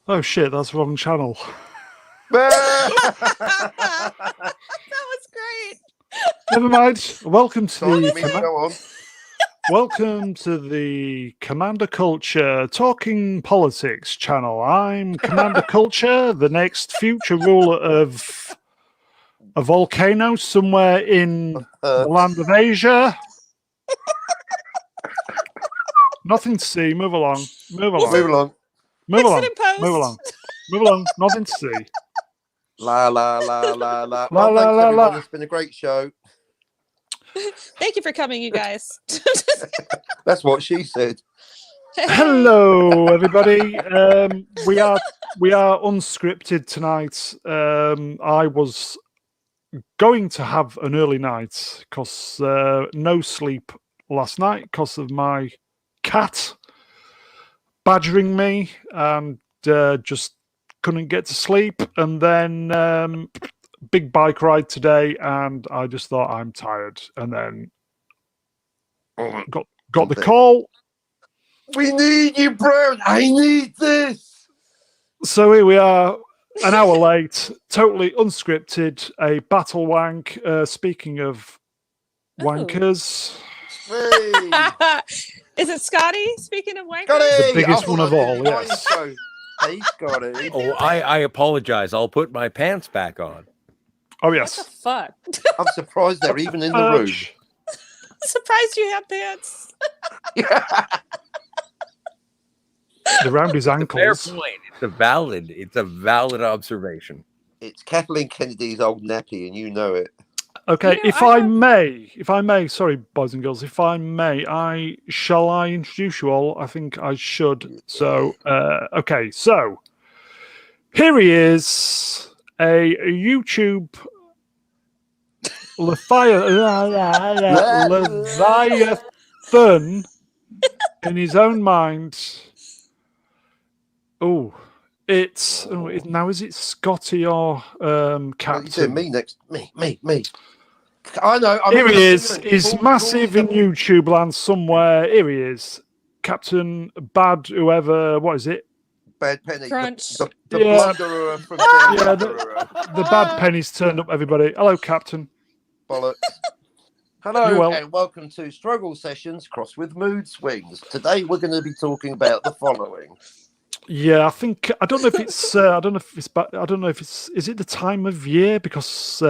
Oh shit, that's the wrong channel. That was great. Never mind. Welcome to Welcome to the Commander Culture Talking Politics channel. I'm Commander Culture, the next future ruler of a volcano somewhere in the land of Asia. Nothing to see. Move along. Move along. Move along. Move along. Fix it in post. Move along. Move along. Nothing to see. La la la la la. La, Well, la, thanks la, everyone. la. It's been a great show. Thank you for coming, you guys. That's what she said. Hello, everybody. We are unscripted tonight. I was going to have an early night because no sleep last night because of my cat badgering me and just couldn't get to sleep. And then big bike ride today, and I just thought I'm tired. And then got the call. We need you, Brown. I need this. So here we are, an hour late, totally unscripted, a Battlewank. Speaking of wankers, Hey. Is it Scotty? Speaking of wankers? The biggest one of all, yes. Hey, Scotty. Oh, I apologize. I'll put my pants back on. Oh What yes, the fuck? I'm surprised they're even in the room. I'm surprised you have pants. around his Fair ankles. point. It's a valid observation. It's Kathleen Kennedy's old nappy, and you know it. Okay, You know, if I may, sorry, boys and girls, if I may, shall I introduce you all? I think I should. So, okay, so here he is, a YouTube Leviathan in his own mind. Oh, now is it Scotty or Captain? You doing me next? Me. I know. Here he is. He's massive in YouTube land somewhere. Here he is. Captain Bad, whoever, what is it? Bad Penny. Crunch. The Yeah. blunderer from Yeah, Blunderer. The bad penny's turned up, everybody. Hello, Captain. Bollocks. You're Hello wel- and welcome to Struggle Sessions Crossed with Mood Swings. Today we're going to be talking about the following. Yeah, I don't know if it's is it the time of year because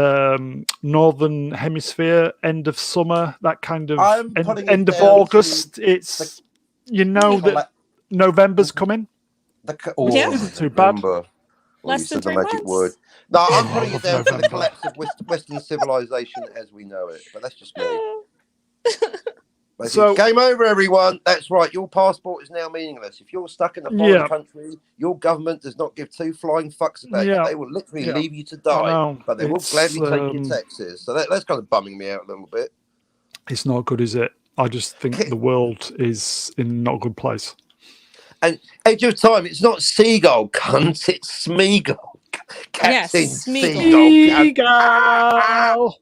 northern hemisphere, end of summer, that kind of I'm putting it end of down August. to It's that November's coming. Yeah. Isn't too bad. November. Less You than said the 3 magic months. word. No, I'm putting it Oh, down to the November. collapse of Western civilization as we know it. But that's just me. So- Game over, everyone. That's right. Your passport is now meaningless. If you're stuck in a foreign country, your government does not give two flying fucks about you. Yeah. They will literally Yeah. leave you to I die, know. but they will It's, gladly take your taxes. So that's kind of bumming me out a little bit. It's not good, is it? I just think the world is in not a good place. And Edge of Time, it's not seagull, cunt. It's Smeagol. Captain Yes, Smeagol. Seagull. Seagull!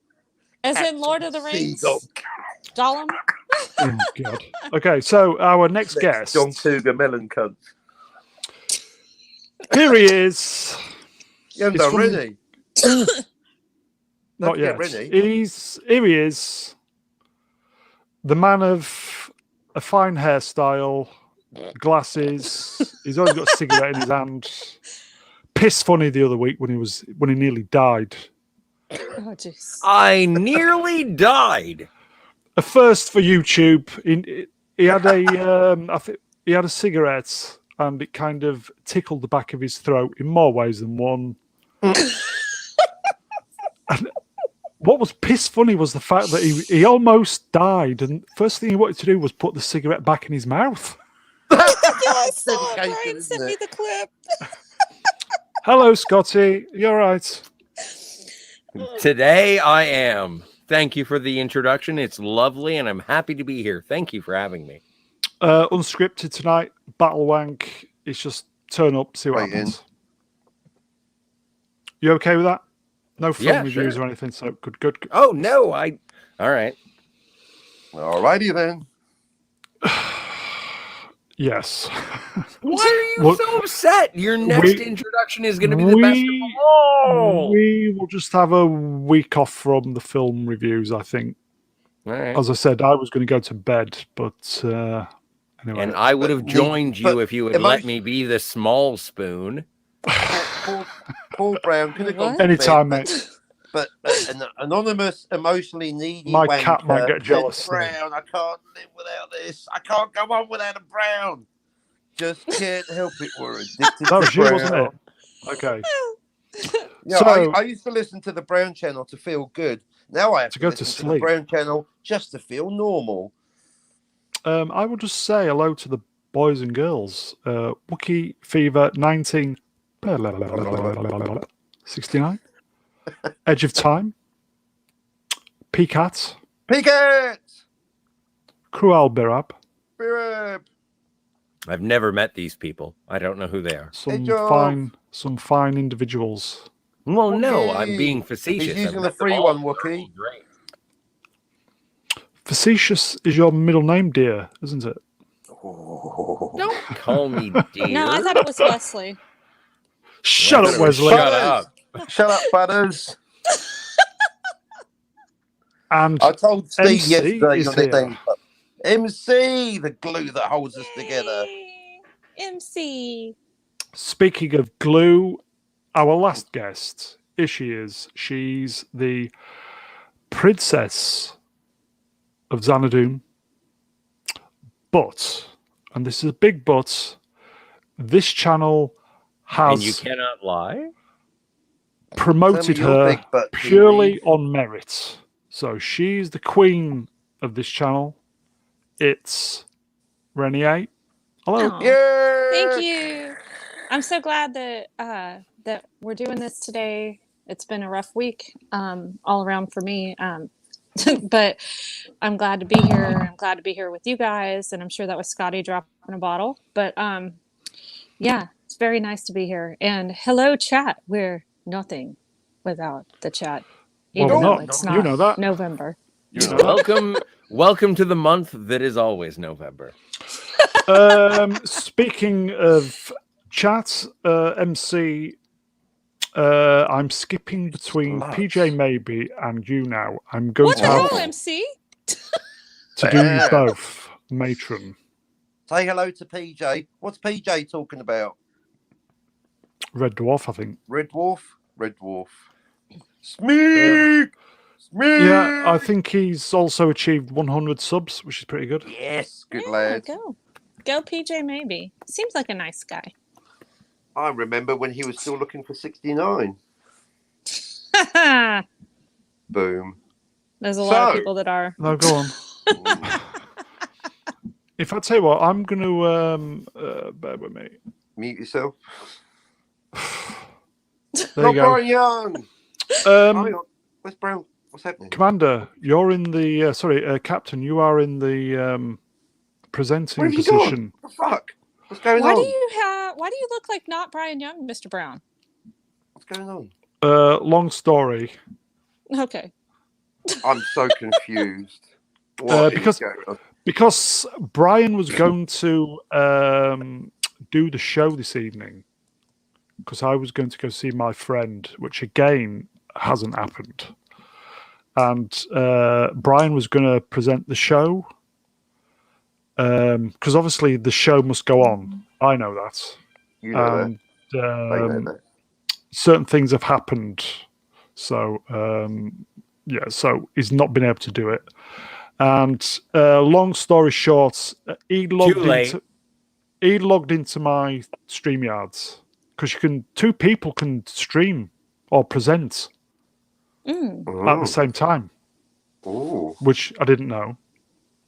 As in Lord of the Rings? Seagull. Gollum? Oh, God. Okay, so our next guest. John Cougar Melon cunt. Here he is. You haven't It's done from- Rennie. Not Don't yet. forget Rennie. Here he is. The man of a fine hairstyle, glasses. He's always got a cigarette in his hand. Piss funny the other week when he nearly died. Oh, jeez. I nearly died. A first for YouTube. He had I think he had a cigarette and it kind of tickled the back of his throat in more ways than one. And what was piss funny was the fact that he almost died, and first thing he wanted to do was put the cigarette back in his mouth. Yeah, I saw it. dedication, Brian isn't sent me it? the clip. Hello, Scotty. You all right? Today I am. Thank you for the introduction. It's lovely, and I'm happy to be here. Thank you for having me. Unscripted tonight. Battlewank. It's just turn up, see what Right in. happens. You okay with that? No film Yeah, reviews sure. or anything. So good. Oh no, all right. Alrighty then. Yes. Why are you Look, so upset? Your next introduction is going to be the best of them all. We will just have a week off from the film reviews, I think. All right. As I said, I was going to go to bed, but anyway. And I would have joined you if you had let me be the small spoon. Paul Brown could have gone to Anytime, bed, mate. But an anonymous, emotionally needy My wanker cat might get said, jealous. Brown, I can't live without this. I can't go on without a Brown. Just can't help it. We're addicted That was to you, Brown. wasn't it? Okay. Yeah, So- I used to listen to the Brown channel to feel good. Now I have to go listen to to the sleep. Brown channel just to feel normal. I will just say hello to the boys and girls. Wookie Fever 1969. Edge of Time. Peacat. Peacat! Cruel Birab. Birab! I've never met these people. I don't know who they are. Some fine individuals. Well, no, I'm Wookie. being facetious. He's using I've the met them free all. one, They're Wookie. all great. Facetious is your middle name, dear, isn't it? Oh. Don't call me dear. No, I thought it was Wesley. Shut I up, thought it was Wesley. Shut up. Shut up, Butters. And I told Steve MC yesterday is your here. nickname. MC, the glue that holds us together. Hey, MC. Speaking of glue, our last guest, here she is. She's the princess of Xanadu. But, and this is a big but, this channel And you has cannot lie? promoted Tell me your her big butt, purely Stevie. on merit. So she's the queen of this channel. It's Reni A. Hello. Aw, Yeah. thank you. I'm so glad that that we're doing this today. It's been a rough week all around for me. But I'm glad to be here. I'm glad to be here with you guys. And I'm sure that was Scotty dropping a bottle. But yeah, it's very nice to be here. And hello, chat. We're nothing without the chat. Well, Even we're though not. it's You not know that. November. You know that. Welcome to the month that is always November. Speaking of chat, MC, I'm skipping between Sluts. PJ Maybe and you now. I'm going What to the have hell, MC? to do you both, matron. Say hello to PJ. What's PJ talking about? Red Dwarf, I think. Red Dwarf? Red Dwarf. Smeek! Smeek! Yeah, I think he's also achieved 100 subs, which is pretty good. Yes, good Yeah, lad. go PJ maybe. Seems like a nice guy. I remember when he was still looking for 69. Boom. There's a lot of So- people that are. No, go on. If I tell you what, I'm going to bear with me. Mute yourself. There you go. Brian Young. Hang on. Where's Brown? What's happening? Commander, you're in the Captain, you are in the presenting Where have you position. What the fuck? What's going Why on? do you look like not Brian Young, Mr. Brown? What's going on? Long story. Okay. I'm so confused. What is because- going on? Because Brian was going to do the show this evening, because I was going to go see my friend, which again hasn't happened. And Brian was going to present the show, because obviously the show must go on. I know that. You know And that. I know that. certain things have happened. So, so he's not been able to do it. And long story short, he logged into my StreamYards, because two people can stream or present at the same time, Ooh. which I didn't know.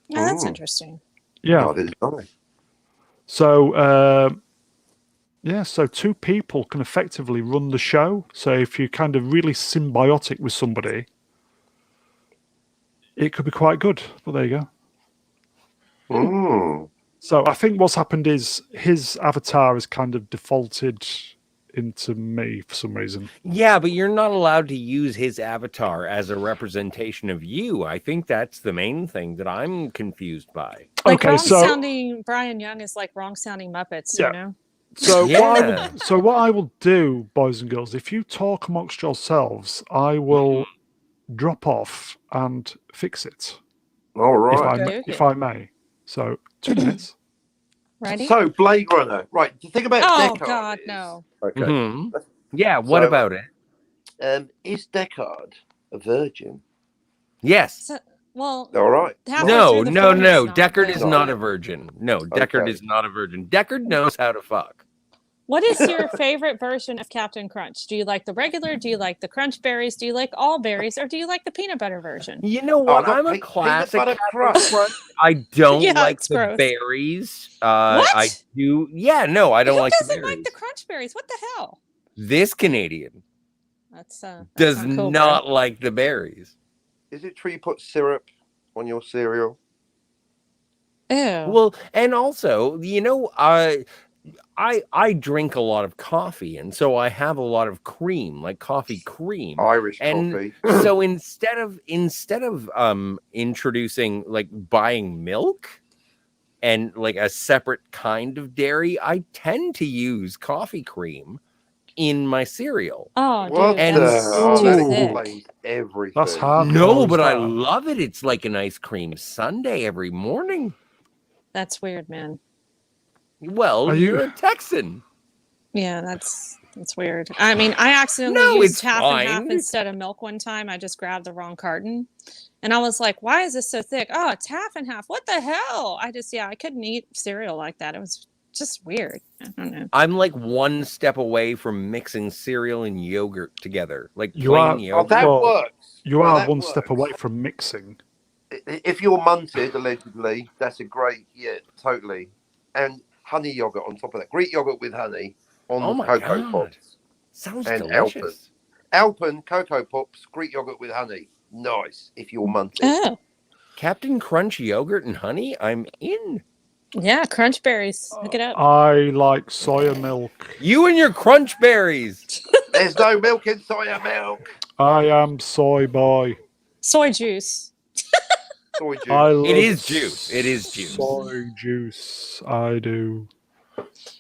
Yeah, that's Ooh. interesting. Yeah. Oh, didn't I? So, so two people can effectively run the show. So if you're kind of really symbiotic with somebody, it could be quite good. But there you go. So I think what's happened is his avatar has kind of defaulted into me for some reason. Yeah, but you're not allowed to use his avatar as a representation of you. I think that's the main thing that I'm confused by. Like Okay, so wrong-sounding Brian Young is like wrong-sounding Muppets, Yeah. you know? So Yeah. what I will do, boys and girls, if you talk amongst yourselves, I will drop off and fix it. All right. If I may. So 2 minutes. Ready? So Blade Runner, right? The thing about Oh, Deckard God, is, no. Okay. Mhm. Yeah, what So, about it? Is Deckard a virgin? Yes. So, well, All right. halfway No, through the no, film, no. it's not, Deckard but- is not a virgin. No, Deckard Okay. is not a virgin. Deckard knows how to fuck. What is your favorite version of Captain Crunch? Do you like the regular? Do you like the crunch berries? Do you like all berries? Or do you like the peanut butter version? You know what? not I'm a peanut classic butter Captain crunch. I don't Yeah, like it's the gross. berries. What? I do. Yeah, no, I don't Who like the doesn't berries. like the crunch berries? What the hell? This Canadian That's does not cool, not bro. like the berries. Is it true you put syrup on your cereal? Ew. Well, and also, you know, I drink a lot of coffee, and so I have a lot of cream, like coffee cream. Irish And coffee. so instead of introducing like buying milk and like a separate kind of dairy, I tend to use coffee cream in my cereal. Oh, What dude, And- that's the? too That thick. explains everything. That's hard. No, How is but I that? love it. It's like an ice cream sundae every morning. That's weird, man. Well, Are you- you're a Texan. Yeah, that's weird. I mean, I accidentally No, used it's half and half fine. instead of milk one time. I just grabbed the wrong carton. And I was like, why is this so thick? Oh, it's half and half. What the hell? I couldn't eat cereal like that. It was just weird. I don't know. I'm like one step away from mixing cereal and yogurt together, like You plain are- Oh, yogurt. that Well, works. You Well, are that one step works. away from mixing. If you're munted, allegedly, that's a great, yeah, totally. And honey yogurt on top of that. Greek yogurt with honey on Oh the my Cocoa God. Pops. Sounds And delicious. Alpen Cocoa Pops, Greek yogurt with honey. Nice, if you're munted. Oh, Captain Crunch yogurt and honey? I'm in. yeah, crunch berries. Look it up. I like soya milk. You and your crunch berries. There's no milk in soya milk. I am soy boy. Soy juice. Soy juice. I love It is juice. It is juice. Soy juice. I do.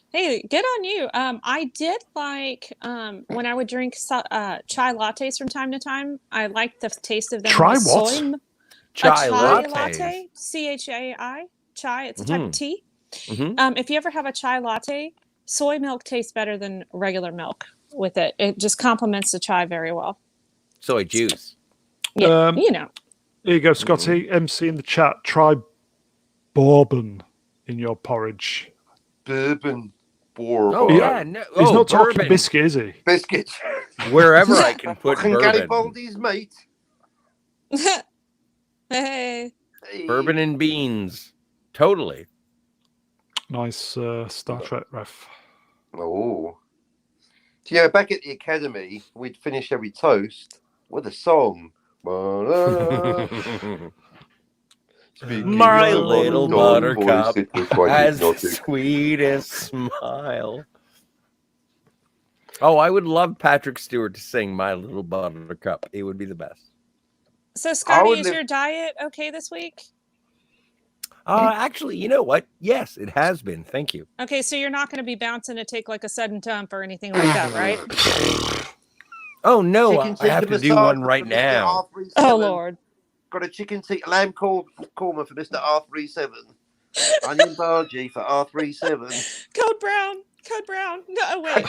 Hey, good on you. I did like when I would drink chai lattes from time to time. I liked the taste of them. Try with what? soy Chai a chai lattes. latte, CHAI, chai. It's a type of tea. Mhm. If you ever have a chai latte, soy milk tastes better than regular milk with it. It just complements the chai very well. Soy juice. Yeah, you know. Here you go, Scotty. MC in the chat. Try bourbon in your porridge. Bourbon. Bourbon. Oh, yeah. No, He's not talking bourbon. biscuit, is he? Biscuits. Wherever I can put Fucking bourbon. Garibaldi's mate. Hey. Hey. Bourbon and beans. Totally. Nice Star Trek ref. Oh. So, yeah, back at the academy, we'd finish every toast with a song. Speaking My of little monotone buttercup voice, it was quite has the hypnotic. sweetest smile. Oh, I would love Patrick Stewart to sing My Little Buttercup. It would be the best. So, Scotty, would is live- your diet okay this week? Actually, you know what? Yes, it has been. Thank you. Okay, so you're not going to be bouncing to take like a sudden dump or anything like that, right? Oh, no. Chicken I have tikka to do massage one for right Mr. now. R37. Oh, Lord. Got a chicken tikka lamb korma for Mr. R37. Onion bhaji for R37. Code Brown. Code Brown. No, wait.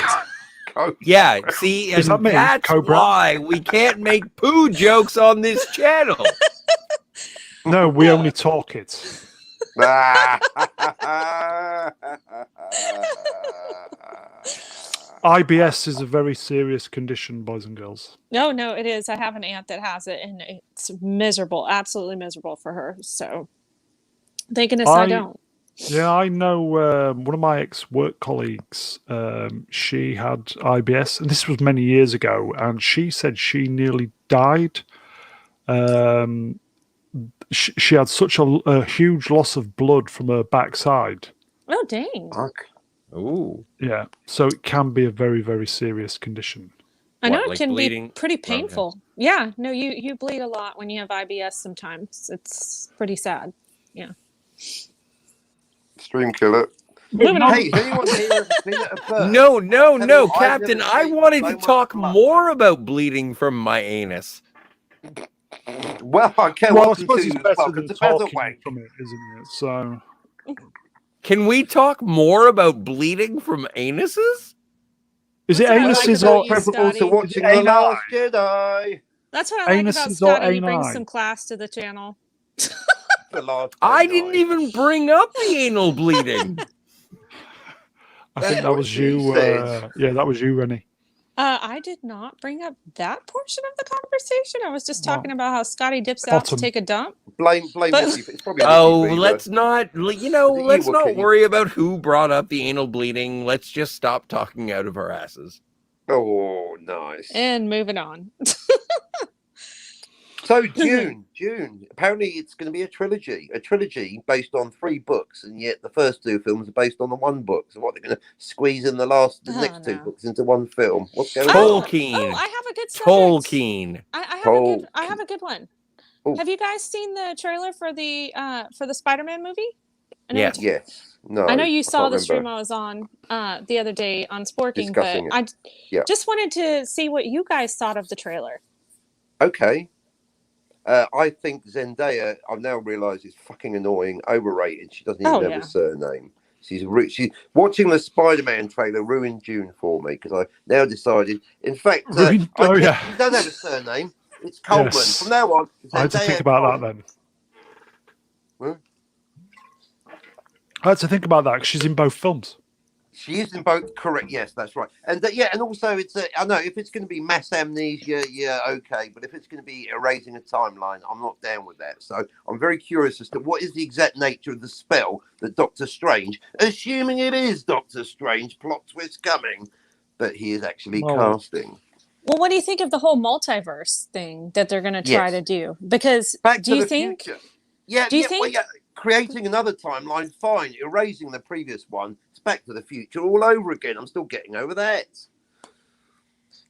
Go. Yeah, see, Is and that me, that's Cobra? why we can't make poo jokes on this channel. No, we only talk it. IBS is a very serious condition, boys and girls. No, it is. I have an aunt that has it, and it's miserable, absolutely miserable for her. So, thank goodness I don't. Yeah, I know one of my ex-work colleagues, she had IBS, and this was many years ago, and she said she nearly died. she had such a huge loss of blood from her backside. Oh, dang. Fuck. Ooh. Yeah, so it can be a very, very serious condition. I know What, it like can bleeding? be pretty Okay. painful. Yeah, no, you bleed a lot when you have IBS sometimes. It's pretty sad. Yeah. Stream killer. Moving on. Hey, has anyone here ever been at a birth? No, I'll tell you, I've Captain. never I seen wanted so to much talk blood. more about bleeding from my anus. Well, I can't Well, I welcome suppose to it's the better welcome than to talking Battlewank. from it, isn't it? So, Can we talk more about bleeding from anuses? is it That's what I like anuses about or you, Preferable to Scotty. watching Is it The ani? Last Jedi. That's what I like about Anuses or Scotty. He brings ani? some class to the channel. The Last I Jedi. didn't even bring up the anal bleeding. I That's think that what was she you. said. Yeah, that was you, Rennie. I did not bring up that portion of the conversation. I was just talking Well, about how Scotty dips out to bottom. take a dump. Blame But- Wookie. It's probably a Oh, Wookie fever. let's not, let's you, not Wookie? worry about who brought up the anal bleeding. Let's just stop talking out of our asses. Oh, nice. And moving on. So June. Apparently, it's going to be a trilogy based on 3 books, and yet the first 2 films are based on the 1 book. So what, they're going to squeeze in the next 2 books into 1 film? What's going on? Tolkien. Oh, I have a good subject. Tolkien. I have a good one. Oh. Have you guys seen the trailer for the Spider-Man movie? I know Yes. Yes. No. I know you saw can't the stream remember. I was on the other day on Sporking, Discussing but it. Yeah. just wanted to see what you guys thought of the trailer. Okay. I think Zendaya, I've now realised, is fucking annoying, overrated. She doesn't even have a surname. She's watching the Spider-Man trailer ruined June for me because I now decided. In fact, Ruined- oh, yeah. She does have a surname. It's Coleman. Yes. From now on, I had to Zendaya think about Coleman. that then. Huh? I had to think about that because she's in both films. She is in both, correct? Yes, that's right. And and also it's I know if it's going to be mass amnesia, yeah, okay. But if it's going to be erasing a timeline, I'm not down with that. So I'm very curious as to what is the exact nature of the spell that Doctor Strange, assuming it is Doctor Strange, plot twist coming, that he is actually casting. Well, what do you think of the whole multiverse thing that they're going to try to do? Because Back do to you the think? future. Yeah, Do you yeah, think? well, yeah. Creating another timeline, fine. Erasing the previous one, it's Back to the Future all over again. I'm still getting over that.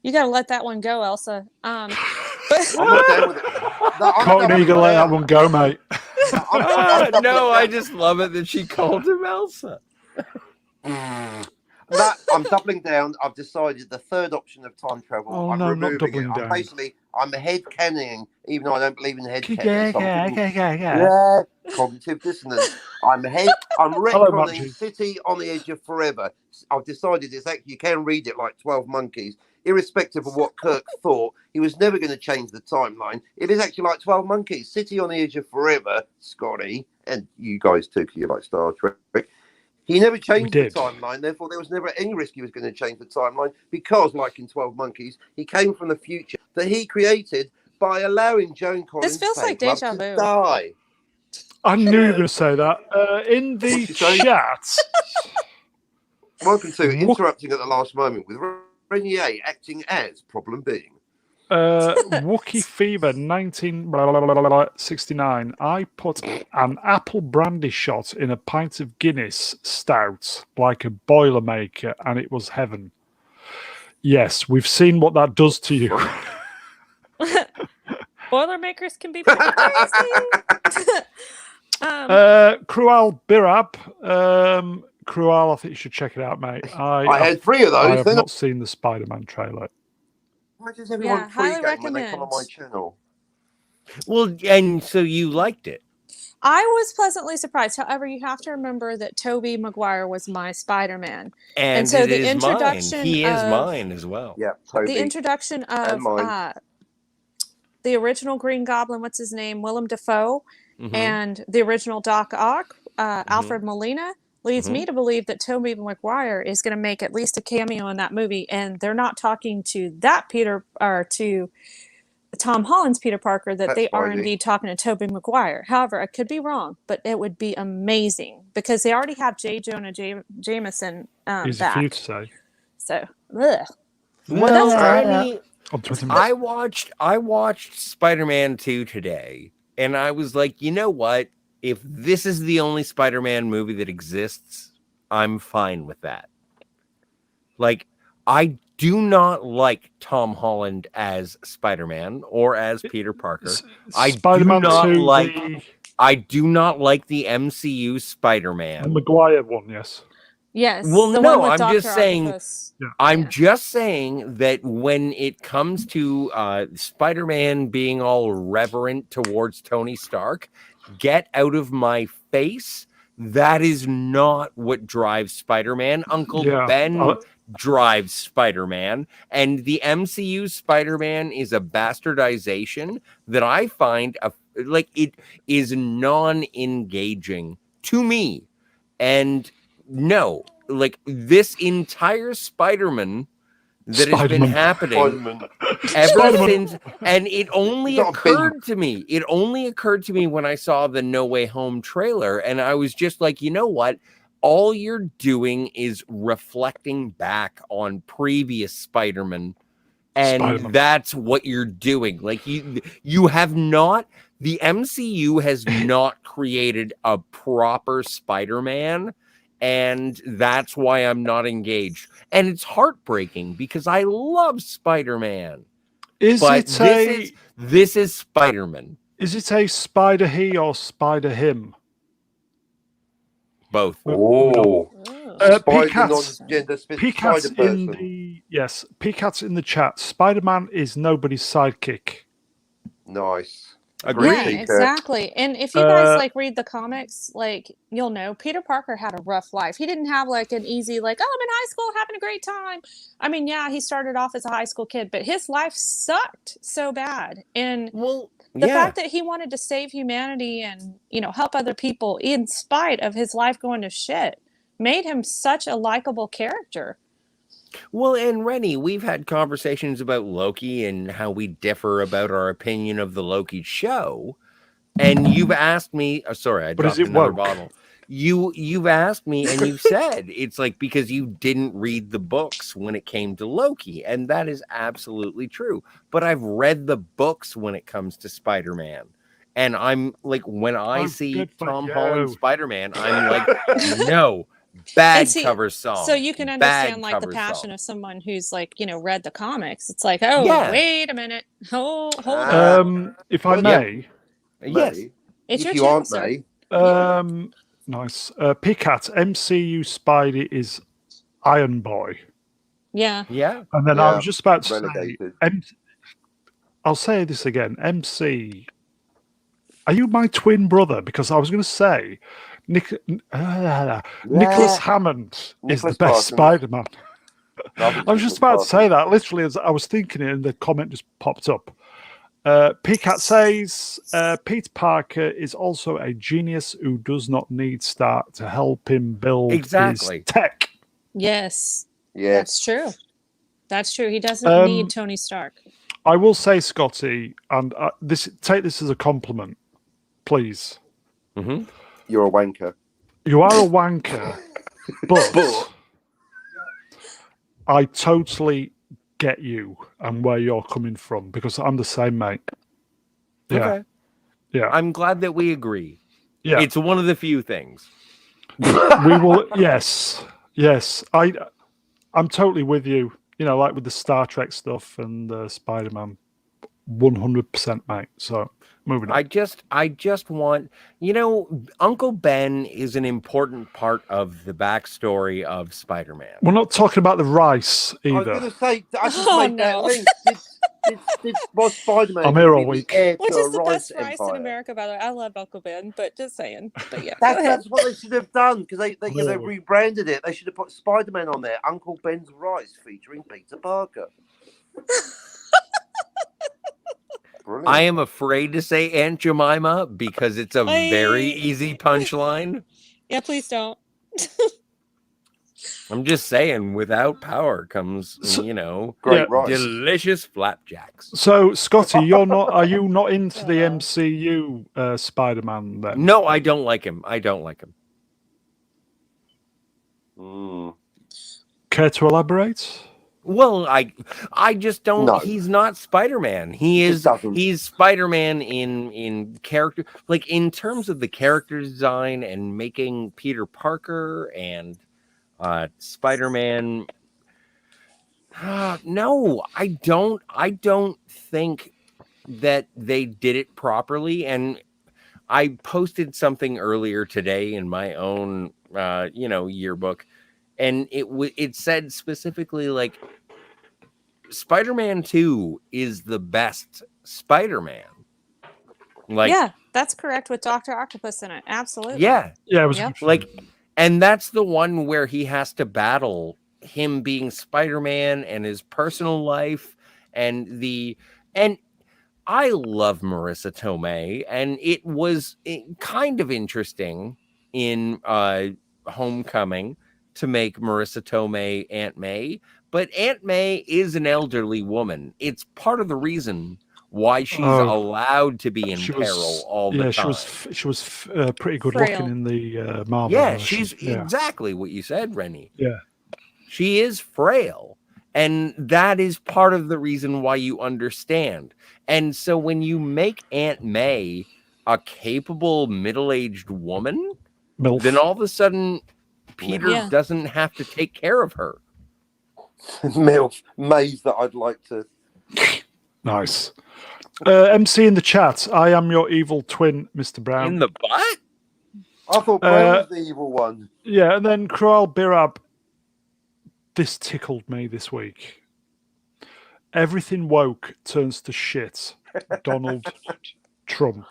You got to let that one go, Elsa. I'm not down with it. No, I'm Cockney, you doubling can let that down. one go, mate. I'm doubling No, I down. just love it that she called him Elsa. I'm doubling down. I've decided the third option of time travel. Oh, I'm no, not removing it. doubling down. I'm head canning, even though I don't believe in head Yeah. canning. Cognitive dissonance. I'm retconning Maggie. City on the Edge of Forever. I've decided it's actually, you can read it like 12 Monkeys. Irrespective of what Kirk thought, he was never going to change the timeline. It is actually like 12 Monkeys. City on the Edge of Forever, Scotty, and you guys too, because you like Star Trek. He never changed the timeline, therefore there was never any risk he was going to change the timeline because, like in 12 Monkeys, he came from the future that he created by allowing Joan Collins' This feels like fan club deja to vu. die. I knew you were going to say that. In the What'd you say? chat, Welcome to Interrupting at the Last Moment with Reni A acting as Problem Being. Wookie Fever 1969. I put an apple brandy shot in a pint of Guinness stout like a Boilermaker, and it was heaven. Yes, we've seen what that does to you. Boilermakers can be pretty crazy. Cruel Birab. Cruel, I think you should check it out, mate. I had 3 of those. I have not seen the Spider-Man trailer. Why does everyone highly pre-game when they come on my recommend. channel? Well, and so you liked it. I was pleasantly surprised. However, you have to remember that Tobey Maguire was my Spider-Man. And so it the is introduction mine. He is of- mine as well. Yeah, Toby. The introduction of mine. the original Green Goblin, what's his name, Willem Dafoe, Mhm. and the original Doc Ock, Alfred Molina, leads me to believe that Tobey Maguire is going to make at least a cameo in that movie, and they're not talking to that Peter or to Tom Holland's Peter Parker, that they are indeed talking to Tobey Maguire. However, I could be wrong, but it would be amazing because they already have J. Jonah Jameson Easy back. for you to say. So, ugh. Well, I mean, On Twitter. I watched Spider-Man 2 today, And I was like, you know what? If this is the only Spider-Man movie that exists, I'm fine with that. Like, I do not like Tom Holland as Spider-Man or as Peter Parker. Spider-Man 2, I do not like the MCU the Spider-Man. Maguire one, yes. Yes. Well, the no, one with I'm Dr. just saying. Octopus. I'm Yeah. just saying that when it comes to Spider-Man being all reverent towards Tony Stark, get out of my face. That is not what drives Spider-Man. Uncle Ben drives Spider-Man, and the MCU Spider-Man is a bastardization that I find like it is non-engaging to me. And no, like this entire Spider-Man that has been happening ever since, and it only occurred to me. It only occurred to me when I saw the No Way Home trailer, and I was just like, you know what? All you're doing is reflecting back on previous Spider-Man, and that's what you're doing. Like you have not. The MCU has not created a proper Spider-Man. And that's why I'm not engaged. And it's heartbreaking because I love Spider-Man. This is Spider-Man. Is it a Spider he or Spider him? Both. Oh. PCAT's in the chat. Spider-Man is nobody's sidekick. Nice. Agreed. Yeah, exactly. And if you guys like read the comics, like you'll know Peter Parker had a rough life. He didn't have like an easy, like, oh, I'm in high school having a great time. I mean, yeah, he started off as a high school kid, but his life sucked so bad. And the fact that he wanted to save humanity and, you know, help other people in spite of his life going to shit made him such a likable character. Well, and Reni, we've had conversations about Loki and how we differ about our opinion of the Loki show. And you've asked me, sorry, I dropped another bottle. You've asked me and you've said it's like because you didn't read the books when it came to Loki. And that is absolutely true. But I've read the books when it comes to Spider-Man. And I'm like, when I see Tom Holland Spider-Man, I'm like, no. Bad cover song. So you can understand like the passion of someone who's like, you know, read the comics. It's like, oh, wait a minute. Hold on. If I may. Yes. It's your turn, sir. Nice. PCAT, MCU Spidey is Iron Boy. Yeah. Yeah. And then I was just about to say, I'll say this again. MC, are you my twin brother? Because I was going to say, Nicholas Hammond is the best Spider-Man. I was just about to say that literally as I was thinking it, and the comment just popped up. PCAT says Peter Parker is also a genius who does not need Stark to help him build his tech. Yes. Yeah, that's true. That's true. He doesn't need Tony Stark. I will say, Scotty, and take this as a compliment, please. Mm-hmm. You're a wanker. You are a wanker, but I totally get you and where you're coming from because I'm the same, mate. Yeah. Okay. Yeah. I'm glad that we agree. Yeah. It's one of the few things. We will. Yes. I'm totally with you. You know, like with the Star Trek stuff and the Spider-Man. 100%, mate. So moving on. I just want, you know, Uncle Ben is an important part of the backstory of Spider-Man. We're not talking about the rice either. I was going to say, I just made that link. Was Spider-Man? I'm here all week. Which is the best rice in America, by the way. I love Uncle Ben, but just saying. But yeah, that's what they should have done because they rebranded it. They should have put Spider-Man on there. Uncle Ben's Rice featuring Peter Parker. Brilliant. I am afraid to say Aunt Jemima because it's a very easy punchline. Yeah, please don't. I'm just saying, without power comes, you know, great delicious flapjacks. So, Scotty, are you not into the MCU Spider-Man then? No, I don't like him. Care to elaborate? Well, I just don't. No. He's not Spider-Man. Just doesn't. He's Spider-Man in character, like in terms of the character design and making Peter Parker and Spider-Man. No, I don't think that they did it properly. And I posted something earlier today in my own yearbook, and it said specifically, like, Spider-Man 2 is the best Spider-Man. Like, yeah, that's correct with Dr. Octopus in it. Absolutely. yeah, Yeah, it was Yep. good. like, and that's the one where he has to battle him being Spider-Man and his personal life and I love Marissa Tomei, and it was kind of interesting in Homecoming to make Marissa Tomei Aunt May, but Aunt May is an elderly woman. It's part of the reason why she's allowed to be in peril all the time. She was pretty good Frail. looking in the Marvel. Yeah, version. she's exactly what you said, Reni. Yeah. She is frail. And that is part of the reason why you understand. And so when you make Aunt May a capable middle-aged woman, MILF. then all of a sudden Peter Yeah. doesn't have to take care of her. MILF maze that I'd like to. Nice. MC in the chat. I am your evil twin, Mr. Brown. In the butt? I thought Brown was the evil one. Yeah, and then Kroal Birab. This tickled me this week. Everything woke turns to shit. Donald Trump,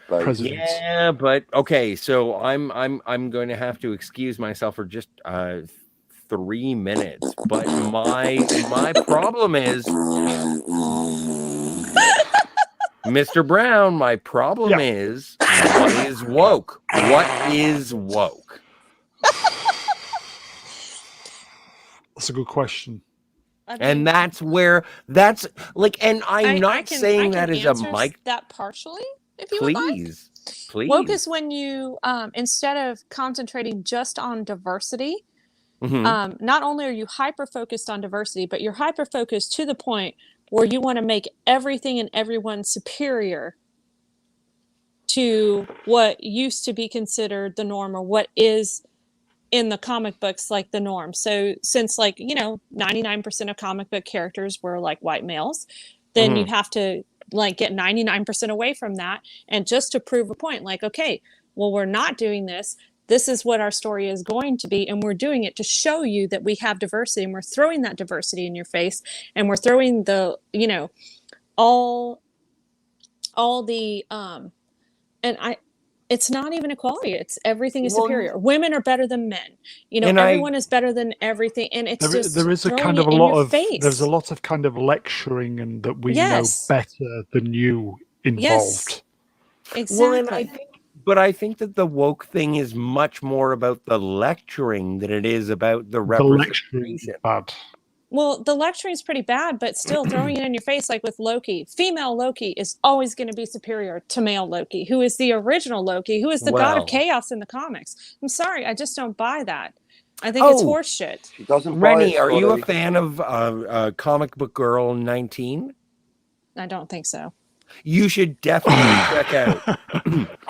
president. Yeah, but okay. So I'm going to have to excuse myself for just 3 minutes. But my problem is, Mr. Brown. My problem is, what is woke? What is woke? That's a good question. And that's like, and I'm not I can saying that as a answer mic. that partially, if you would like. Please. Woke is when you, instead of concentrating just on diversity, Mhm. not only are you hyper-focused on diversity, but you're hyper-focused to the point where you want to make everything and everyone superior to what used to be considered the norm or what is in the comic books like the norm. So since 99% of comic book characters were like white males, then you have to like get 99% away from that, and just to prove a point, like, okay, well, we're not doing this. This is what our story is going to be, and we're doing it to show you that we have diversity, and we're throwing that diversity in your face, and we're throwing the all the it's not even equality. It's everything is superior. Women are better than men. Everyone is better than everything, and it's there is a kind of there's a lot of kind of lecturing and that we know better than you involved. Yes, exactly. Well, and I think that the woke thing is much more about the lecturing than it is about the representation. Bad. Well, the lecturing is pretty bad, but still throwing it in your face, like with Loki. Female Loki is always going to be superior to male Loki, who is the original Loki, who is the god of chaos in the comics. I'm sorry, I just don't buy that. I think it's horseshit. She doesn't. Reni, are you a fan of Comic Book Girl 19? I don't think so. You should definitely check out.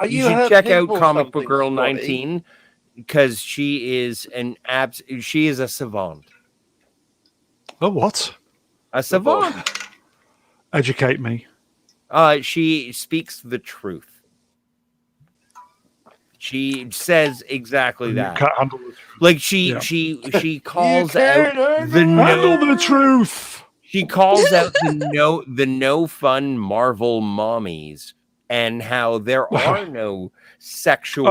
You should check out Comic Book Girl 19 because she is she is a savant. Oh, what? A savant. Educate me. She speaks the truth. She says exactly that. You can't handle the truth. Like she calls out the truth. She calls out the no fun Marvel mommies and how there are no sexual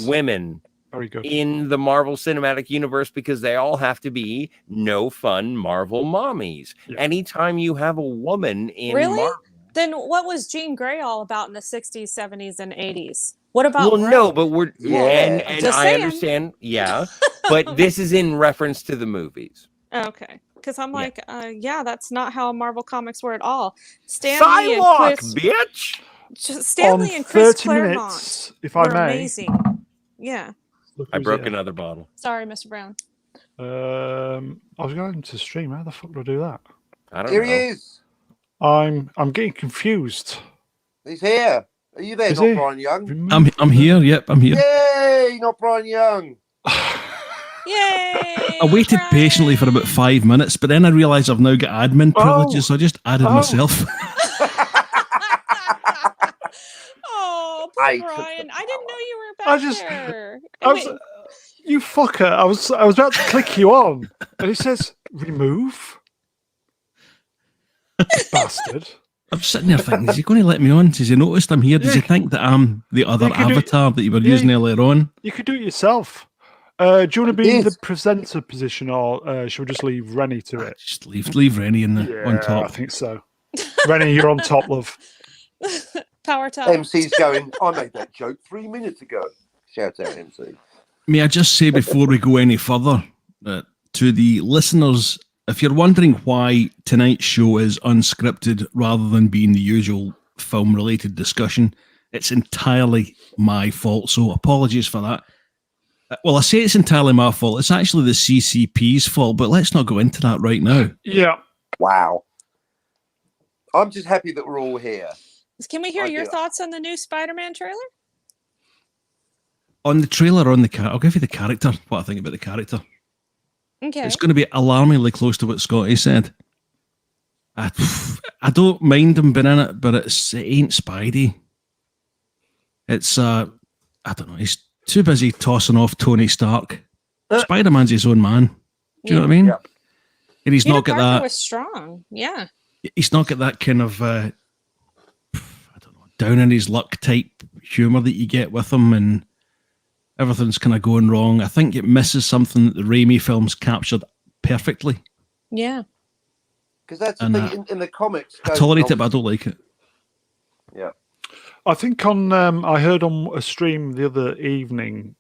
women Very good. in the Marvel Cinematic Universe because they all have to be no fun Marvel mommies. Yeah. Anytime you have a woman in Marvel, then what was Jean Grey all about in the 60s, 70s, and 80s? What about? Well, no, but we're and I understand, but this is in reference to the movies. Okay, because I'm like, that's not how Marvel comics were at all. Bitch. Stanley and Chris 30 Claremont minutes, if I were may. Amazing. Yeah. I broke another bottle. Sorry, Mr. Brown. I was going to stream. How the fuck do I do that? I don't Here know. he is. I'm getting confused. He's here. Are you there, Is not he? Brian Young? I'm here. Yep, I'm here. Yay, not Brian Young. Yay! I waited Brian! patiently for about 5 minutes, but then I realised I've now got admin privileges, so I just added myself. Oh, poor I took the Brian! I didn't know you were I back just- there. I was, you fucker! I was about to click you on, and it says remove. Bastard. I'm sitting there thinking, is he going to let me on? Has he noticed I'm here? Does he think that I'm the other you could do- avatar that you were yeah, using earlier on? You could do it yourself. Do you want to be in the Yes. presenter position, or should we just leave Rennie to it? Just leave Rennie on I top. think so. Rennie, you're on top, love. Power top. MC's going, I made that joke 3 minutes ago. Shout out, MC. May I just say before we go any further to the listeners, if you're wondering why tonight's show is unscripted rather than being the usual film-related discussion, it's entirely my fault, so apologies for that. Well, I say it's entirely my fault. It's actually the CCP's fault, but let's not go into that right now. Yeah. Wow. I'm just happy that we're all here. Can we hear I your do. thoughts on the new Spider-Man trailer? On the trailer, on the I'll give you the character, what I think about the character. Okay. It's going to be alarmingly close to what Scotty said. I don't mind him being in it, but it ain't Spidey. It's, I don't know, he's too busy tossing off Tony Stark. Spider-Man's his own man. Do you know what I mean? Yeah. And he's Peter not got Parker that. was strong. Yeah. He's not got that kind of I don't know, down in his luck type humor that you get with him, and everything's kind of going wrong. I think it misses something that the Raimi films captured perfectly. Yeah. Because that's the And, thing in the comics. I tolerate it, but I don't like it. Yeah. I think on I heard on a stream the other evening,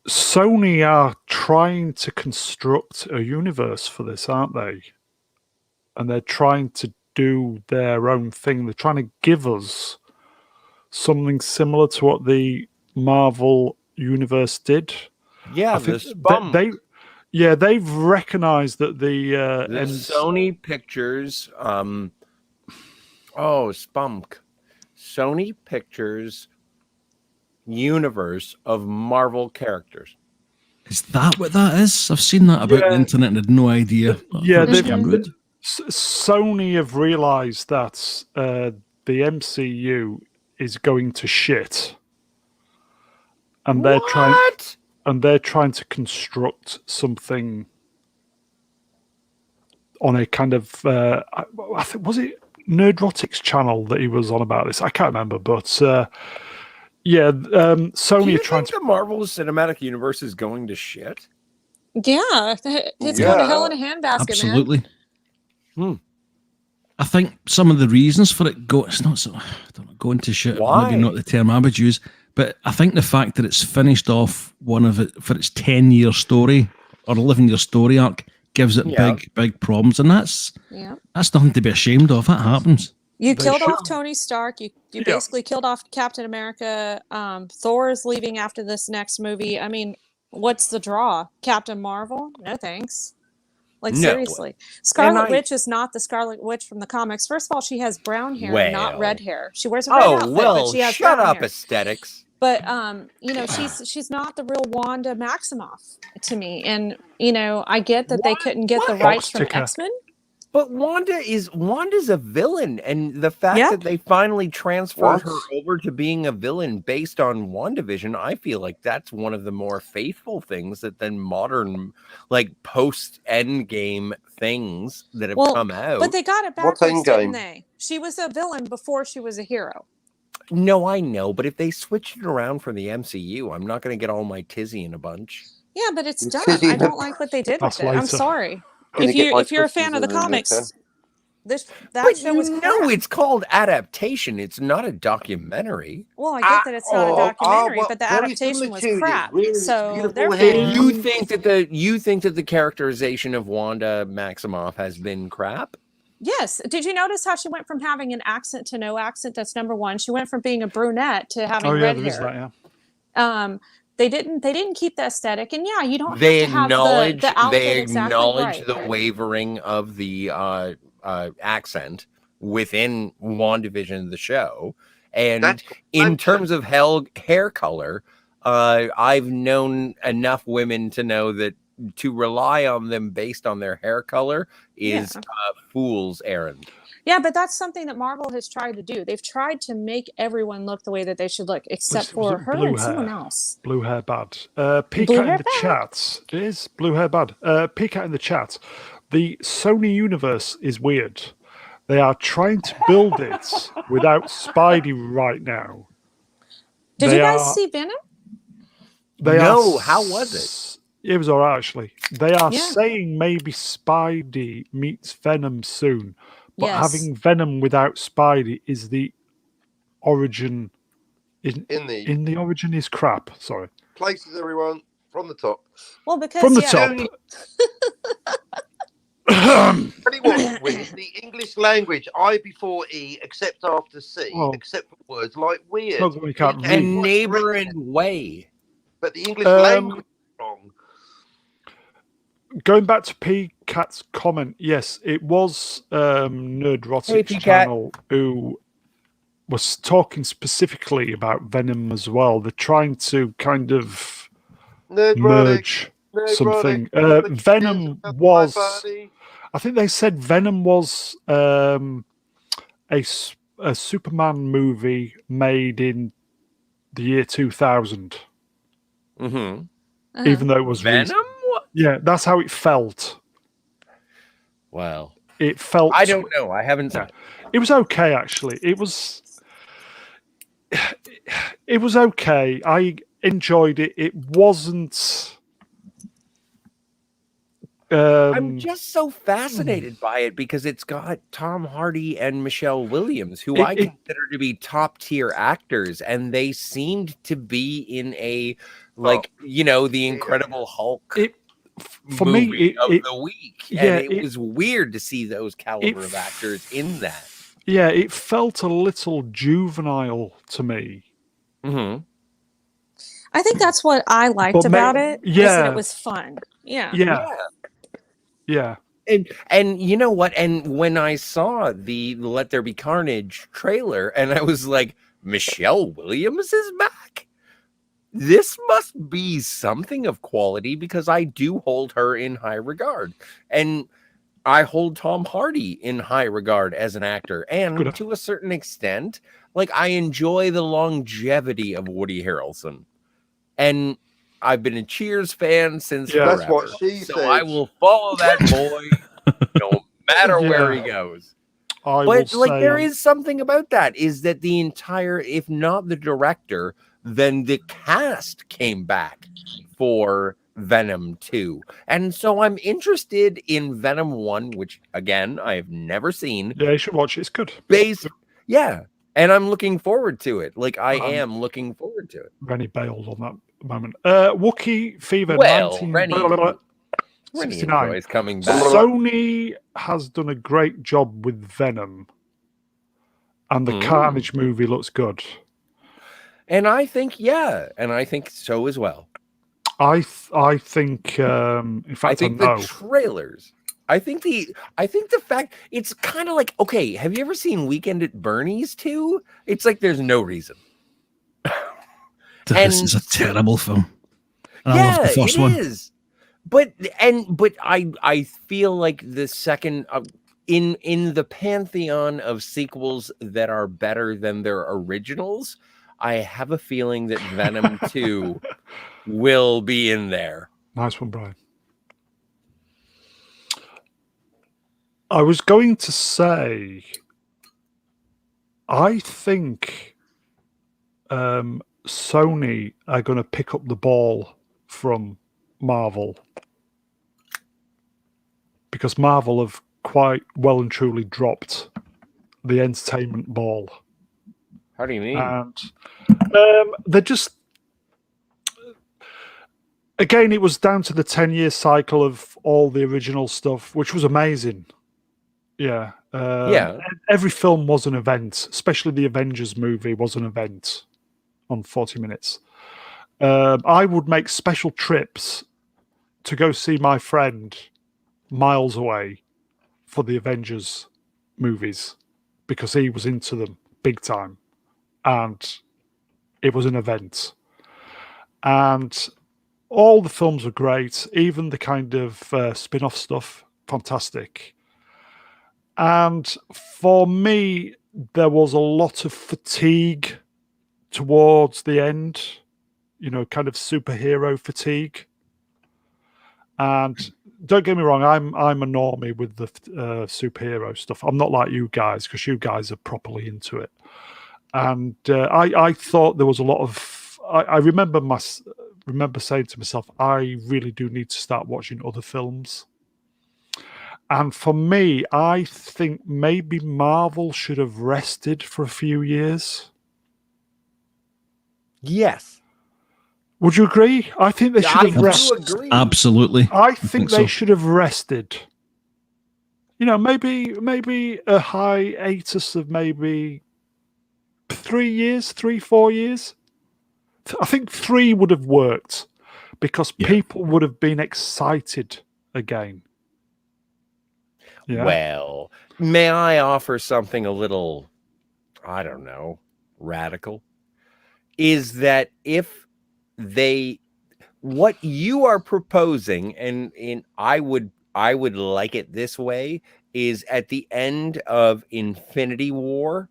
Sony are trying to construct a universe for this, aren't they? And they're trying to do their own thing. They're trying to give us something similar to what the Marvel universe did. Yeah, I the think Spunk. they've recognized that the Sony Pictures, Spunk. Sony Pictures universe of Marvel characters. Is that what that is? I've seen that about the internet and had no idea. Yeah, I thought it was they've- rude. Sony have realized that the MCU is going to shit, and they're trying to construct something on a kind of I think, was it Nerdrotics channel that he was on about this? I can't remember, but Do Sony you are trying think the Marvel Cinematic Universe is going to shit? Yeah. It's Yeah. going to hell in a handbasket, man. Absolutely. Hmm. I think some of the reasons for it it's not so, I don't know, going to shit, Why? maybe not the term I would use, but I think the fact that it's finished off one of it for its 10-year story or 11-year story arc gives it Yeah. big problems, and that's nothing to be ashamed of. That happens. You They killed off should. Tony Stark. You Yeah. basically killed off Captain America. Thor's leaving after this next movie. I mean, what's the draw? Captain Marvel? No thanks. Like, No. seriously. Scarlet I- Witch is not the Scarlet Witch from the comics. First of all, she has brown hair, not Well. red hair. She wears a red outfit, but she has shut brown up, hair. aesthetics. But she's not the real Wanda Maximoff to me. And I get that they couldn't get the What? rights from Box ticker. X-Men. But Wanda's a villain, and the fact Yeah. that they finally transferred What? her over to being a villain based on WandaVision, I feel like that's one of the more faithful things that then modern, like post Endgame things that have come out. But they got it What's backwards, didn't Endgame? they? She was a villain before she was a hero. No, I know, but if they switch it around for the MCU, I'm not going to get all my tizzy in a bunch. Yeah, but it's It's dumb. busy. I don't like what they did with That's it. I'm later. sorry. Gonna If get my you're a fan twisties of the in a comics, minute, that But show was you crap. know it's called adaptation. It's not a documentary. Well, I get that it's not a documentary, well, but the very adaptation was similar to crap. it. Really So beautiful therefore, hair. You think that the characterization of Wanda Maximoff has been crap? yes. Did you notice how she went from having an accent to no accent? That's number one. She went from being a brunette to having red there is hair. that, yeah. They didn't keep the aesthetic, and yeah, you don't They have to have acknowledge the outfit they exactly acknowledge right. the but- wavering of the accent within WandaVision, the show, and That's in terms of hair color, I've known enough women to know that to rely on them based on their hair color is Yeah. a fool's errand. Yeah, but that's something that Marvel has tried to do. They've tried to make everyone look the way that they should look, except Was for it her blue and someone hair? else. Blue hair bad. Blue Peacock hair in the bad? chat. It is blue hair bad. Peacock in the chat. The Sony universe is weird. They are trying to build it without Spidey right now. Did They you guys are- see Venom? They No, are how was it? It was alright actually. They are Yeah. saying maybe Spidey meets Venom soon, but Yes. having Venom without Spidey is the origin. In the origin is crap. Sorry. places, everyone, from the top. Well, because From the yeah, top. Tell you what's weird, the English language, I before E, except after C, Well, except for words like weird. not that we can't You read. And neighbor and way. But the English Um, language is wrong. Going back to P Cat's comment, yes, it was Nerdrotic's Hey, P-Cat. channel who was talking specifically about Venom as well. They're trying to kind of Nerdrotic, merge something. Venom was, I think they said Venom was a Superman movie made in the year 2000, Mm-hmm. uh-huh. even though it was Venom? recent. Yeah, that's how it felt. Wow. It felt. I don't know. I haven't seen Yeah. It was okay, actually. It was okay. I enjoyed it. It wasn't. I'm just so fascinated by it because it's got Tom Hardy and Michelle Williams, who I consider to be top tier actors, and they seemed to be in a the Incredible Hulk for me movie of the week, yeah, and it was weird to see those caliber of actors in that. Yeah, it felt a little juvenile to me. Mm-hmm. I think that's what I liked But about it. Is that yeah. it was fun. Yeah. Yeah. And you know what? And when I saw the Let There Be Carnage trailer, and I was like, Michelle Williams is back. This must be something of quality because I do hold her in high regard. And I hold Tom Hardy in high regard as an actor. And to a certain extent, like I enjoy the longevity of Woody Harrelson. And I've been a Cheers fan since forever. That's what she so said. I will follow that boy no matter where he goes. But there is something about that, is that the entire, if not the director, then the cast came back for Venom 2. And so I'm interested in Venom 1, which again, I have never seen. Yeah, you should watch it. It's good. And I'm looking forward to it. Like I am looking forward to it. Rennie bailed on that moment. Wookiee Fever Rennie 69. enjoys coming back. Sony has done a great job with Venom, and the Carnage movie looks good. And I think, and I think so as well. I think, in fact, I know. The trailers. I think the fact it's kind of like, okay, have you ever seen Weekend at Bernie's too? It's like there's no reason. This is a terrible film. And I love the first one. It is. But I feel like the second in the pantheon of sequels that are better than their originals, I have a feeling that Venom 2 will be in there. Nice one, Brian. I was going to say, I think Sony are going to pick up the ball from Marvel, because Marvel have quite well and truly dropped the entertainment ball. How do you mean? And they're just, again, it was down to the 10-year cycle of all the original stuff, which was amazing. Yeah. Every film was an event, especially the Avengers movie was an event on 40 minutes. I would make special trips to go see my friend miles away for the Avengers movies because he was into them big time, and it was an event. And all the films were great, even the kind of spin-off stuff, fantastic. And for me, there was a lot of fatigue towards the end, kind of superhero fatigue. And don't get me wrong, I'm a normie with the superhero stuff. I'm not like you guys because you guys are properly into it. And I thought there was a lot of. I remember saying to myself, I really do need to start watching other films. And for me, I think maybe Marvel should have rested for a few years. Yes. Would you agree? I think they should have rested. Agree. Absolutely. I think they so. should have rested. Maybe a hiatus of maybe 3 years, 4 years. I think 3 would have worked because people would have been excited again. Yeah. Well, may I offer something a little, I don't know, radical? Is that if what you are proposing, and I would like it this way, is at the end of Infinity War,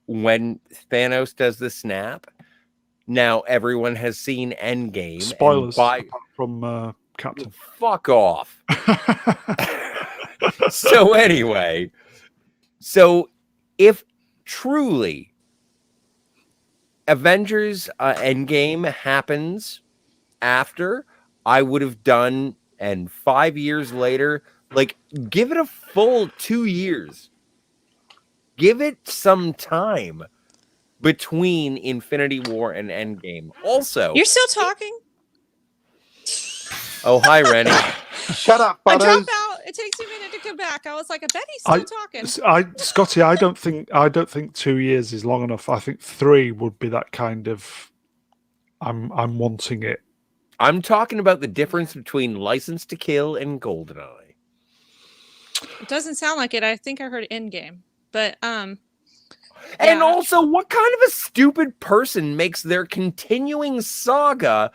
when Thanos does the snap. Now everyone has seen Endgame. Spoilers apart from Captain. Fuck off. So anyway, if truly Avengers Endgame happens after, I would have done, and 5 years later, like, give it a full 2 years. Give it some time between Infinity War and Endgame. Also, You're still talking? oh, hi, Reni. Shut up, I Butters. dropped out. It takes you a minute to come back. I was like, I bet he's still talking. Scotty, I don't think 2 years is long enough. I think 3 would be that kind of. I'm wanting it. I'm talking about the difference between License to Kill and GoldenEye. It doesn't sound like it. I think I heard Endgame, but And yeah. also, what kind of a stupid person makes their continuing saga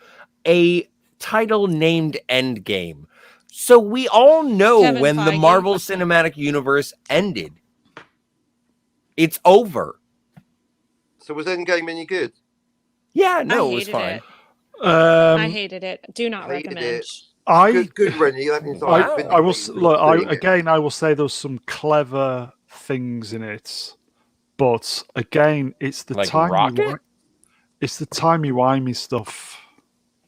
a title named Endgame? So we all know Kevin when the Feige. Marvel Cinematic Universe ended. It's over. So was Endgame any good? Yeah, no, I it was hated fine. it. I hated it. Do not Hated recommend. it. Good, Reni. That means I will say there was some clever things in it, but again, it's the Like timey Rocket? it's the timey-wimey stuff.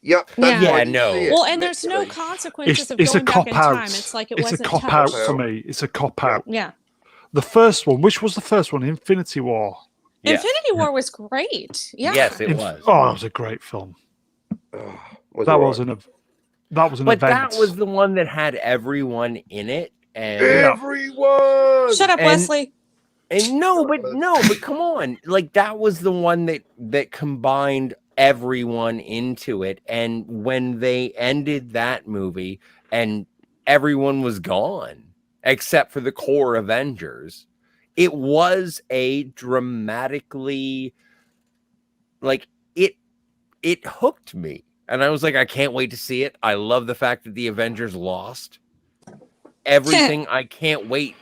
Yep. That's Yeah. why I didn't no. see it, Well, and there's no literally. consequences of It's a going back cop in out. time. It's like it It's a wasn't cop out touched. for me. It's a cop out. Yeah. The first one, which was the first one? Infinity War. Yeah. Infinity War was great. Yeah. Yes, it was. Oh, that was a great film. Was That all was right. that was an But event. that was the one that had everyone in it. And Everyone. Shut up, And- Wesley. but come on. Like, that was the one that combined everyone into it. And when they ended that movie and everyone was gone except for the core Avengers, it was a dramatically, like, it hooked me. And I was like, I can't wait to see it. I love the fact that the Avengers lost. Everything. I can't wait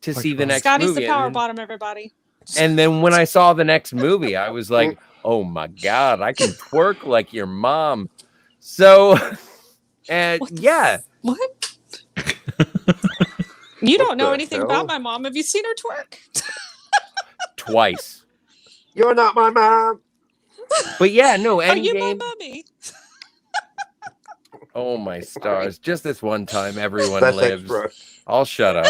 to see the next Scotty's movie. the power bottom, everybody. And then when I saw the next movie, I was like, oh my God, I can twerk like your mom. So, yeah. What? You don't know the anything hell? about my mom. Have you seen her twerk? Twice. You're not my mom. But yeah, no, Are you my Endgame. mommy? Oh my stars. Just this one time, everyone That's lives. extra. I'll shut up.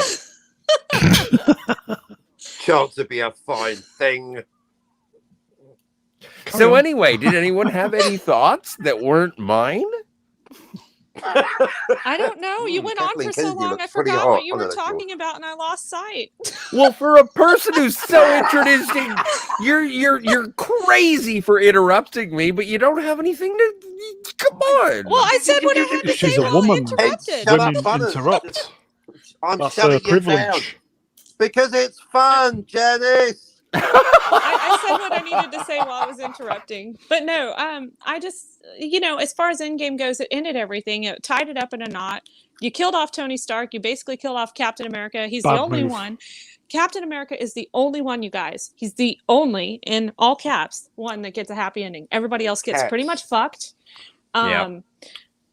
Chance to be a fine thing. So anyway, did anyone have any thoughts that weren't mine? I don't know. You went on Kathleen for so Kennedy long, looks I pretty forgot hot what you on were that show. talking about, and I lost sight. Well, for a person who's so introducing, you're crazy for interrupting me, but you don't have anything to. Come on. Well, I said what I had to say She's a while I woman. interrupted. Shut up, Women Butters. interrupt. I'm That's shutting her you down. privilege. Because it's fun, Janice. I said what I needed to say while I was interrupting. But no, I just, as far as Endgame goes, it ended everything. It tied it up in a knot. You killed off Tony Stark. You basically killed off Captain America. He's the Bad only move. one. Captain America is the only one, you guys. He's the only, in all caps, one that gets a happy ending. Everybody else gets pretty much fucked. Yeah.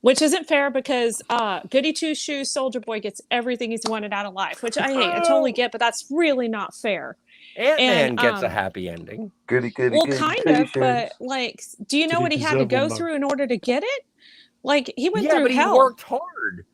Which isn't fair because Goody Two Shoes Soldier Boy gets everything he's wanted out of life, which I hate. I totally get, but that's really not fair. Ant-Man And, gets a happy ending. Goody, Well, kind of, but like, do you know Did he what he had to deserve go one, though? through in order to get it? Like, he went Yeah, through but he hell, worked hard.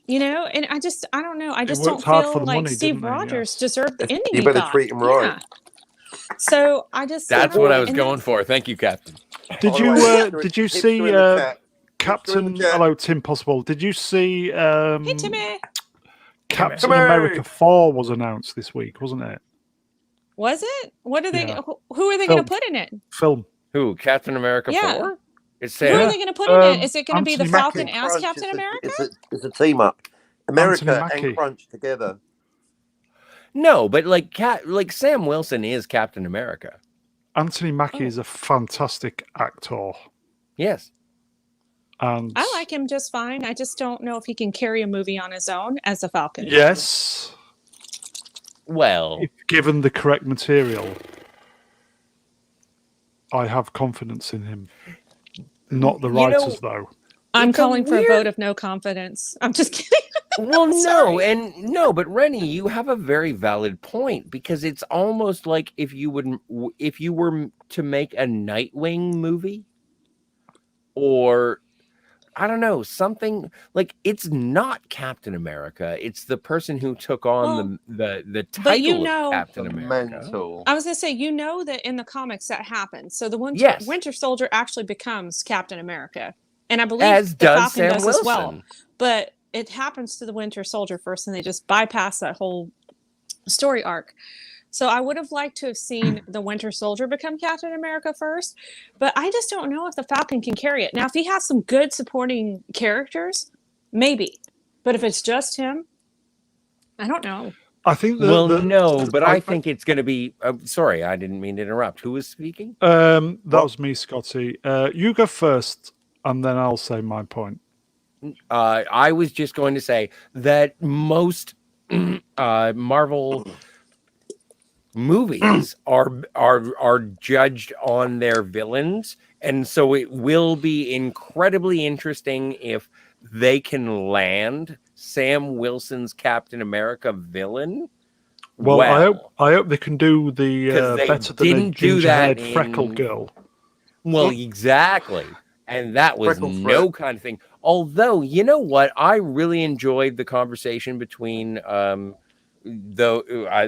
and I don't know. I just don't worked hard for feel the like money, Steve didn't he? Rogers deserved the ending You he better got. treat him right. Yeah. So I just That's don't what know, I was and going that's- for. Thank you, Captain. Did All you right, did you hipster see in the chat. Captain? chat. Hello, Tim Possible. Did you see Hey, Timmy, Captain Timmy! America 4 was announced this week, wasn't it? was it? What are they? Yeah. Who are they Film. going to put in it? Film. Who? Captain America Yeah. 4? It's Who are Sam. they going to put in it? Um, Is it going to be the Anthony Falcon Mackie. as Crunch, Captain America? It's a team up. America Mackie. and Crunch together. No, but like Sam Wilson is Captain America. Anthony Mackie Oh. is a fantastic actor, Yes. and I like him just fine. I just don't know if he can carry a movie on his own as a Falcon. Yes, Well, if given the correct material, I have confidence in him. Not the You know, writers, though. I'm It's a calling for a weird- vote of no confidence. I'm just kidding. well, Sorry. but Rennie, you have a very valid point because it's almost like if you were to make a Nightwing movie, or I don't know, something like it's not Captain America. It's the person who took on the title but you know- of Captain America. Mental. I was going to say, that in the comics that happens. So the Yes. Winter Soldier actually becomes Captain America. And I believe As the does Falcon Sam does Wilson. as well. But it happens to the Winter Soldier first, and they just bypass that whole story arc. So I would have liked to have seen the Winter Soldier become Captain America first, but I just don't know if the Falcon can carry it. Now, if he has some good supporting characters, maybe. But if it's just him, I don't know. I think No, but I think it's going to be. Sorry, I didn't mean to interrupt. Who was speaking? that was me, Scotty. You go first, and then I'll say my point. I was just going to say that most Marvel movies are judged on their villains, and so it will be incredibly interesting if they can land Sam Wilson's Captain America villain. Well, I hope they can do the 'Cause they better than a didn't do that ginger-haired freckled in- girl. Well, exactly. And that was Freckle no Fred. kind of thing. Although, you know what? I really enjoyed the conversation between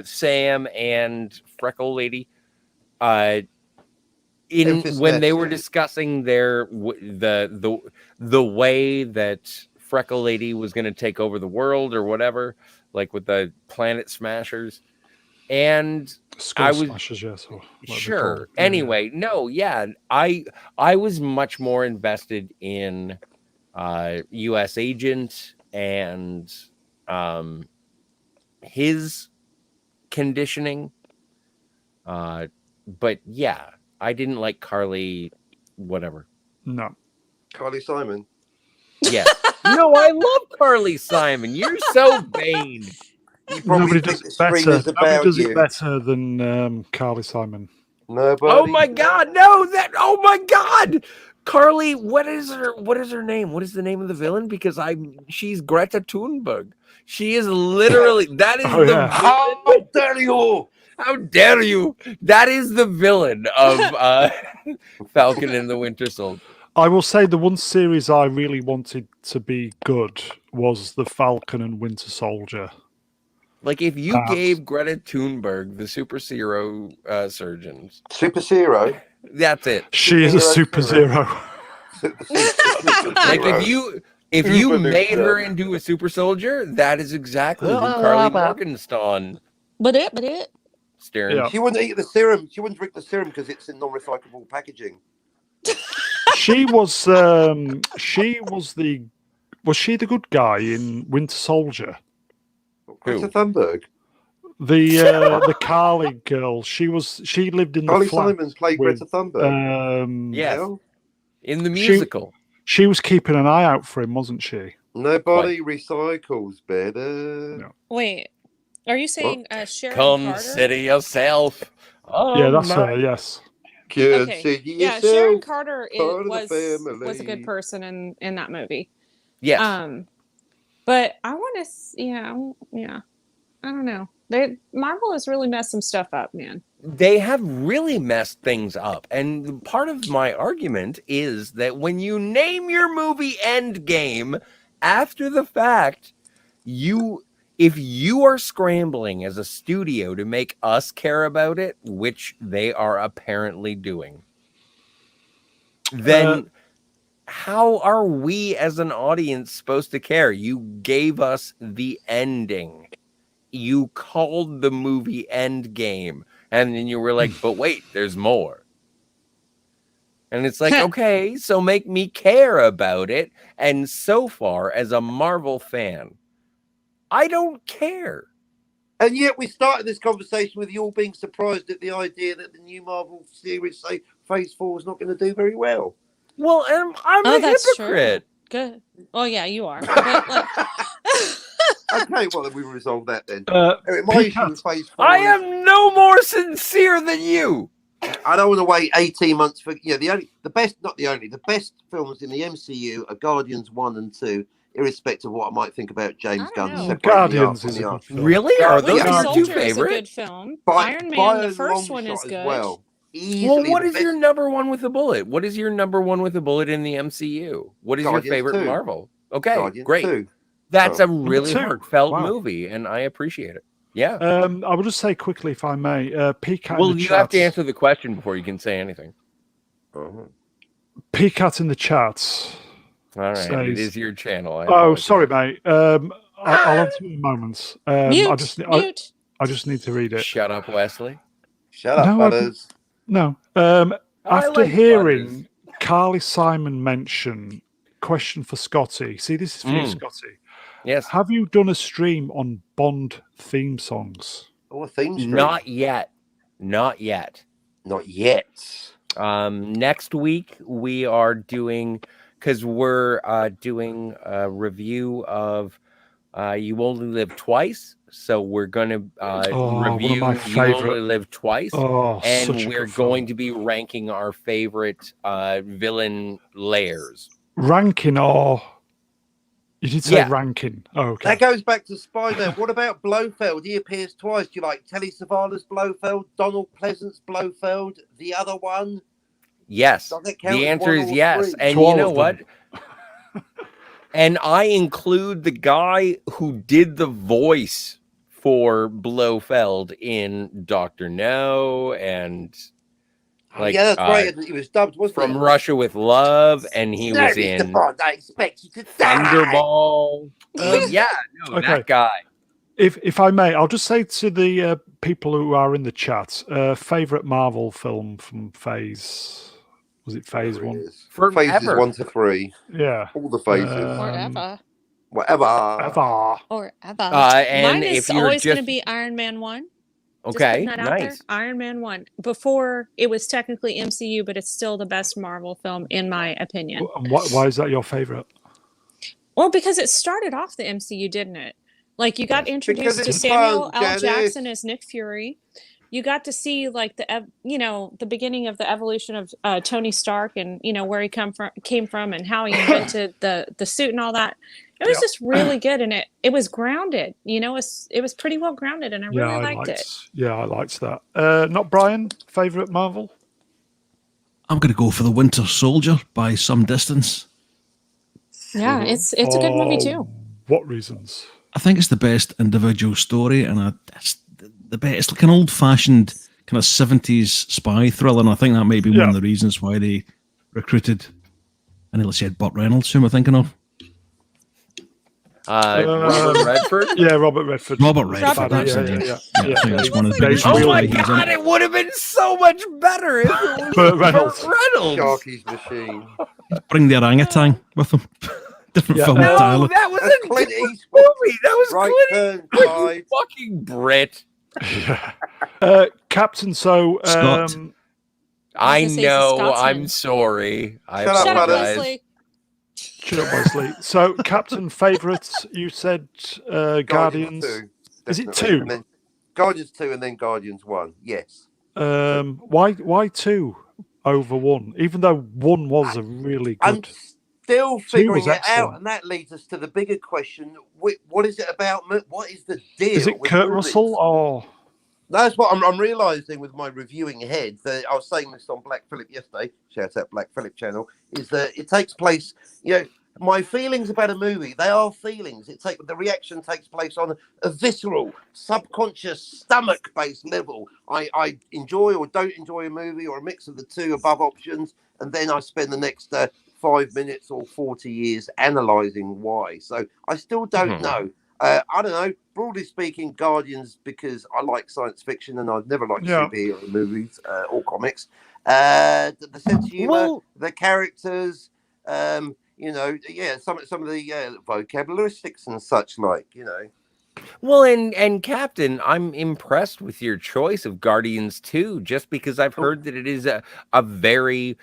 Sam and Freckle Lady. When they were discussing the way that Freckle Lady was going to take over the world or whatever, like with the Planet Smashers. And Skull I was- Smashers, yes. Or whatever they're sure. called. Anyway, no, yeah, I was much more invested in U.S. Agent and his conditioning. But yeah, I didn't like Carly, whatever. No. Carly Simon. Yes. No, I love Carly Simon. You're so vain. You probably Nobody think does the it stream better. is Nobody about does you. it better than Carly Simon. Nobody. Oh my God, no! Oh my God, Carly. What is her name? What is the name of the villain? Because she's Greta Thunberg. She is literally that is Oh, the yeah. How dare you! How dare you? That is the villain of Falcon and the Winter Soldier. I will say the one series I really wanted to be good was the Falcon and Winter Soldier. Like if you gave Greta Thunberg the super zero surgeons, Super Zero. that's it. She is a super Zero. zero. Super Zero. Like if you Uber made her nuclear. into a super soldier, that is exactly who Carly Morgenstern But it. staring. Yeah. She wouldn't eat the serum. She wouldn't drink the serum because it's in non-recyclable packaging. She was the good guy in Winter Soldier? Greta Thunberg. The Carly girl. She lived in Carly the flat. Simon played with, Greta Thunberg. Yes. Hell? In the musical. She was keeping an eye out for him, wasn't she? Nobody recycles better. No. Wait, are you saying Sharon Consider Carter? yourself. Yeah, that's her. Yes. Okay. Yeah, Sharon Carter part of the was a good family. person in that movie. Yes. But I want to, yeah. I don't know. Marvel has really messed some stuff up, man. They have really messed things up. And part of my argument is that when you name your movie Endgame after the fact, if you are scrambling as a studio to make us care about it, which they are apparently doing, then how are we as an audience supposed to care? You gave us the ending. You called the movie Endgame, and then you were like, but wait, there's more. And it's like, okay, so make me care about it. And so far, as a Marvel fan, I don't care. And yet we started this conversation with you all being surprised at the idea that the new Marvel series, say, Phase 4 is not going to do very well. Well, I'm a hypocrite. True. Good. Oh, yeah, you are. But, like... Okay, well, then we resolve that then. My Peacock. issue with Phase 4 I is am no more sincere than you. I don't want to wait 18 months for the best films in the MCU are Guardians 1 and 2, irrespective of what I might think about James I don't Gunn. know. Guardians is a good film. Really? Are those Winter your two Soldier is a good favorite? film. By- Iron by Man, the a first long one is shot as good. well. Well, Easily what the is best- your number one with a bullet? What is your number one with a bullet in the MCU? What is Guardians your favorite 2. Marvel? Okay, Guardians great. 2. That's Oh. a really 2. heartfelt Wow. movie, and I appreciate it. Yeah. I will just say quickly, if I may, Peacock. Well, in the you have to chat. answer the question before you can say anything. Uh-huh. Peacock in the chat. All right, Says- it is your channel. I Oh, apologize. sorry, mate. I'll answer in a moment. Mute. I just need to read it. Shut up, Wesley. Shut up, No, I butters. No. I After like hearing Carly Simon mention, question for Scotty. See, this is for you, Mm. Scotty. Yes. Have you done a stream on Bond theme songs? Oh, a theme stream. Not yet. Not yet. Not yet. Next week we are doing, because we're doing a review of You Only Live Twice. So we're going to one of review my You favorite- Only Live Twice. Oh, And such a we're good film. going to be ranking our favorite villain layers. Ranking or you did say Yeah. ranking. Oh, okay. That goes back to Spider-Man. What about Blofeld? He appears twice. Do you like Telly Savalas Blofeld, Donald Pleasance Blofeld, the other one? Yes. Does it count The as answer one is or yes. three? And To you all know of what? them. And I include the guy who did the voice for Blofeld in Dr. No and like Yeah, that's right. He was dubbed, wasn't From he? Russia with Love, and he No, was Mr. in Bond, I expect you to die. Thunderball. Yeah, no, Okay. that guy. If I may, I'll just say to the people who are in the chat, favorite Marvel film from Phase. Was it Phase Whatever it 1? is. Forever. Phases 1 to 3. Yeah. All the phases. Forever. Whatever. Ever. Or ever. And Mine is if you're always going to just be Iron Man 1. Just okay, putting that out there. nice. Iron Man 1. Before it was technically MCU, but it's still the best Marvel film, in my opinion. And why is that your favorite? Well, because it started off the MCU, didn't it? Like, you got introduced to it's Samuel fun, L. Janice. Jackson as Nick Fury. You got to see, like, the beginning of the evolution of Tony Stark and, where he came from and how he invented the suit and all that. It was just really good, and it was grounded. It was pretty well grounded, and I really liked it. Yeah, I liked that. Not Brian, favorite Marvel? I'm going to go for The Winter Soldier by some distance. Yeah, it's a good movie too. What reasons? I think it's the best individual story, and it's the best. It's like an old-fashioned kind of 70s spy thriller, and I think that might be one of the reasons why they recruited I nearly said Burt Reynolds. Who am I thinking of? Robert Redford. Yeah, Robert Redford. Robert Redford. Robert That's Redford. it. Yeah. I think that's one of the Days biggest Oh reasons my why he's in god, it. it would have been so much better if it was Burt Reynolds. Reynolds. Sharky's Machine. Bring the orangutan with him. Different Yeah. film No, entirely. No, that was That's a Clint different Eastwood. movie. That was Right Clint turn, Eastwood, Clyde. you fucking Brit. Captain. So, Scott. I gonna say he's a know. Scotsman. I'm sorry. I Shut up, Shut up, Butters. apologize. Leslie. shut up, Wesley. So, Captain favourites. You said Guardians. 2. Is it definitely. 2? And then Guardians 2 and then Guardians 1. Yes. Why 2 over 1? Even though 1 was a really I'm good. still 2 figuring was it out, excellent. and that leads us to the bigger question: what is it about? What is the deal? Is it with Kurt movies? Russell or? That's what I'm realizing with my reviewing head. That I was saying this on Black Phillip yesterday. Shout out Black Phillip channel. Is that it takes place? My feelings about a movie, they are feelings. The reaction takes place on a visceral, subconscious, stomach-based level. I enjoy or don't enjoy a movie, or a mix of the two above options, and then I spend the next 5 minutes or 40 years analysing why. So I still don't know. I don't know. Broadly speaking, Guardians, because I like science fiction and I've never liked superhero movies or comics. The sense of humour, the characters, some of the vocabularistics and such like, Well, and Captain, I'm impressed with your choice of Guardians 2, just because I've heard that it is a very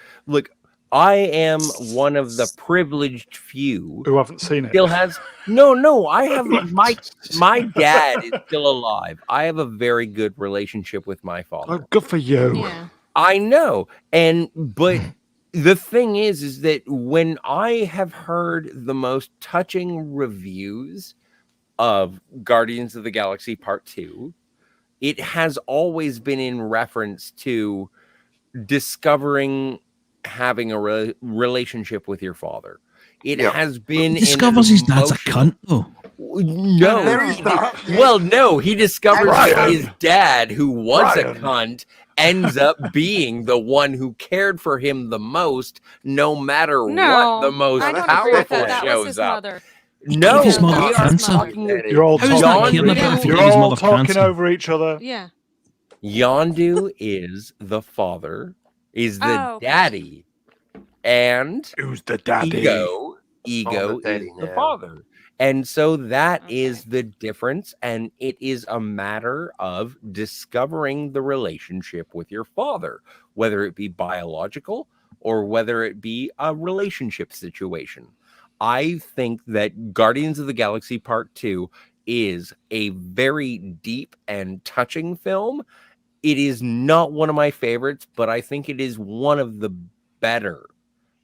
I am one of the privileged few Who haven't seen it? still has no. I have my dad is still alive. I have a very good relationship with my father. Oh, good for you. Yeah. I know, but the thing is that when I have heard the most touching reviews of Guardians of the Galaxy Part 2, it has always been in reference to discovering having a relationship with your father. It has been He discovers his dad's a cunt, though. No. There is that. Well, no, he discovers that Brian. his dad, who was a Brian. cunt, ends up being the one who cared for him the most, no matter what the most I don't agree with powerful that. That was shows his up. mother. No, gave his mother we are cancer. talking. You're all How is that talking, caring about if he you're gave his all mother talking cancer? over each other. Yeah. Yondu is the father, is the daddy, and Who's the daddy? Ego the daddy is the now. father. And so that is the difference, and it is a matter of discovering the relationship with your father, whether it be biological or whether it be a relationship situation. I think that Guardians of the Galaxy Part 2 is a very deep and touching film. It is not one of my favorites, but I think it is one of the better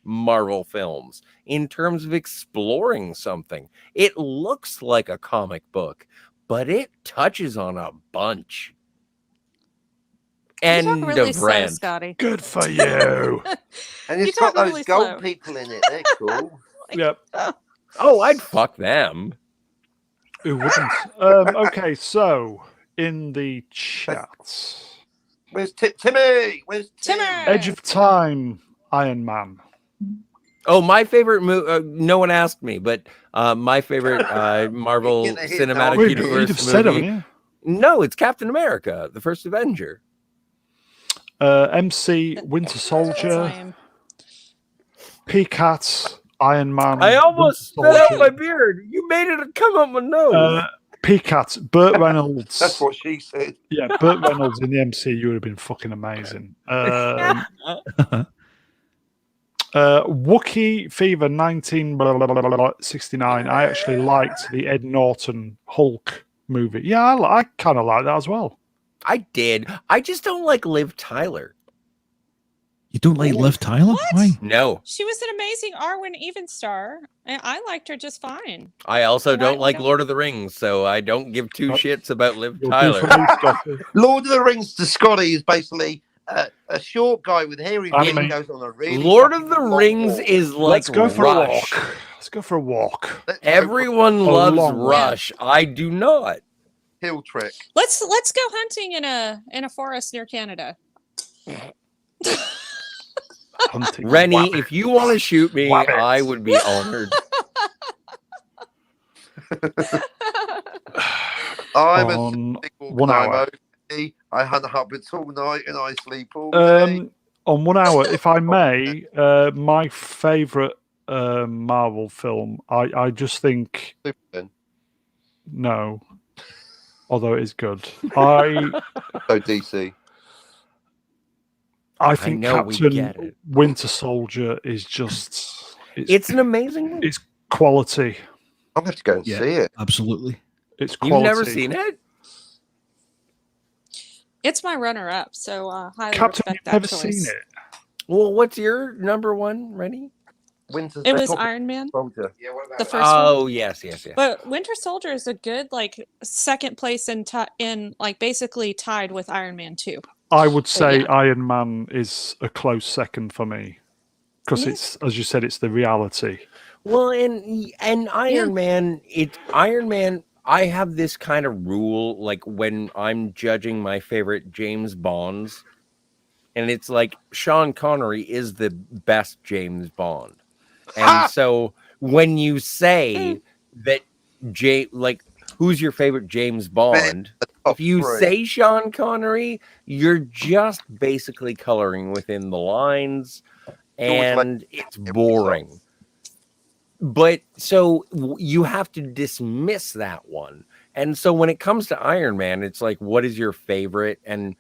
Marvel films in terms of exploring something. It looks like a comic book, but it touches on a bunch. You End talk really of slow, rant. Scotty. Good for you. And You it's got talk those really gold slow. people in it. They're cool. Yep. Oh, I'd fuck them. Who wouldn't? Okay, so in the chat, Where's Timmy? Where's Tim? Timmy! Edge of Time, Iron Man. Oh, my favorite movie. No one asked me, but my favorite Marvel You're gonna hit Cinematic that. Wait, Universe you'd have said, movie. haven't No, it's Captain America, the first Avenger. you? MC, Winter That's Soldier, lame. P-Cat, Iron Man. I almost Winter spit out Soldier. my beard. You made it come up my nose. P-Cat, Burt Reynolds. That's what she said. Yeah, Burt Reynolds in the MCU would have been fucking amazing. Wookiee Fever 1969. I actually liked the Ed Norton Hulk movie. Yeah, I kind of like that as well. I did. I just don't like Liv Tyler. You don't like Liv Tyler? What? Why? No. She was an amazing Arwen Evenstar, and I liked her just fine. I also Why- don't why like don't- Lord of the Rings, so I don't give two shits about Liv You'll do Tyler. for me, Scotty. Lord of the Rings to Scotty is basically a short guy with hairy I beard mean, goes on a really Lord of fucking the long Rings walk. is like Let's go for Rush. a walk. Let's go for a walk. Let's go Everyone A loves long walk. Rush. I do not. for a hill trek. Let's go hunting in a forest near Canada. Hunting Reni, wabbit. if you want to shoot me, Wabbit. I would be honored. I'm On a single 1 hour. climber. I hunt hobbits all night and I sleep all day. On 1 hour, if I may, my favourite Marvel film, I just think Superman. no, although it is good. I So DC. think know we Captain get it. Winter Soldier is just It's an amazing movie. it's quality. I'm gonna have to go and Yeah. see it. Absolutely. It's You've quality. never seen it? It's my runner-up, so highly Captain, respect you've that never choice. seen it. Well, what's your number one, Reni? Winter It was Iron Man, Soldier. Yeah, what about the first one. Oh, yes. But Winter Soldier is a good second place in basically tied with Iron Man 2. I would say yeah. Iron Man is a close second for me because Yeah. it's, as you said, it's the reality. Well, and Iron Man, Iron Man. I have this kind of rule, like when I'm judging my favorite James Bonds, and it's like Sean Connery is the best James Bond, and so when you say that who's your favorite James Bond? If you say Sean Connery, you're just basically coloring within the lines, and it's boring. But so you have to dismiss that one. And so when it comes to Iron Man, it's like, what is your favorite? And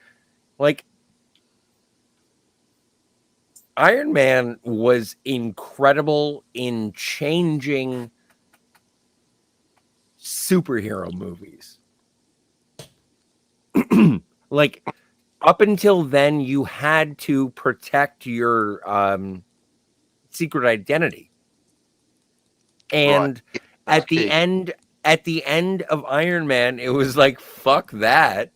like, Iron Man was incredible in changing superhero movies. Like, up until then, you had to protect your secret identity. And Right. at the end of Iron Man, it was like, fuck that.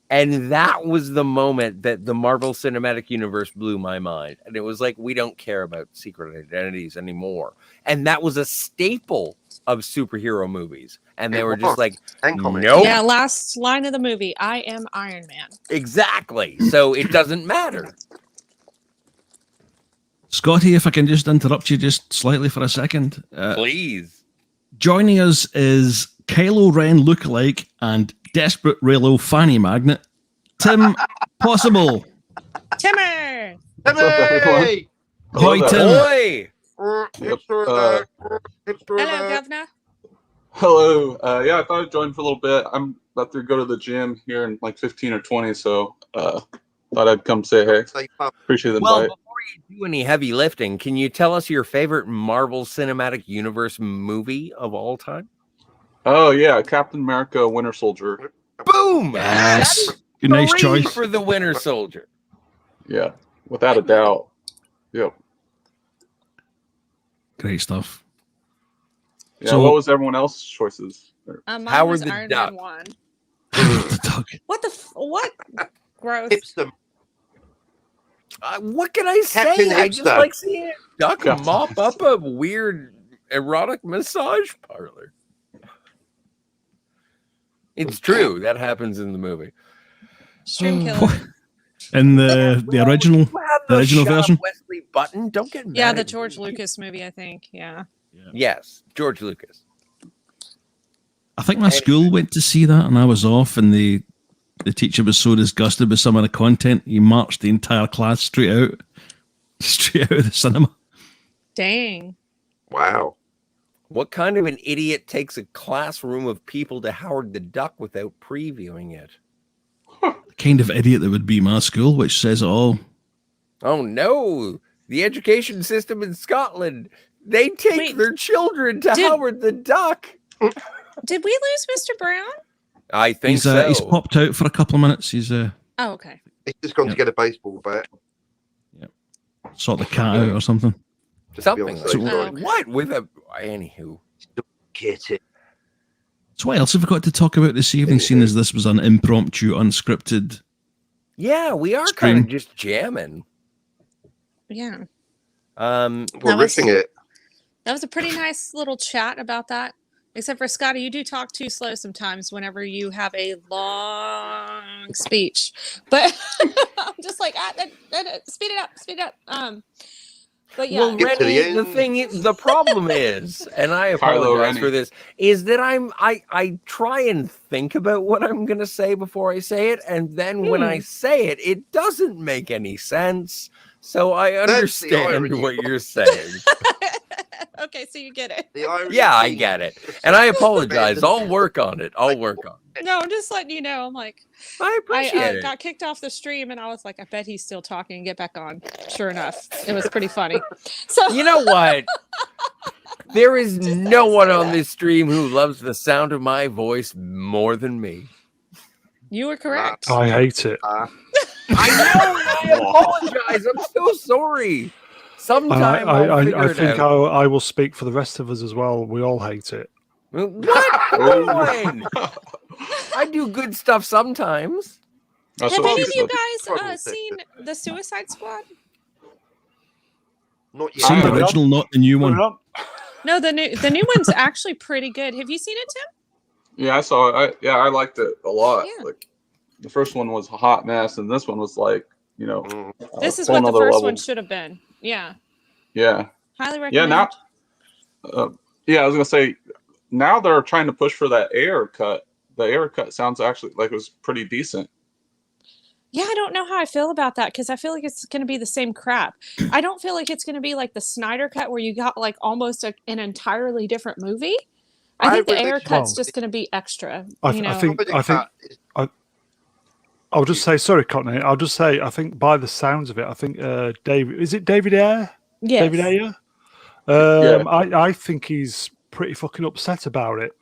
And that was the moment that the Marvel Cinematic Universe blew my mind. And it was like, we don't care about secret identities anymore. And that was a staple of superhero movies. And they were just like, nope. Yeah, last line of the movie, I am Iron Man. Exactly. So it doesn't matter. Scotty, if I can just interrupt you just slightly for a second. Please. Joining us is Kylo Ren lookalike and desperate Raylo fanny magnet, Tim Possible. Timmer! Timmy! Hi, Tim. Boy. Hello, Governor. Hello. Yeah, I thought I'd join for a little bit. I'm about to go to the gym here in like 15 or 20, so thought I'd come say hey. Appreciate the invite. Well, before you do any heavy lifting, can you tell us your favorite Marvel Cinematic Universe movie of all time? Oh yeah, Captain America, Winter Soldier. Boom! Yes. Good, nice Three choice. for the Winter Soldier. Yeah, without a doubt. Yep. Great stuff. Yeah. So- What was everyone else's choices? Mine Howard was the Iron Duck. Man 1. The dog. What? Gross. Hipster. What can I say? Captain I just Hipster. like seeing a duck Yeah. mop up a weird erotic massage parlor. It's true. That happens in the movie. Stream killer. In the original, You have the original Shut Up, version? Wesley Button. Don't get mad. Yeah, the at George me. Lucas movie, I think. Yeah. Yes, George Lucas. I think my school went to see that, and I was off, and the teacher was so disgusted with some of the content, he marched the entire class straight out of the cinema. Dang. Wow. What kind of an idiot takes a classroom of people to Howard the Duck without previewing it? The kind of idiot that would be my school, which says it all. Oh no! The education system in Scotland, they take Wait, their children to did- Howard the Duck. Did we lose Mr. Brown? I think He's so. he's popped out for a couple of minutes. He's Oh, okay. He's just gone Yeah. to get a baseball bat. sort the cat out or something. Just Something to be on the like safe Oh, side. okay. What with a anywho? Get it. So what else have we got to talk about this evening, seeing as this was an impromptu, unscripted? Yeah, we are Stream. kind of just jamming. Yeah. We're That was- riffing it. That was a pretty nice little chat about that. Except for Scotty, you do talk too slow sometimes whenever you have a long speech. But I'm just like, speed it up. But yeah, Well, Get to the Rennie, end. the problem is, and I Carlo, apologize Rennie. for this, is that I try and think about what I'm going to say before I say it, and then when I say it, it doesn't make any sense. So I That's the understand irony. what you're saying. okay, so you get it. The irony Yeah, I being get it, just and I random- apologize. I'll work on it. No, I'm just letting you know. I'm like, I appreciate I it. got kicked off the stream, and I was like, I bet he's still talking. Get back on. Sure enough, it was pretty funny. So You know what? There is no one on this stream who loves the sound of my voice more than me. you were correct. I hate it. I know. I apologize. I'm so sorry. Sometime I'll figure I it think out. I will speak for the rest of us as well. We all hate it. What? Come on. I do good stuff sometimes. That's Have what any we of you said. guys Probably seen the Suicide Squad? Not Seen yet. the original, not the new one. No, the new one's actually pretty good. Have you seen it, Tim? Yeah, I saw it. I liked it a lot. Yeah. Like the first one was a hot mess, and this one was like, This is whole what the nother first level. one should have been. Yeah, Yeah, highly recommend. yeah. Now, I was gonna say, now they're trying to push for that air cut. The air cut sounds actually like it was pretty decent. Yeah, I don't know how I feel about that because I feel like it's going to be the same crap. I don't feel like it's going to be like the Snyder cut where you got like almost an entirely different movie. I think the really- air cut's Well, just going to be extra. I you know, think I'll just say sorry, Cockney. I'll just say I think by the sounds of it, I think David Ayer? yes. David Ayer? Yeah. I think he's pretty fucking upset about it.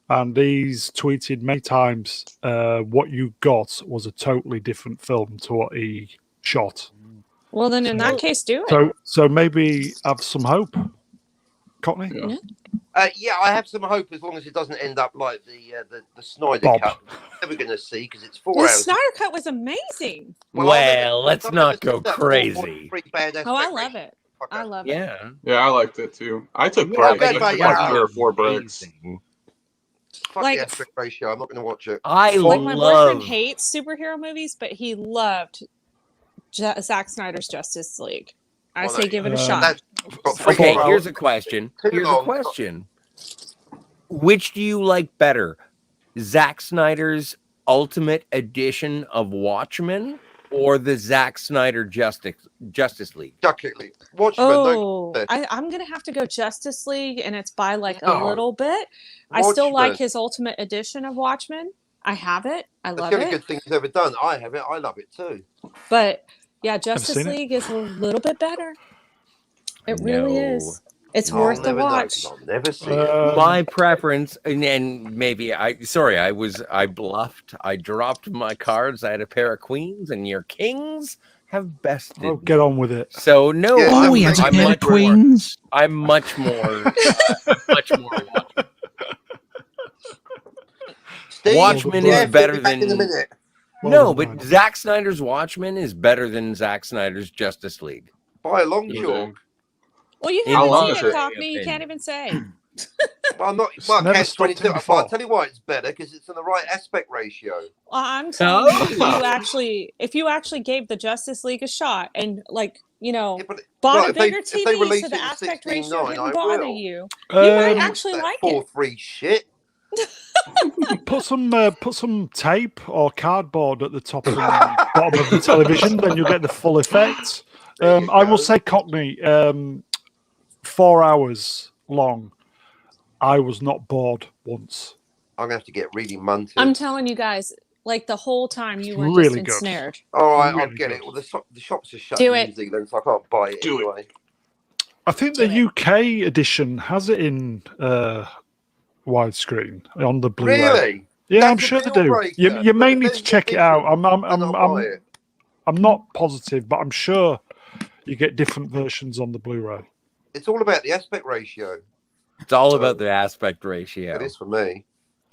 And he's tweeted many times, what you got was a totally different film to what he shot. Well, then in that case, do it. So maybe have some hope, Cockney. Yeah. Yeah, I have some hope as long as it doesn't end up like the Snyder Bob. cut. Never going to see because it's 4 The hours. Snyder cut was amazing. Well, let's I've not never go seen that crazy. pretty bad Oh, I aspect love ratio. it. I love it. Yeah. Yeah, I liked it too. I took Yeah, breaks. I but took yeah. like 3 or 4 breaks. Fuck Like- the aspect ratio. I'm not going to watch it. I Like my love. boyfriend hates superhero movies, but he loved Zack Snyder's Justice League. I Well, say give it a um, shot. That's got 3 Okay, more here's hours. a question. Too Here's a long. question. Which do you like better? Zack Snyder's Ultimate Edition of Watchmen or the Zack Snyder Justice League? Ducketly. Watchmen. Oh, don't- I'm gonna have to go Justice League, and it's by like a No. little bit. I still like Watchmen. his Ultimate Edition of Watchmen. I have it. I That's love the only it. good thing he's ever done. I have it. I love it too. But yeah, Justice seen it. League is a little bit better. It really No. is. It's I'll worth the never know, watch. 'cause I'll never see it. My preference, and maybe I bluffed. I dropped my cards. I had a pair of queens, and your kings have bested. Oh, get on with it. So no, Yeah, Oh, he I'm has a much pair of much more- queens. I'm much more Watchmen. Steve, Watchmen is yeah, better be back in a than- minute. No, Well, but right. Zack Snyder's Watchmen is better than Zack Snyder's Justice League. By a long Yeah. chalk. Well, you In haven't my seen it, opinion. Cockney. You can't even say. Well, I'm not. It's Well, never catch stopped 22. him But before. I'll tell you why it's better because it's in the right aspect ratio. Well, I'm telling you, Oh. if you actually gave the Justice League a shot and like Yeah, but bought well, a if they- bigger if they TV release so it the in aspect 16:9, ratio didn't I bother will. you, you might actually that like full it. free shit. put some tape or cardboard at the top and bottom of the television, then you'll get the full effect. There you I will go. say, Cockney, 4 hours long. I was not bored once. I'm gonna have to get really munted. I'm telling you guys, like the whole time you were Really just good. ensnared. All right, I'll Really get good. it. Well, the shops are shut Do in it. New Zealand, so I can't buy it Do it. anyway. I think Do the it. UK edition has it in widescreen on the Blu-ray. Really? Yeah, That's I'm a sure they deal do. breaker. You may But need then to check it get out. it, then I'll buy it. I'm not positive, but I'm sure you get different versions on the Blu-ray. It's all about the aspect ratio. It's all about the aspect ratio. It is for me.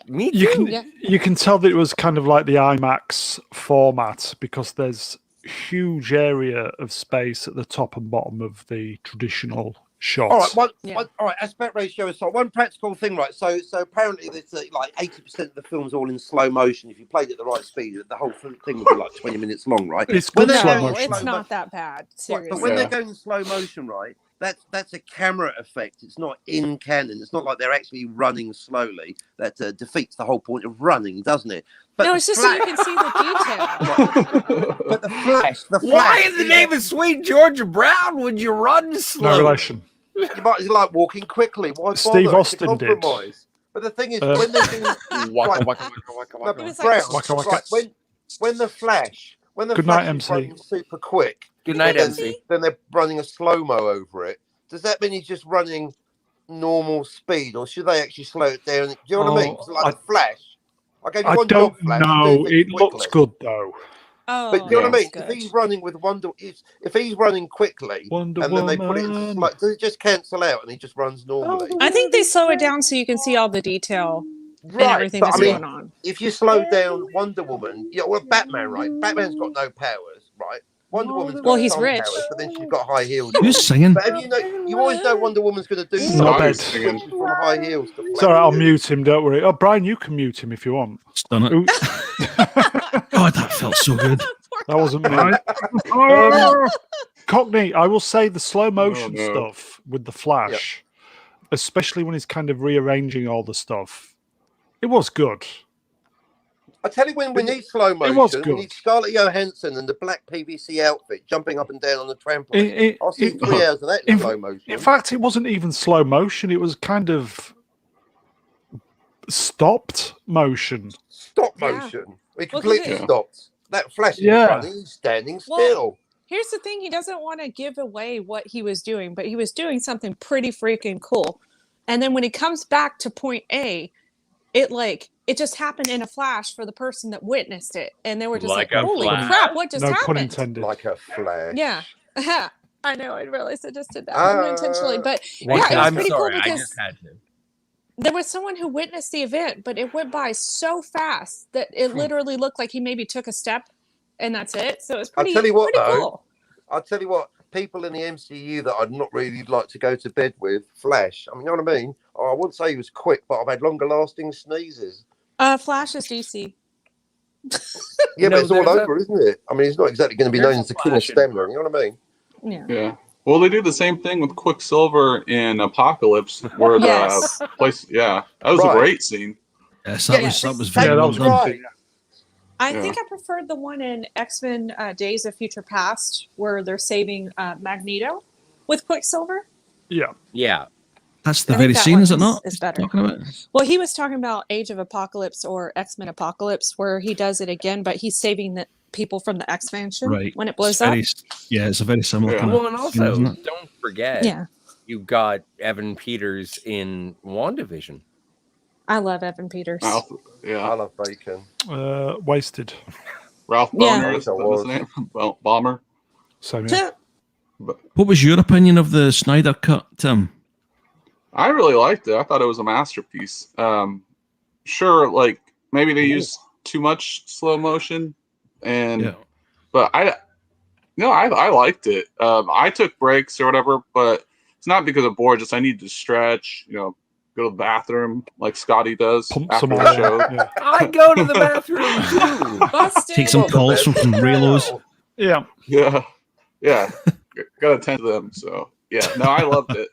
Me You too. can Yeah. you can tell that it was kind of like the IMAX format because there's huge area of space at the top and bottom of the traditional shot. All right, Yeah. all right. Aspect ratio aside, one practical thing, right? So apparently, there's like 80% of the film's all in slow motion. If you played at the right speed, the whole thing would be like 20 minutes long, right? It's When good they're slow going No, motion. it's not that bad. Right, Seriously. but when Yeah. they're going in slow motion, right? That's a camera effect. It's not in canon. It's not like they're actually running slowly. That defeats the whole point of running, doesn't it? But No, the it's just so you can see the detail. But the flash. Why in the name of sweet Georgia Brown would you run slow? No relation. You might like walking quickly. Why bother? Steve It's a Austin did. compromise. But the thing is, when they're doing Waka, right, waka, waka, waka, no, waka. but was Brown, like- Waka, waka. right, when the Flash Good night, is MC. running super quick, Good night, then, MC. then they're running a slow-mo over it. Does that mean he's just running normal speed, or should they actually slow it down? Do you know what I mean? 'Cause like the Flash. I gave you I one don't dog Flash. know. do It things looks quickly. good though. Oh, But do you know what I mean? that's If good. he's running with if he's running quickly, Wonder and then they put it into Woman. slow, does it just cancel out and he just runs normally? I think they slow it down so you can see all the detail and everything but that's I mean, going on. if you slow down Wonder Woman, well, Batman, right? Batman's got no powers, right? Wonder Woman's got Well, he's some rich. powers, but then she's got high heels. Who's singing? But you always know Wonder Woman's going to do Not something bad. switching from high heels to It's all right, I'll flat mute him. Don't worry. Oh, Brian, you can mute him if you want. It's done it. Ooh, God, that felt so good. that wasn't me. Cockney, I will say the slow motion no. stuff with the Flash, especially when he's kind of rearranging all the stuff, it was good. I tell you, when we need slow was motion, we good. need Scarlett Johansson and the black PVC outfit jumping up and down on the trampoline. It- I'll see it- 3 hours of that in in- slow motion. In fact, it wasn't even slow motion. It was kind of stopped motion. Stop Yeah. motion. It Well, 'cause completely it- stopped. That Flash is Yeah. running, he's standing Well, still. Here's the thing, he doesn't want to give away what he was doing, but he was doing something pretty freaking cool. And then when he comes back to point A, it just happened in a flash for the person that witnessed it. And they were just Like like, a holy flash. crap, what just No happened? pun intended. Like a Flash. Yeah. I know, I realized I just did that unintentionally. But Like yeah, it was I'm pretty sorry, cool I because just had to. there was someone who witnessed the event, but it went by so fast that it literally looked like he maybe took a step and that's it. So it was pretty, tell you what, pretty though, cool. I'll tell you what, people in the MCU that I'd not really like to go to bed with, Flash. I mean, you know what I mean? I wouldn't say he was quick, but I've had longer lasting sneezes. Flash is DC. Yeah, No, but it's all there's a- over, isn't it? I mean, he's not exactly going to be There's known a as the king of Flash in stamina. You know what I mean? Yeah. Yeah. Well, they do the same thing with Quicksilver in Apocalypse, where Yes. the place. Yeah, that was Right. a great scene. Yes, Yes. that was Yeah, very that well was done. good. I Yeah. think I preferred the one in X-Men Days of Future Past where they're saving Magneto with Quicksilver. Yeah. Yeah. That's the I think very that scene, one is it is- not? is better. Talking about. Well, he was talking about Age of Apocalypse or X-Men Apocalypse where he does it again, but he's saving the people from the X-Mansion Right. when it It's blows up. very, yeah, it's a very similar Yeah. kind Well, and of scene, also, isn't it? don't forget, Yeah. you got Evan Peters in WandaVision. I love Evan Peters. Ralph, I yeah, love bacon. Wasted. Ralph Yeah. Bohner. Yes, Is I that was. his name? Bomber. So yeah. What was your opinion of the Snyder cut, Tim? I really liked it. I thought it was a masterpiece. Sure, like maybe they used too much slow motion, and but I liked it. I took breaks or whatever, but it's not because of bored. Just I need to stretch. Go to the bathroom like Scotty does Pump after some the iron. show. Yeah. I go to the bathroom too. Busted. Take some calls from Raylos. Yeah. Yeah, yeah, gotta attend to them. So yeah, no, I loved it.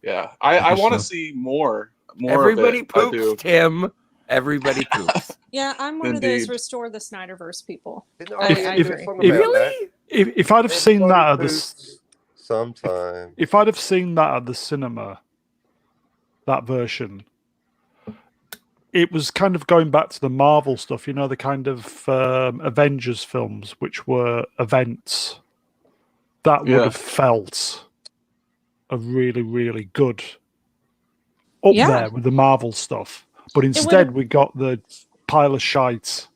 Yeah, I want to see more. Everybody of it. I do. poops, Tim. Everybody poops. Yeah, I'm one of those Indeed. restore the Snyderverse people. Didn't I I do a agree. song about that? Really? If I'd have seen that at the Poops sometime. if I'd have seen that at the cinema, that version, it was kind of going back to the Marvel stuff, the kind of Avengers films, which were events. That would Yeah. have felt a really, really good up Yeah. there with the Marvel stuff. But instead, we got the pile of shite.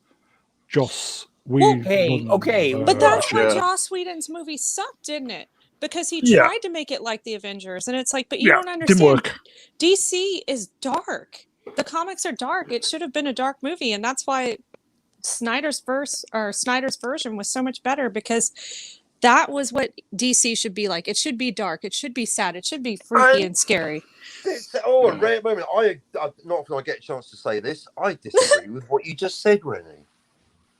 Joss Whedon. okay, But that's why Yeah. Joss Whedon's movie sucked, didn't it? Because he Yeah. tried to make it like the Avengers, and it's like, but you Yeah, don't didn't understand. work. DC is dark. The comics are dark. It should have been a dark movie, and that's why Snyder's version was so much better because That was what DC should be like. It should be dark. It should be sad. It should be freaky and scary. A rare moment. I not often I get a chance to say this. I disagree with what you just said, Rennie.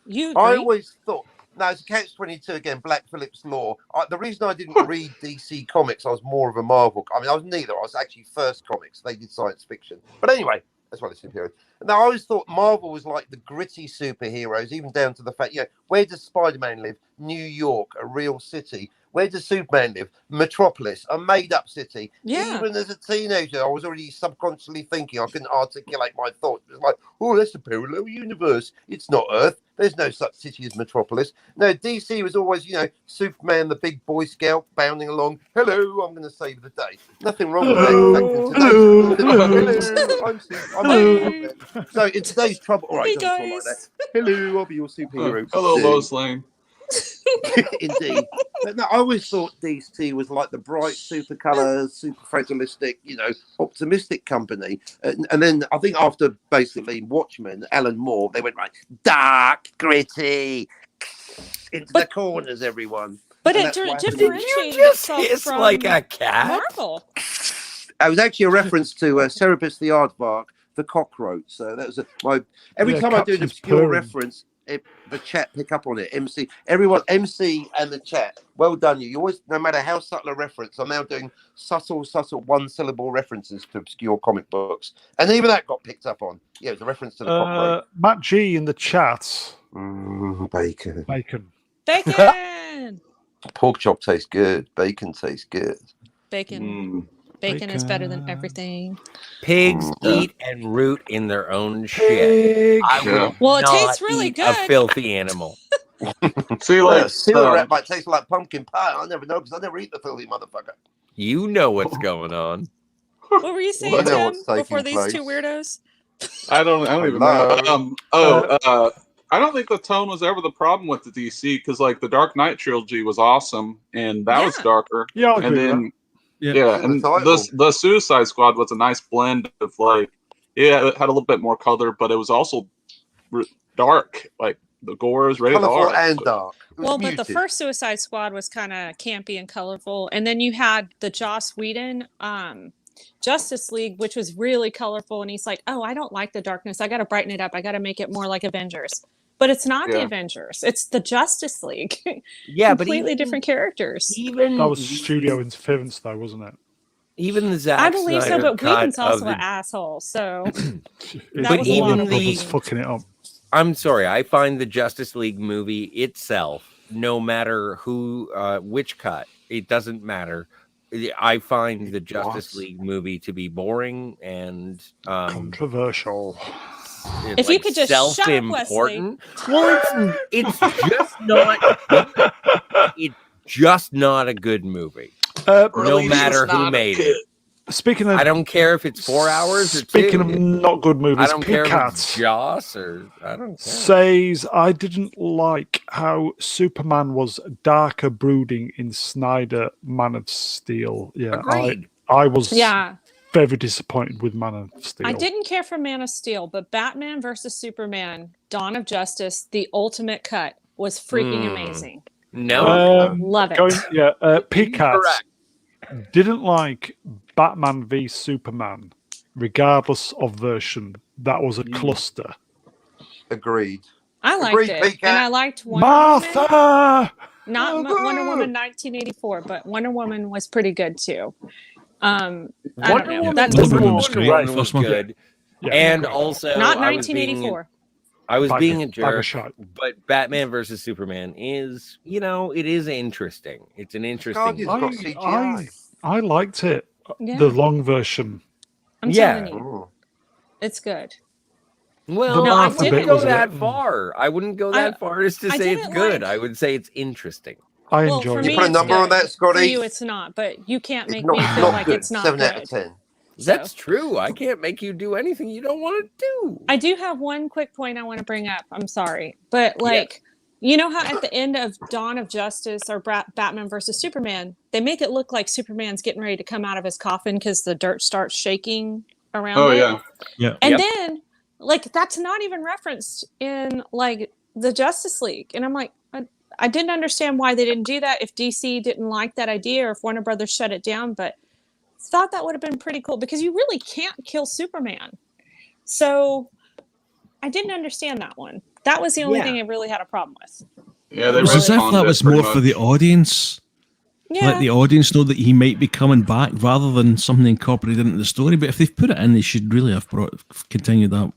You agree? I always thought. No, it's a catch-22 again. Black Phillip's Law. The reason I didn't read DC comics, I was more of a Marvel. I mean, I was neither. I was actually first comics. They did science fiction. But anyway, that's why they're superheroes. Now, I always thought Marvel was like the gritty superheroes, even down to the fact, where does Spider-Man live? New York, a real city. Where does Superman live? Metropolis, a made-up city. Yeah. Even as a teenager, I was already subconsciously thinking. I couldn't articulate my thoughts. It was like, oh, that's a parallel universe. It's not Earth. There's no such city as Metropolis. No, DC was always, Superman, the big Boy Scout, bounding along. Hello, I'm going to save the day. Nothing wrong with that. Hello, I'm Superman. So in today's trouble, all right, Hey, it doesn't sound like that. Hello, I'll be your superhero. Hello, Lois Lane. Indeed. But no, I always thought DC was like the bright, super colours, super fatalistic, optimistic company. And then I think after basically Watchmen, Alan Moore, they went right dark, gritty, into the corners, everyone. But And it that's what happened. differentiated Just itself hiss from like a cat. Marvel. It was actually a reference to Cerebus the Aardvark, the cockroach. So that was every time I do an Captain's obscure purring. reference, the chat pick up on it. MC and the chat. Well done, you. You always, no matter how subtle a reference, I'm now doing subtle one-syllable references to obscure comic books, and even that got picked up on. Yeah, it was a reference to the cockroach. Matt G in the chat. Bacon. Bacon. Pork chop tastes good. Bacon tastes good. Bacon. Bacon is better than everything. Pigs eat and root in their own shit. I will Well, it not tastes really eat good. a filthy animal. See, sewer rat might taste like pumpkin pie. I never know because I never eat the filthy motherfucker. You know what's going on. What were you saying, I know Tim, what's taking before these two place. weirdos? I don't even know. I don't think the tone was ever the problem with the DC because, like, the Dark Knight trilogy was awesome and that was darker. Yeah, I'll and agree with then that. and the Suicide Squad was a nice blend of it had a little bit more color, but it was also dark. Like the gore is rated Colorful R. and dark. Well, but the first Suicide Squad was kind of campy and colorful, and then you had the Joss Whedon Justice League, which was really colorful, and he's like, "Oh, I don't like the darkness. I got to brighten it up. I got to make it more like Avengers." But it's not the Avengers; it's the Justice League. Yeah, completely different characters. Even That was studio interference, though, wasn't it? Even the Zack I believe Snyder so, but Whedon's cut also of an asshole. So But was a lot Warner of Brothers Whedon. fucking it up. I'm sorry. I find the Justice League movie itself, no matter which cut, it doesn't matter. I find the Justice League movie to be boring and controversial. If you could just shut up, self-important. Well, it's just not. It's just not a good movie. No matter who made it. Speaking of, I don't care if it's 4 hours or speaking 2. of not good movies, I don't care if Picats it's Joss or I don't care. says I didn't like how Superman was darker brooding in Snyder Man of Steel. Yeah, Agreed. I was Yeah. very disappointed with Man of Steel. I didn't care for Man of Steel, but Batman versus Superman, Dawn of Justice, the ultimate cut was freaking amazing. No, Love it. Picats didn't like Batman v Superman, regardless of version. That was a cluster. Agreed. I liked Agreed, it, Pika. and I liked Wonder Martha. Woman. Not Wonder Woman 1984, but Wonder Woman was pretty good too. I don't know. That's Wonder Woman was great. Wonder Woman First was one. good. Yeah, And okay. also, not I was 1984. I was being a Bag of jerk, shite. but Batman versus Superman is, it is interesting. It's an interesting. Guardians got CGI. I liked it. Yeah. The long version. I'm telling you, it's good. Well, The I Martha wouldn't bit go was a that bit- far. I wouldn't go that far as to I say it's didn't good. like- I would say it's interesting. I Well, enjoyed for it. me, You put a it's number on good. that, Scotty? For you, it's not, but you can't make It's me feel like good. it's not 7 good. out of 10. That's true. I can't make you do anything you don't want to do. I do have one quick point I want to bring up. I'm sorry, but you know how at the end of Dawn of Justice or Batman versus Superman, they make it look like Superman's getting ready to come out of his coffin because the dirt starts shaking around Oh, it. yeah. And then, that's not even referenced in, the Justice League. And I'm like, I didn't understand why they didn't do that. If DC didn't like that idea, or if Warner Brothers shut it down, but thought that would have been pretty cool because you really can't kill Superman. So I didn't understand that one. That was the only thing I really had a problem with. Yeah, they It was as if retconned that it was pretty more for the much. audience. Yeah. Let the audience know that he might be coming back rather than something incorporated into the story. But if they've put it in, they should really have continued that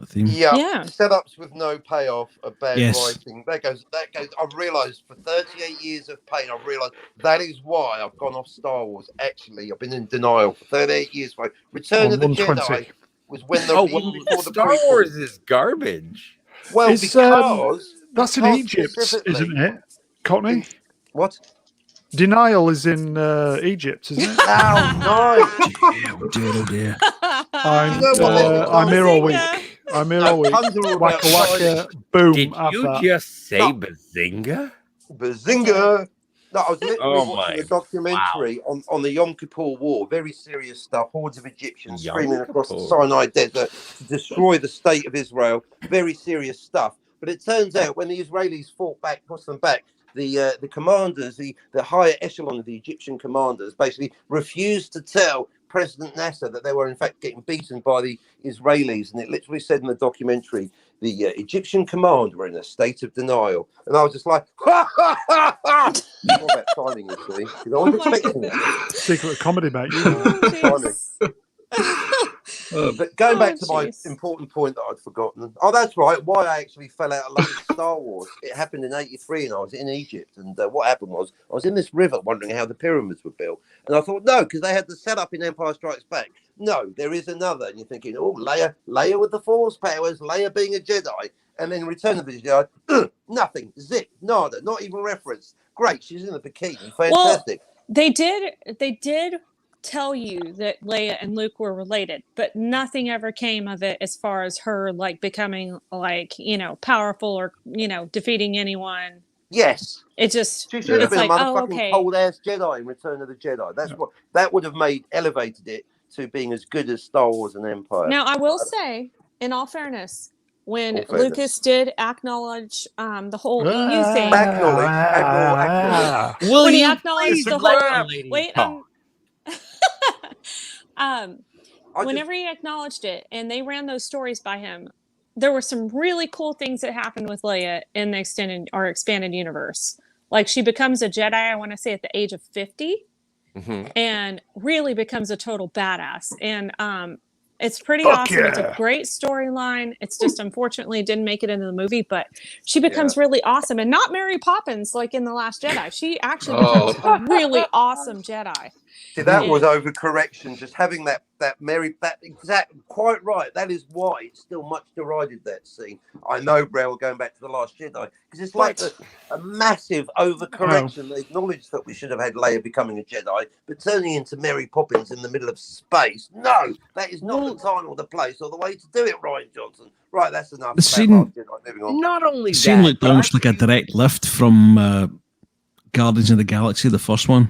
theme. Yeah. Setups with no payoff are bad Yes. writing. That goes. I've realised for 38 years of pain, I've realised that is why I've gone off Star Wars. Actually, I've been in denial for 38 years. Return of the 120. Jedi was when the even before the Star prequel. Wars is garbage. Well, It's, that's in because Egypt, specifically- isn't it? Cockney? What? Denial is in Egypt, isn't it? Oh, Oh dear. I'm, You know what, I'm here all week. Bazinga. I'm here all week. Tons are all about Wacka wacka, boom. Did have you that. just say No. Bazinga? Bazinga! No, I was literally Oh watching my- a documentary on the Yom Kippur War. Very serious stuff. Hordes of Egyptians Yom streaming across the Kippur. Sinai Desert to destroy the state of Israel. Very serious stuff. But it turns out when the Israelis fought back, pushed them back, the commanders, the higher echelon of the Egyptian commanders, basically refused to tell President Nasser that they were in fact getting beaten by the Israelis. And it literally said in the documentary, the Egyptian command were in a state of denial. And I was just like, ha ha ha ha! All that timing, you see. You know, I was expecting that. Secret comedy, mate. You Oh, jeez. But going back to Oh, my jeez. important point that I'd forgotten. Oh, that's right. Why I actually fell out of love with Star Wars. It happened in '83 and I was in Egypt. And what happened was I was in this river wondering how the pyramids were built. And I thought, no, because they had the setup in Empire Strikes Back. No, there is another. And you're thinking, oh, Leia with the Force powers, Leia being a Jedi. And then Return of the Jedi, nothing, zip, nada, not even referenced. Great, she's in a bikini. Fantastic. They did tell you that Leia and Luke were related, but nothing ever came of it as far as her like becoming like, powerful or, defeating anyone. Yes. It just She should have it's been like, a oh, motherfucking okay. cold ass Jedi in Return of the Jedi. That's what that would have elevated it to being as good as Star Wars and Empire. Now I will say, in all fairness, when All fairness. Lucas did acknowledge the whole EU thing, Acknowledge. Will when he you acknowledged please the let whole the lady wait, talk? whenever he acknowledged it and they ran those stories by him, there were some really cool things that happened with Leia in the extended or expanded universe. Like she becomes a Jedi, I want to say at the age of 50, and really becomes a total badass. And it's pretty awesome. It's a great storyline. It's just unfortunately didn't make it into the movie, but she becomes really awesome. And not Mary Poppins like in The Last Jedi. She actually becomes a really awesome Jedi. See, that was overcorrection. Just having that exact quite right. That is why it's still much derided, that scene. I know, Brell, going back to The Last Jedi, because it's like a massive overcorrection. They acknowledge that we should have had Leia becoming a Jedi, but turning into Mary Poppins in the middle of space. No, that is not the time or the place or the way to do it, Ryan Johnson. Right, that's enough. The scene, moving on. Not only the scene that, looked almost like a direct lift from Guardians of the Galaxy, the first one.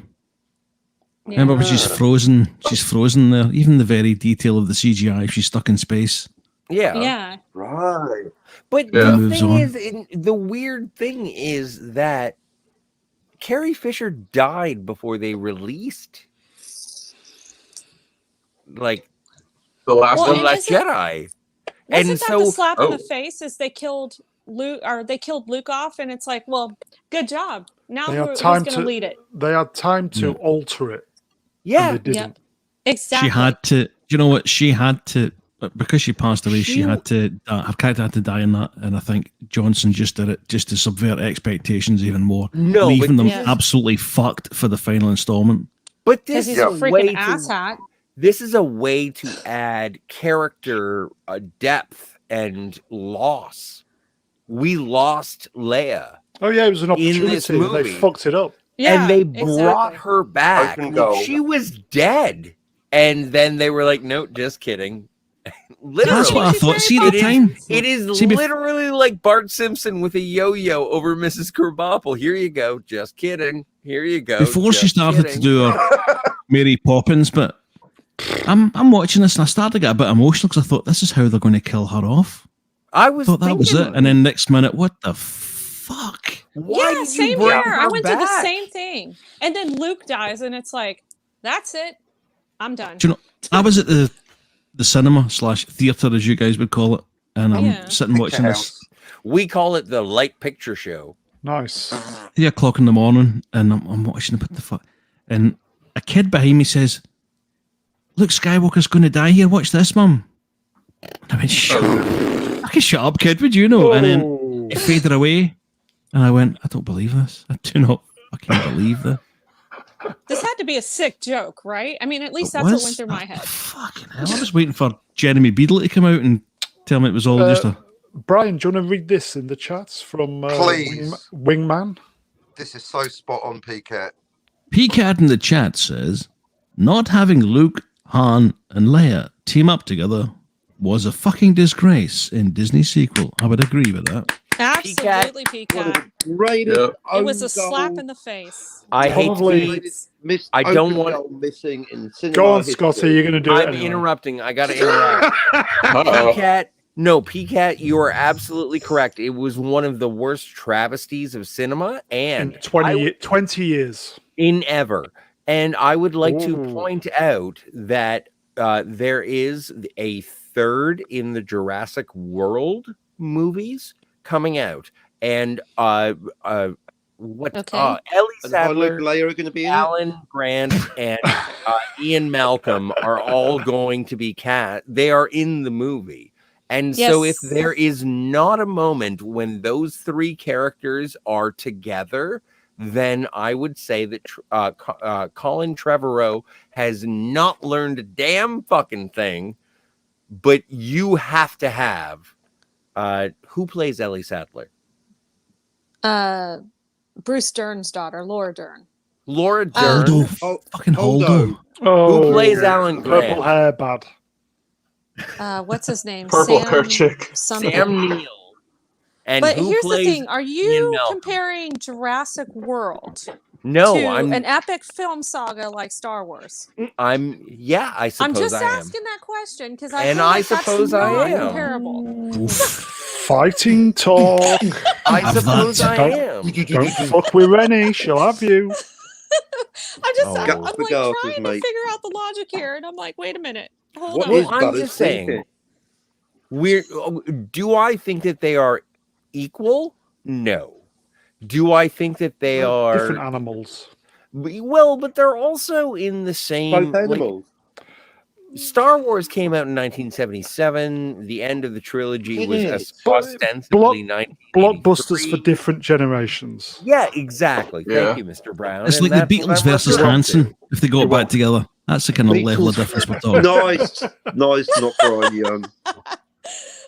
Yeah. Remember when she's frozen? She's frozen there. Even the very detail of the CGI, she's stuck in space. Yeah. Right. But Yeah. the Moves thing on. is, the weird thing is that Carrie Fisher died before they released like The last Well, one. and Last Jedi. And Wasn't that so the slap in the Oh. face as they killed Luke, or they killed Luke off, and it's like, well, good job. Now They who's had time going to to lead it? They had time to Yeah. alter it. yeah, And they didn't. Yep. Exactly. She had to. You know what? She had to, because she passed away. She She- had to. Her character had to die in that, and I think Johnson just did it just to subvert expectations even more, No, leaving them Yeah. absolutely fucked for the final installment. but Because this he's is a a way freaking asshat. this is a way to add character depth and loss. We lost Leia, Oh yeah, it was an In this opportunity. and They movie. fucked it up. Yeah, and they brought exactly. her back. Open Like, goal. she was dead, and then they were like, "No, just kidding." Literally, That's what I She's thought. very See the It is- time. it is See, literally like Bart Simpson with a yo-yo over Mrs. Krabappel. Here you go. Just kidding. Here you go. Before she just started kidding. to do her Mary Poppins, but I'm watching this and I started to get a bit emotional because I thought this is how they're going to kill her off. I I was thought that was thinking- it, and then next minute, what the fuck? Why yeah, did same you bring here. her I went to the back? same thing. And then Luke dies, and it's like, that's it. I'm done. Do you know, I was at the cinema / theatre, as you guys would call it, and I'm sitting watching this. We call it the light picture show. Nice. 3 o'clock in the morning, and I'm watching it. What the fuck? And a kid behind me says, "Luke Skywalker's going to die here. Watch this, Mum." And I went, "Shut up, kid. Would you know?" And then it faded away, and I went, "I don't believe this. I do not fucking believe this." This had to be a sick joke, right? I mean, at least that's what went through my head. Fucking hell! I was waiting for Jeremy Beadle to come out and tell me it was all just a. Brian, do you want to read this in the chats from Please. Wingman? This is so spot on, PCAT. PCAT in the chat says, "Not having Luke, Han, and Leia team up together was a fucking disgrace in Disney sequel." I would agree with that. Absolutely, Peacock. Great. It was a slap in the face. I hate to Probably- be. I don't want. missing in cinema Go on, history. Scotty. You're going to do it I'm anyway. interrupting. I got to interrupt. Uh-oh. PCAT, you are absolutely correct. It was one of the worst travesties of cinema and In 20 years. in ever. And I would like to Ooh. point out that there is a third in the Jurassic World movies coming out. And Ellie Okay. And how Luke Sadler, and Leia are going to be in it? Alan Grant, and Ian Malcolm are all going to be cast. They are in the movie. And so if Yes. there is not a moment when those three characters are together, then I would say that Colin Trevorrow has not learned a damn fucking thing. But you have to have who plays Ellie Sadler? Bruce Dern's daughter, Laura Dern. Laura Dern. Holdo. Fucking Holdo. Oh, Who plays Alan Grant? Purple hair bad. What's his name? Purple Sam hair chick. something. Sam Neill. And But who here's the plays thing: are Ian you Malcolm? comparing Jurassic World No, to I'm an epic film saga like Star Wars? I suppose I'm just I am. asking that question because And feel I like that's suppose I not am. comparable. Fighting talk. I Have suppose that. I am. Don't fuck with Rennie. She'll have you. Oh, I'm Guts for like garters, trying to mate. figure out the logic here, and I'm like, wait a minute, hold What on. is Well, I'm Butters just saying. thinking? Do I think that they are equal? No. Do I think that they are Different animals. well, but they're also in the same Both animals. Star Wars came out in 1977. The end of the trilogy It was is. ostensibly 1983. Blockbusters for different generations. Yeah, exactly. Yeah. Thank you, Mr. Brown. It's And like the that's what Beatles I'm versus referring Hanson to. if they got back together. That's the kind of level of difference we're talking. Nice, not Brian Young.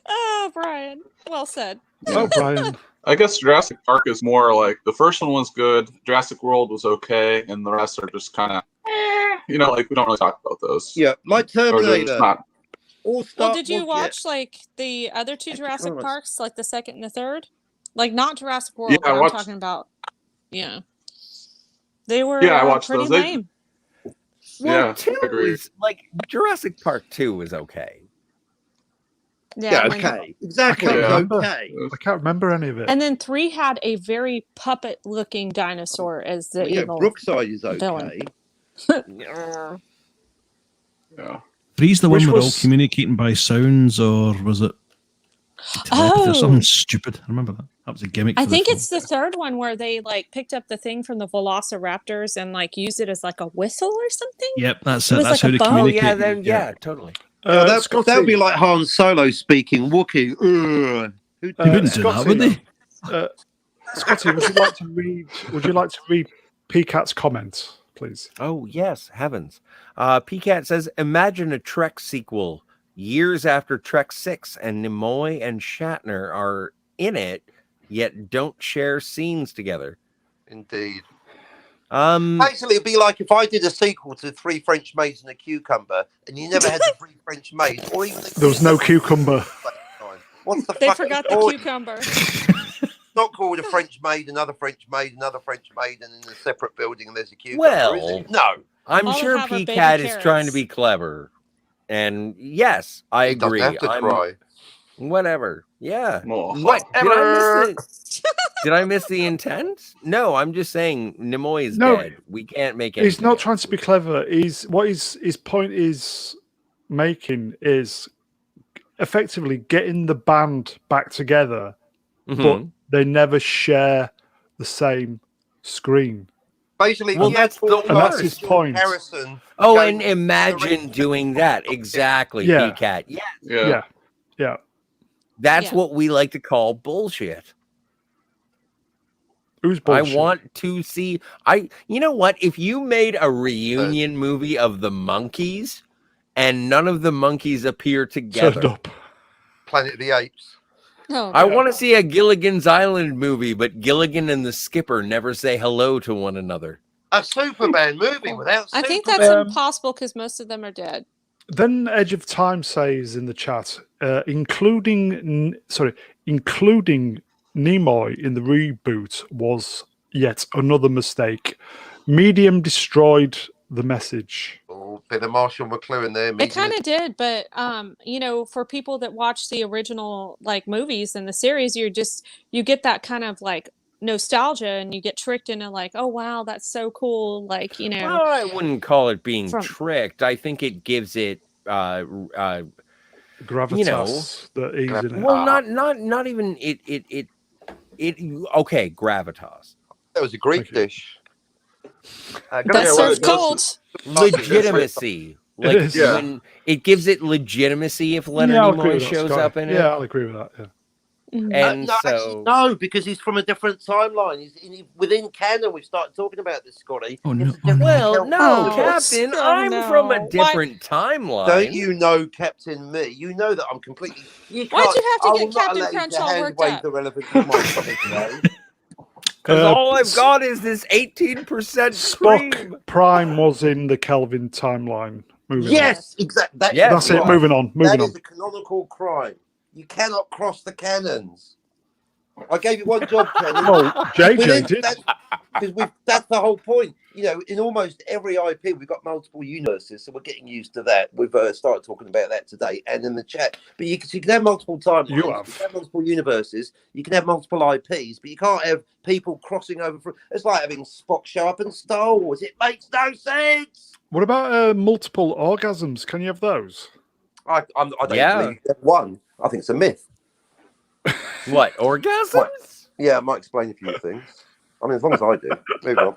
Oh, Brian, well said. Oh, Brian. I guess Jurassic Park is more like the first one was good, Jurassic World was okay, and the rest are just kind of, like we don't really talk about those. Yeah, like Or they're just Terminator. not. Or Well, Star did you Wars, watch like the other two Jurassic promise. Parks, like the second and the third? Like not Jurassic World, Yeah, but I I'm watched- talking about. Yeah, they were Yeah, I watched pretty those. They- lame. Well, Yeah, 2 I agree. is like Jurassic Park 2 was okay. Yeah, I mean- okay. Exactly. I can't Yeah. remember. Okay. I can't remember any of it. And then 3 had a very puppet-looking dinosaur as the Yeah, evil. Brookside is okay. villain. Yeah. 3's the one Which where all was- communicating by sounds, or was it telepathy or Oh. something stupid? I remember that. That was a gimmick. I for the think film. it's the third one where they like picked up the thing from the Velociraptors and like used it as like a whistle or something. Yep, that's It it. was That's like how a they bow. Oh communicate. yeah, then yeah, totally. That would be like Han Solo speaking Wookiee. Ugh. Who They wouldn't do that, Scotty, would they? Scotty, would you like to read PCAT's comment, please? Oh yes, heavens. PCAT says, imagine a Trek sequel years after Trek 6 and Nimoy and Shatner are in it, yet don't share scenes together. Indeed. Um Basically, it'd be like if I did a sequel to Three French Maids and a Cucumber, and you never had the Three French Maids, or even There was no cucumber. What's the They fucking forgot the point? cucumber. Not called a French maid, another French maid, another French maid, and in a separate building, and there's a cucumber. Well, is it? No. I'm All sure have are baby PCAT is trying carrots. to be clever. And yes, I He doesn't agree. have to try. Whatever. Yeah. Well, What? Did I miss it? Did I miss the intent? No, I'm just saying Nimoy is No, dead. We can't make He's anything not else. trying to be clever. What his point is making is effectively getting the band back together, but Mhm. they never share the same screen. Basically, Well, he had that's the Paul And that's Carter, his George point. Harrison. Oh, going and to imagine the doing that. Exactly, Yeah. PCAT. Yeah. Yeah. Yeah. That's Yeah. what we like to call bullshit. Who's I bullshit? want to see. You know what? If you made a reunion movie of the monkeys and none of the monkeys appear Turned together, up. Planet of the Apes. Oh, I God. want to see a Gilligan's Island movie, but Gilligan and the skipper never say hello to one another. A Superman movie without I think Superman. that's impossible because most of them are dead. Then Edge of Time says in the chat, including Nimoy in the reboot was yet another mistake. Medium destroyed the message. Oh, bit of Marshall McLuhan there. It kind of did, but for people that watch the original like movies and the series, you get that kind of like nostalgia, and you get tricked into like, oh wow, that's so cool. Like Well, I wouldn't call it being From- tricked. I think it gives it Gravitas that he's in it. well, not even it okay, gravitas. That was a Greek Thank you. dish. that serves cold. Legitimacy. Like is. Yeah. when it gives it legitimacy if Leonard I'll agree Nimoy with that, shows Scotty. up in it. Yeah, I'll agree with that. Yeah. And actually, no, because he's from a different timeline. Within canon. We've started talking about this, Scotty. Oh, It's no. a different well, account. no, Oh, Captain, Scott, I'm from a no. different timeline. Don't you know, Captain Me? You know that I'm completely. Why'd can't- you have to I get will not Captain allow you Crunch to all hand worked wave up? the relevance of my comment today. Because all I've S- got is this 18% cream. Spock Prime was in the Kelvin timeline. Moving Yes, exactly. on. Yes, That's it. right. Moving on. That Moving on. is a canonical crime. You cannot cross the canons. I gave you one job, Ken. Well, JJ did. That's the whole point. In almost every IP, we've got multiple universes, so we're getting used to that. We've started talking about that today and in the chat. But you can have multiple timelines. You You have. can have multiple universes. You can have multiple IPs, but you can't have people crossing over. It's like having Spock show up in Star Wars. It makes no sense. What about multiple orgasms? Can you have those? I don't Yeah. believe that one. I think it's a myth. What, orgasms? Yeah, I might explain a few things. I mean, as long as I do. Move on.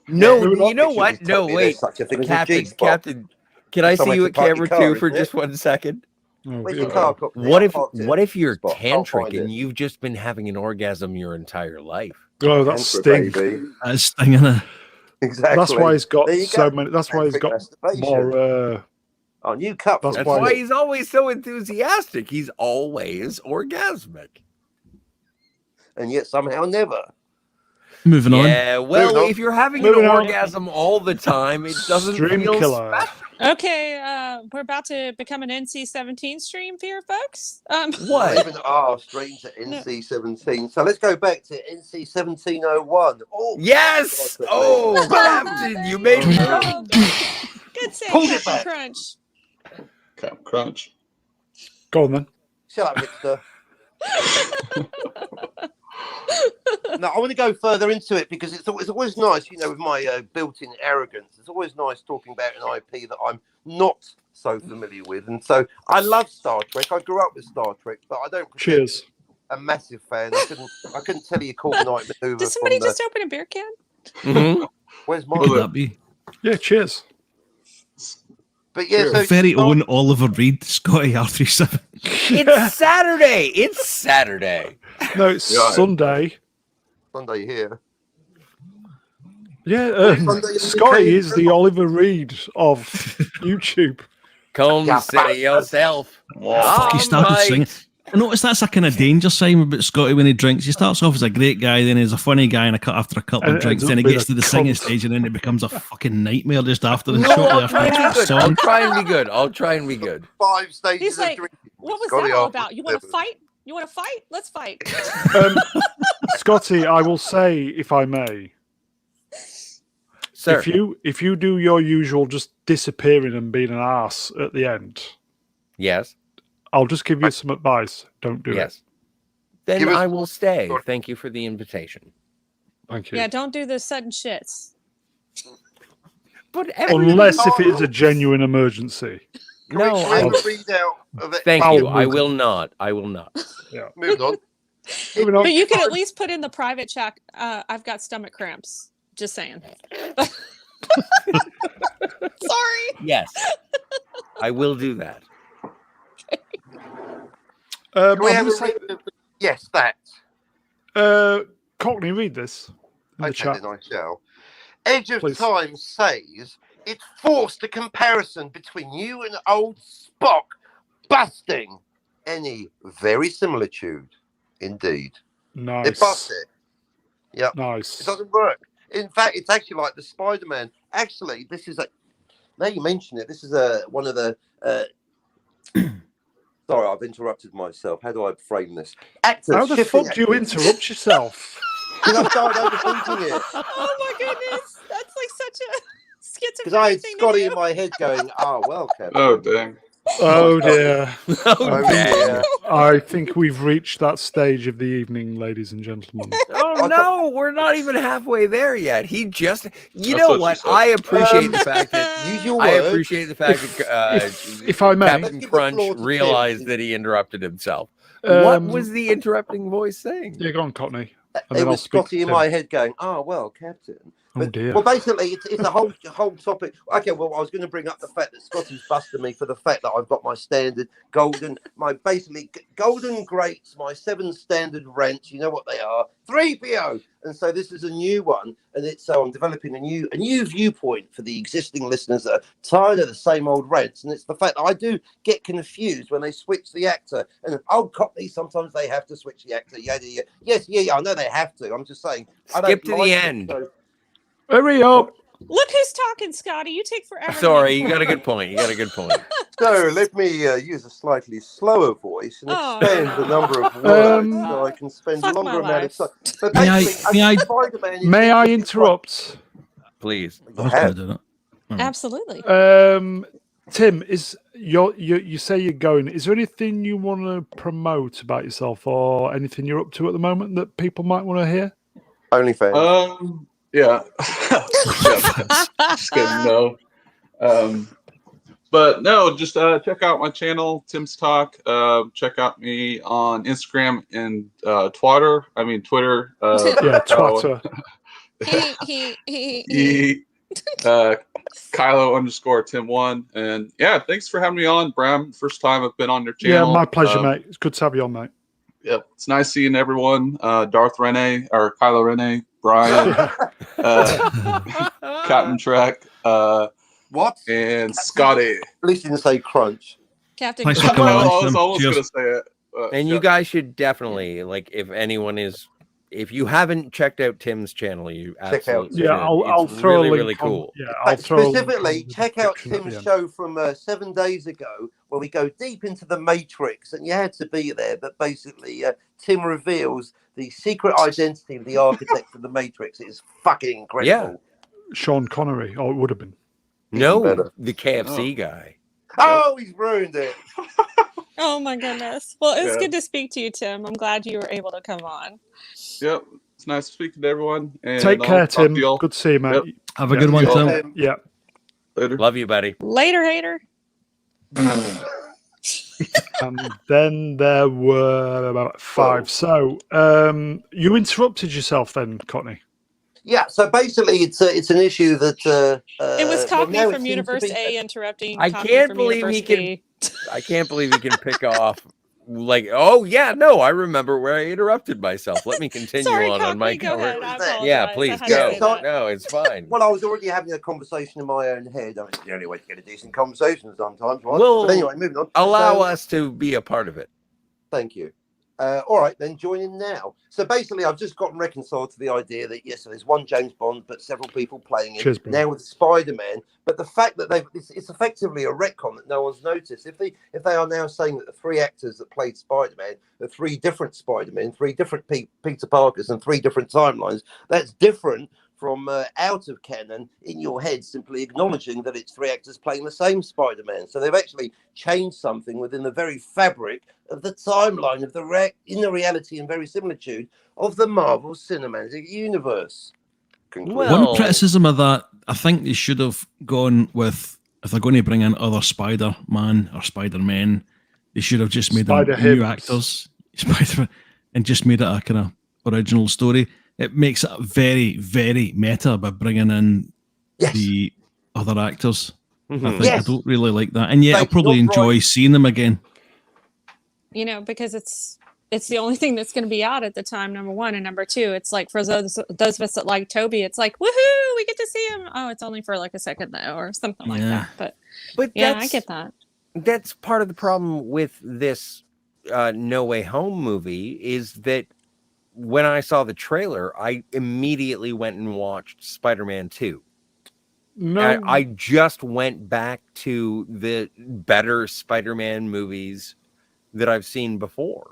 No, moving on. you know It should what? be No, told me wait. there's such a thing as a Captain, G-spot. Captain, can I see you at camera car, 2 for isn't it? just 1 second? Oh, Where's yeah. your car? What I if parked it. what if you're Spot. I'll tantric find and it. you've just been having an orgasm your entire life? Oh, that's Tantra, sting. baby. That's stinging it. Exactly. That's why he's got There you so go. many. That's why he's Tantric got masturbation. more. Oh, new cup. That's That's why- why he's always so enthusiastic. He's always orgasmic. And yet somehow never. Moving on. Yeah, well, Moving on. if you're having Moving an on. orgasm all the time, it doesn't Stream feel killer. special. Okay, we're about to become an NC-17 stream here, folks. What? Even straight to NC-17. So let's go back to NC-1701. Oh, Yes! God, Oh, Captain, you made me Oh, good save, Hold it Captain back. Crunch. Cap Crunch. Go on then. Shut up, Mister. No, I want to go further into it because it's always nice, with my built-in arrogance. It's always nice talking about an IP that I'm not so familiar with. And so I love Star Trek. I grew up with Star Trek, but I don't pretend Cheers. a massive fan. I couldn't tell you Coordinate Maneuver. Did somebody from just open a beer can? Mhm. Where's What could mine? that be? Yeah, cheers. But yeah, Sure. so Very Star- own Oliver Reed, Scotty R37. It's Saturday. It's Saturday. No, it's Yeah. Sunday. Sunday here. Yeah, Sunday in the Scotty UK. is the Oliver Reed of YouTube. Consider yourself. Fuck, he started Alright. singing. I noticed that's a kind of danger sign about Scotty when he drinks. He starts off as a great guy, then he's a funny guy after a couple And of drinks, ends then he up being gets a to the singing cunt. stage, and then it becomes a fucking nightmare just after the No, shortly I'll after try and be each good. I'll song. try and be good. I'll try and be good. 5 stages He's of like, drinking. what was Scotty that all after about? You want to 7. fight? You want to fight? Let's fight. Scotty, I will say, if I may, Sir, if you do your usual just disappearing and being an arse at the end, yes, I'll just give you some advice. Don't do yes. Then Give us- I will stay. Thank you for the invitation. Thank you. Yeah, don't do the sudden shits. But Unless if it is a genuine emergency. Can no, we I read a readout of it? thank Foul you. I movement. will not. I will not. Yeah. Moving on. Moving on. But you can at least put in the private chat. I've got stomach cramps. Just saying. Sorry. Yes, I will do that. Can we I'm have gonna a say, read of yes, that. Cockney, read this in the Okay, chat. then I shall. Edge of Please. Time says it forced a comparison between you and old Spock, busting any verisimilitude. Indeed. They bust Nice. it. Yep. It Nice. doesn't work. In fact, it's actually like the Spider-Man. Actually, this is a. Now you mention it. This is one of the. Sorry, I've interrupted myself. How do I frame this? Actors. How the shifting fuck do you actors. interrupt yourself? Because I started overthinking it. Oh my goodness. That's like such a Because I schizophrenic had thing to Scotty do. in my head going, well, Kevin. Oh, dang. Oh dear. Oh, dang. I think we've reached that stage of the evening, ladies and gentlemen. Oh no, we're not even halfway there yet. He just, you That's know what what? she said. I appreciate the fact that Use your I words. appreciate the fact that if I may. Let's Captain give the Crunch floor to Tim. realized that he interrupted himself. What Um, was the interrupting voice saying? Yeah, go on, Cockney. And It then I'll was speak Scotty to in Tim. my head going, well, Captain. Oh But, dear. well, basically, it's a whole topic. Okay, well, I was going to bring up the fact that Scotty's busted me for the fact that I've got my standard golden greats, my 7 standard rants. You know what they are? 3PO. And so this is a new one, and so I'm developing a new viewpoint for the existing listeners that are tired of the same old rants. And it's the fact that I do get confused when they switch the actor. And Cockney, sometimes they have to switch the actor. Yada, yada. Yes, I know they have to. I'm just saying. I don't Skip to the like it, end. so- Hurry up. Look who's talking, Scotty. You take forever. to Sorry, make you got a good point. You got a good point. So let me use a slightly slower voice and Oh. expand the number of words so I can spend a Fuck longer my amount of life. time. But May I- basically, may I- Spider-Man is May I interesting. interrupt? Please. I was going to do that. Absolutely. Tim, you say you're going. Is there anything you want to promote about yourself or anything you're up to at the moment that people might want to hear? OnlyFans. Yeah. Just kidding, no. But no, just check out my channel, Tim's Talk. Check out me on Instagram and Twitter. Yeah, Twitter. Kylo_Tim1. And yeah, thanks for having me on, Bram. First time I've been on your channel. Yeah, my pleasure, mate. It's good to have you on, mate. Yep, it's nice seeing everyone. Darth Rene or Kylo Rene, Brian, Captain Trek, What? and Scotty. At least you didn't say crunch. Captain Thanks for Crunch. coming on. I was almost Cheers. going to say it. And you guys should definitely, like, if you haven't checked out Tim's channel, you Check out. absolutely Yeah, should. I'll It's throw really, a link really on- cool. Yeah, I'll throw a link Specifically, on the check out description at the Tim's end. show from 7 days ago where we go deep into the Matrix, and you had to be there. But basically, Tim reveals the secret identity of the architect of the Matrix. It is fucking incredible. Sean Connery, or it would have been. No, better. the KFC guy. Oh, he's ruined it. Oh my goodness. Well, it's Yeah. good to speak to you, Tim. I'm glad you were able to come on. Yep, it's nice speaking to everyone. And Take I'll care, talk to Tim. y'all Good to see you, mate. Yep. Have a Yeah. good one, Tim. Tim. Yeah. later. Love you, buddy. Later, hater. And then there were about 5. So you interrupted yourself then, Cockney. Yeah, so basically, it's an issue that It was well, Cockney now it from seems to Universe be- A interrupting. I Cockney can't from believe Universe he can- B. I can't believe he can pick off. Like, oh yeah, no, I remember where I interrupted myself. Let me continue Sorry, on my Cockney, go ahead. I apologize. Yeah, I please had to go. say that. No, it's fine. Well, I was already having a conversation in my own head. I mean, it's the only way to get a decent conversation sometimes, right? Well, But anyway, moving on. Allow So- us to be a part of it. Thank you. All right, then join in now. So basically, I've just gotten reconciled to the idea that yes, there's one James Bond, but several people playing it Cheers, bro. now with Spider-Man. But the fact that it's effectively a retcon that no one's noticed. If they are now saying that the 3 actors that played Spider-Man are 3 different Spider-Men, 3 different Peter Parkers, and 3 different timelines, that's different from out of canon in your head, simply acknowledging that it's 3 actors playing the same Spider-Man. So they've actually changed something within the very fabric of the timeline of the inner reality and verisimilitude of the Marvel Cinematic Universe. One criticism of that, I think they should have gone with, if they're going to bring in other Spider-Man or Spider-Men, they should have just made them new actors, and just made it a kind of original story. It makes it very, very meta by bringing in the other actors. I don't really like that, and yet I'll probably enjoy seeing them again. You know, because it's the only thing that's going to be out at the time, number one, and number two, it's like for those of us that like Toby, it's like, woohoo, we get to see him. Oh, it's only for like a second though, or something like that. But yeah, I get that. That's part of the problem with this No Way Home movie is that when I saw the trailer, I immediately went and watched Spider-Man 2. No, I just went back to the better Spider-Man movies that I've seen before.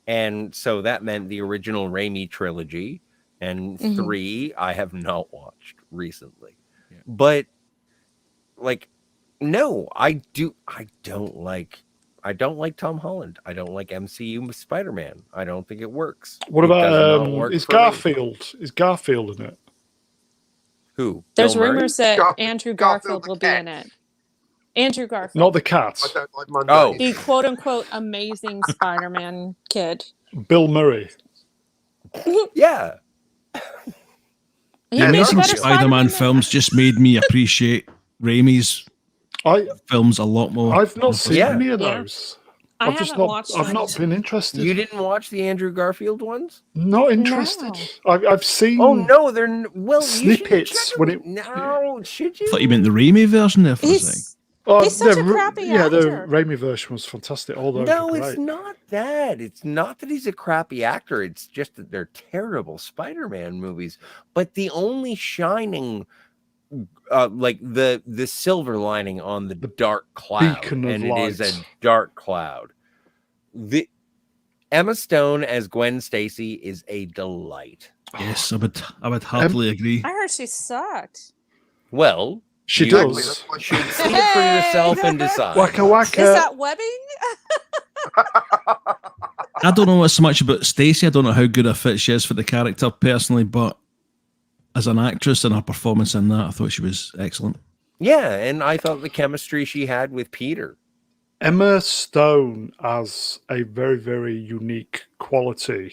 And so that meant the original Raimi trilogy and 3 I have not watched recently. Yeah. But like, no, I don't like Tom Holland. I don't like MCU Spider-Man. I don't think it works. What about is Garfield? Is Garfield in it? Who? There's rumors that Andrew Garfield will be in it. Andrew Garfield. Not the cat. I don't like Monday. The quote unquote amazing Spider-Man kid. Bill Murray. Yeah. The amazing Spider-Man films just made me appreciate Raimi's films a lot more. I've not seen any of those. I've not been interested. You didn't watch the Andrew Garfield ones? Not interested. No. I've seen. Oh no, they're snippets when it. No, should you? I thought you meant the Raimi version there for a second. He's such a crappy actor. Yeah, the Raimi version was fantastic. No, it's not that. It's not that he's a crappy actor. It's just that they're terrible Spider-Man movies. But the only shining, like the silver lining on the dark cloud, and it is a dark cloud. The Emma Stone as Gwen Stacy is a delight. Yes, I would happily agree. I heard she sucked. Well. She does. You should see it for yourself and decide. Waka waka. Is that webbing? I don't know so much about Stacey. I don't know how good a fit she is for the character personally, but as an actress and her performance in that, I thought she was excellent. Yeah, and I thought the chemistry she had with Peter. Emma Stone has a very, very unique quality.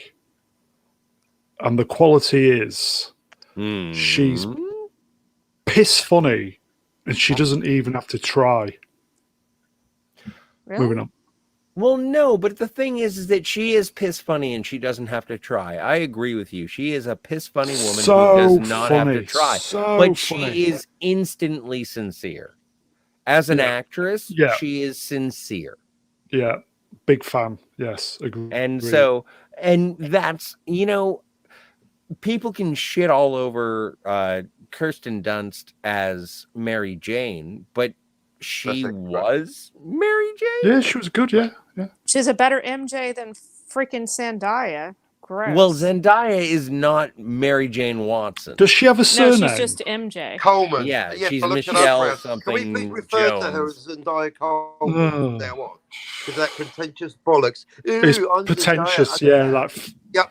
And the quality is she's piss funny. And she doesn't even have to try. Really? Moving on. Well, no, but the thing is that she is piss funny and she doesn't have to try. I agree with you. She is a piss funny woman who does not have to try. But she is instantly sincere. As an actress, she is sincere. Yeah, big fan. Yes, agree. And so, and that's, you know, people can shit all over Kirsten Dunst as Mary Jane, but she was Mary Jane. Yeah, she was good. Yeah. She's a better MJ than freaking Zendaya. Gross. Well, Zendaya is not Mary Jane Watson. Does she have a surname? No, she's just MJ. Coleman. Yeah, she's Michelle something. Can we refer Jones. to her as Zendaya Coleman now on? Because that pretentious bollocks. It's pretentious. Yeah, like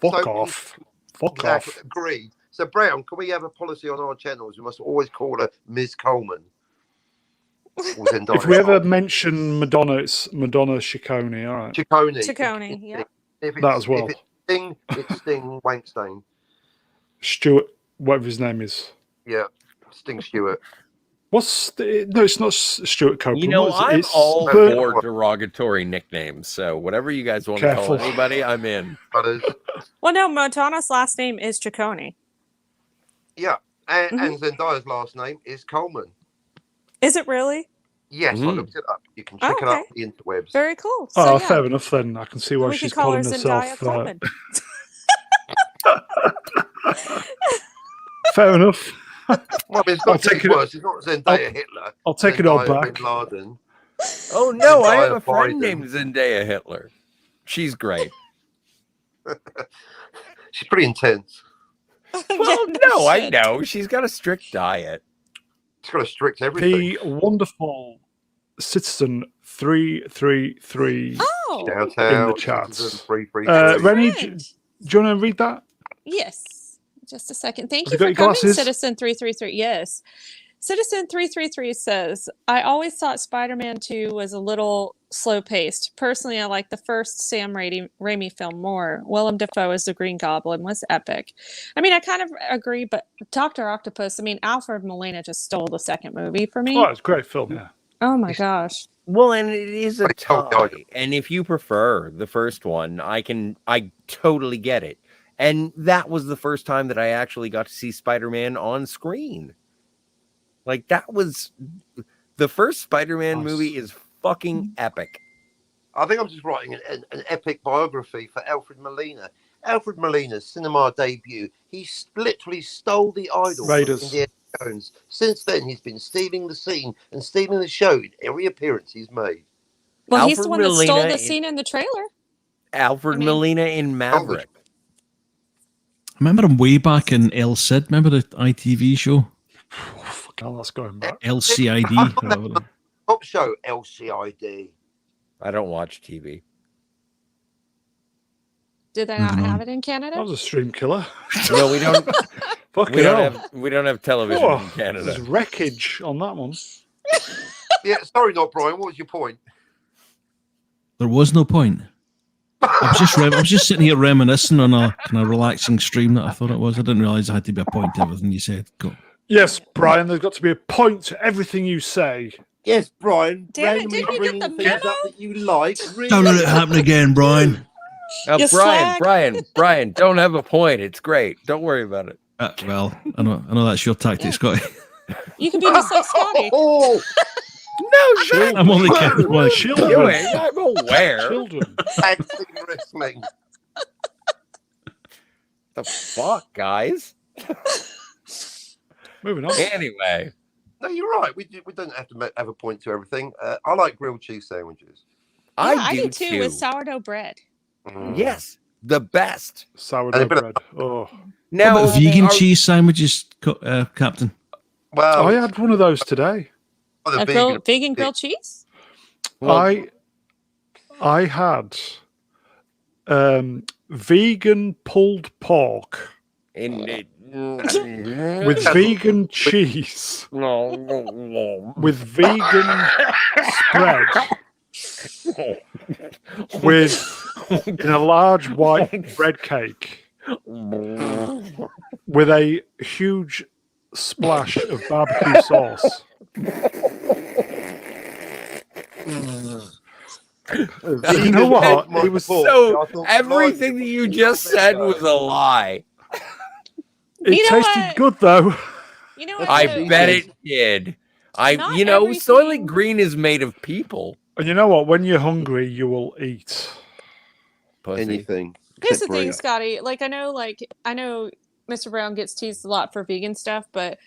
fuck off. Fuck off. Agreed. So, Brown, can we have a policy on our channels? We must always call her Ms. Coleman. If we ever mention Madonna, it's Madonna Ciccone. All right. Ciccone, yeah. That as well. If it's Sting Wankstein. Stuart, whatever his name is. Yeah, Sting Stewart. No, it's not Stuart Copeland. You know, I'm all for derogatory nicknames, so whatever you guys want to call anybody, I'm in. Well, no, Madonna's last name is Ciccone. Yeah, and Zendaya's last name is Coleman. Is it really? Yes, I looked it up. You can check it up on the interwebs. Very cool. So, fair enough then. I can see why she's calling herself. Fair enough. Well, it's not worse. It's not Zendaya Hitler. I'll take it all back. Bin Laden. Oh no, I have a friend named Zendaya Hitler. She's great. She's pretty intense. Well, Yeah, no, I shit. know. She's got a strict diet. It's got to strict everything. The wonderful Citizen 333 Oh, Shout in out, the chats. Citizen 333. Rennie, do friend. you want to read that? Yes. Just a second. Thank Have you you got for your coming, glasses? Citizen 333. Yes. Citizen 333 says, I always thought Spider-Man 2 was a little slow-paced. Personally, I like the first Sam Raimi film more. Willem Dafoe as the Green Goblin was epic. I mean, I kind of agree, but Dr. Octopus, I mean, Alfred Molina just stole the second movie for me. Oh, it's a great film, yeah. Oh my gosh. Well, and it is a Oh, God. tie. And if you prefer the first one, I totally get it. And that was the first time that I actually got to see Spider-Man on screen. Like, that was the first Spider-Man Nice. movie is fucking epic. I think I'm just writing an epic biography for Alfred Molina. Alfred Molina's cinema debut, he literally stole the idol Raiders. from Indiana Jones. Since then, he's been stealing the scene and stealing the show in every appearance he's made. Well, he's the Alfred one that stole Molina the scene in the trailer. Alfred I mean- Molina in Maverick. Remember him way back in El Cid? Remember the ITV show? Oh, fucking hell, that's going back. LCID. or whatever. Top show, LCID. I don't watch TV. Did they not Mhm. have it in That Canada? was a stream killer. No, we don't. Fucking we hell. don't have television Oh, in Canada. there's wreckage on that one. Yeah, sorry, not Brian. What was your point? There was no point. I was just sitting here reminiscing on a kind of relaxing stream that I thought it was. I didn't realise there had to be a point to everything you said. Go. Yes, Brian, there's got to be a point to everything you say. Yes, Brian. Damn it, randomly didn't you get bringing the things up memo? that you like. Really? Don't let it happen again, Brian. You slag. Brian, don't have a point. It's great. Don't worry about it. Well, I know that's your tactic, Yeah. Scotty. You can be just like Scotty. Oh, No, shut I'm only kidding. Well, Children. I'm aware. Children. tag team wrestling. The fuck, guys. Moving on. Anyway, No, you're right. We don't have to have a point to everything. I like grilled cheese sandwiches. Yeah, I do too, with sourdough bread. Mm. Yes, the best. Sourdough And a bit bread. Oh. Now, What about vegan are- cheese sandwiches, Captain? Well, I had one of those today. the A vegan. vegan grilled cheese? Well, I had vegan pulled pork in with vegan cheese with vegan spread with in a large white bread cake with a huge splash of barbecue sauce. You know what? It was So everything that you just said was a lie. It You know tasted what? good though. You know what? I though? bet it did. Not Soylent everything- Green is made of people. And you know what? When you're hungry, you will eat. Pussy. anything. Here's the except thing, burrito. Scotty. I know Mr. Brown gets teased a lot for vegan stuff, but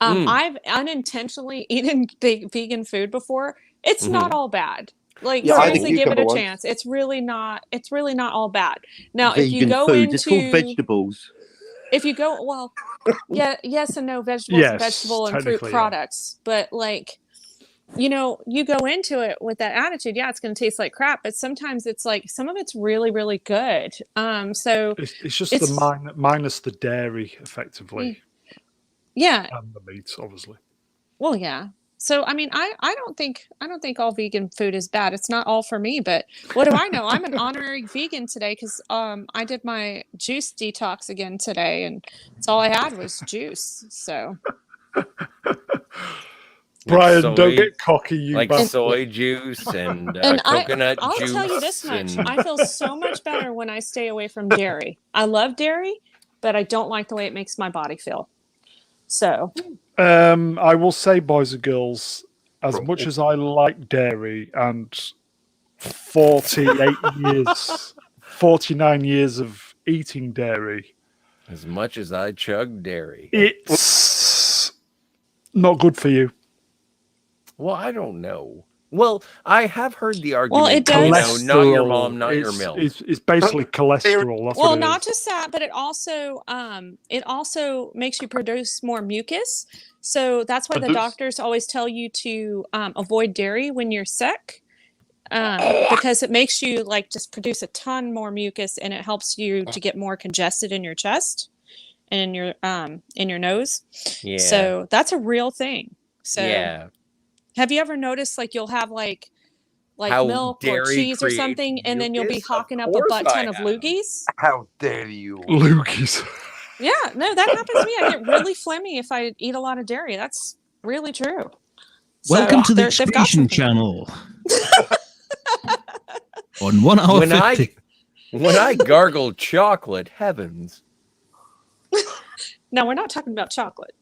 Mm. I've unintentionally eaten vegan food before. It's not all bad. Like Yeah, I had a seriously, give it a cucumber once. chance. It's really not all bad. Now, if you Vegan go food. into It's called vegetables. if you go well, yeah, yes and no, vegetables, and Yes, vegetable and fruit technically, yeah. products, but like. You go into it with that attitude. Yeah, it's going to taste like crap, but sometimes it's like some of it's really, really good. So It's just It's- the minus the dairy, effectively, yeah, and the meat, obviously. well, yeah. So I mean, I don't think all vegan food is bad. It's not all for me, but what do I know? I'm an honorary vegan today because I did my juice detox again today, and that's all I had was juice. So Brian, soy- don't get cocky, you Like bastard. soy juice and, And coconut I'll juice. tell you this much: and- I feel so much better when I stay away from dairy. I love dairy, but I don't like the way it makes my body feel. So I will say, boys and girls, as much as I like dairy and 49 years of eating dairy, As much as I chug dairy. it's not good for you. Well, I don't know. Well, I have heard the argument. it does- Not your mom, not your It's- milk. It's basically cholesterol. That's Well, what it not is. just that, but it also makes you produce more mucus. So that's why the Produce? doctors always tell you to avoid dairy when you're sick, because it makes you like just produce a ton more mucus, and it helps you to get more congested in your chest and in your nose. Yeah. So that's a real thing. So yeah. have you ever noticed like you'll have like How milk or dairy cheese or creates something, and then you'll be mucus? Of hawking up a course butt I ton of have. loogies? How dare you? Loogies. Yeah, no, that happens to me. I get really phlegmy if I eat a lot of dairy. That's really true. Welcome to the they've got Excretion something. Channel. On 1 hour When 50. when I gargle chocolate, heavens. No, we're not talking about chocolate.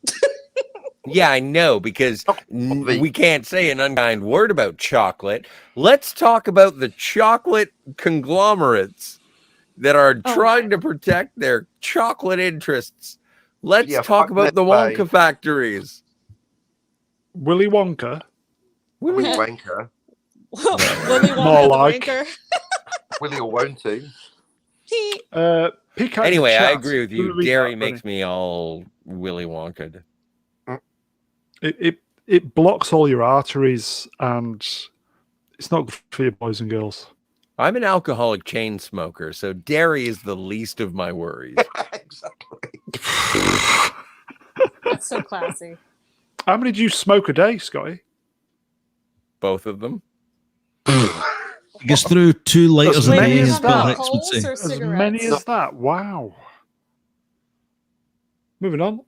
Yeah, I know, because we can't say an unkind word about chocolate. Let's talk about the chocolate conglomerates that are Oh, trying my. to protect their chocolate interests. Let's Yeah, talk fuck about the Nestle. Wonka factories. Willy Wonka. Willy Wanker. Willy Wonka More the like. wanker. Willy or won't he? Pick out Anyway, the I chat. agree with Let me you. read Dairy that, makes me all Willy Wonka. It blocks all your arteries, and it's not good for you, boys and girls. I'm an alcoholic chain smoker, so dairy is the least of my worries. Exactly. That's so classy. How many do you smoke a day, Scotty? Both of them. Gets through 2 liters As a many day, as as Bill that. Hicks would Coals say. or As many cigarettes? as that. Wow. Moving on.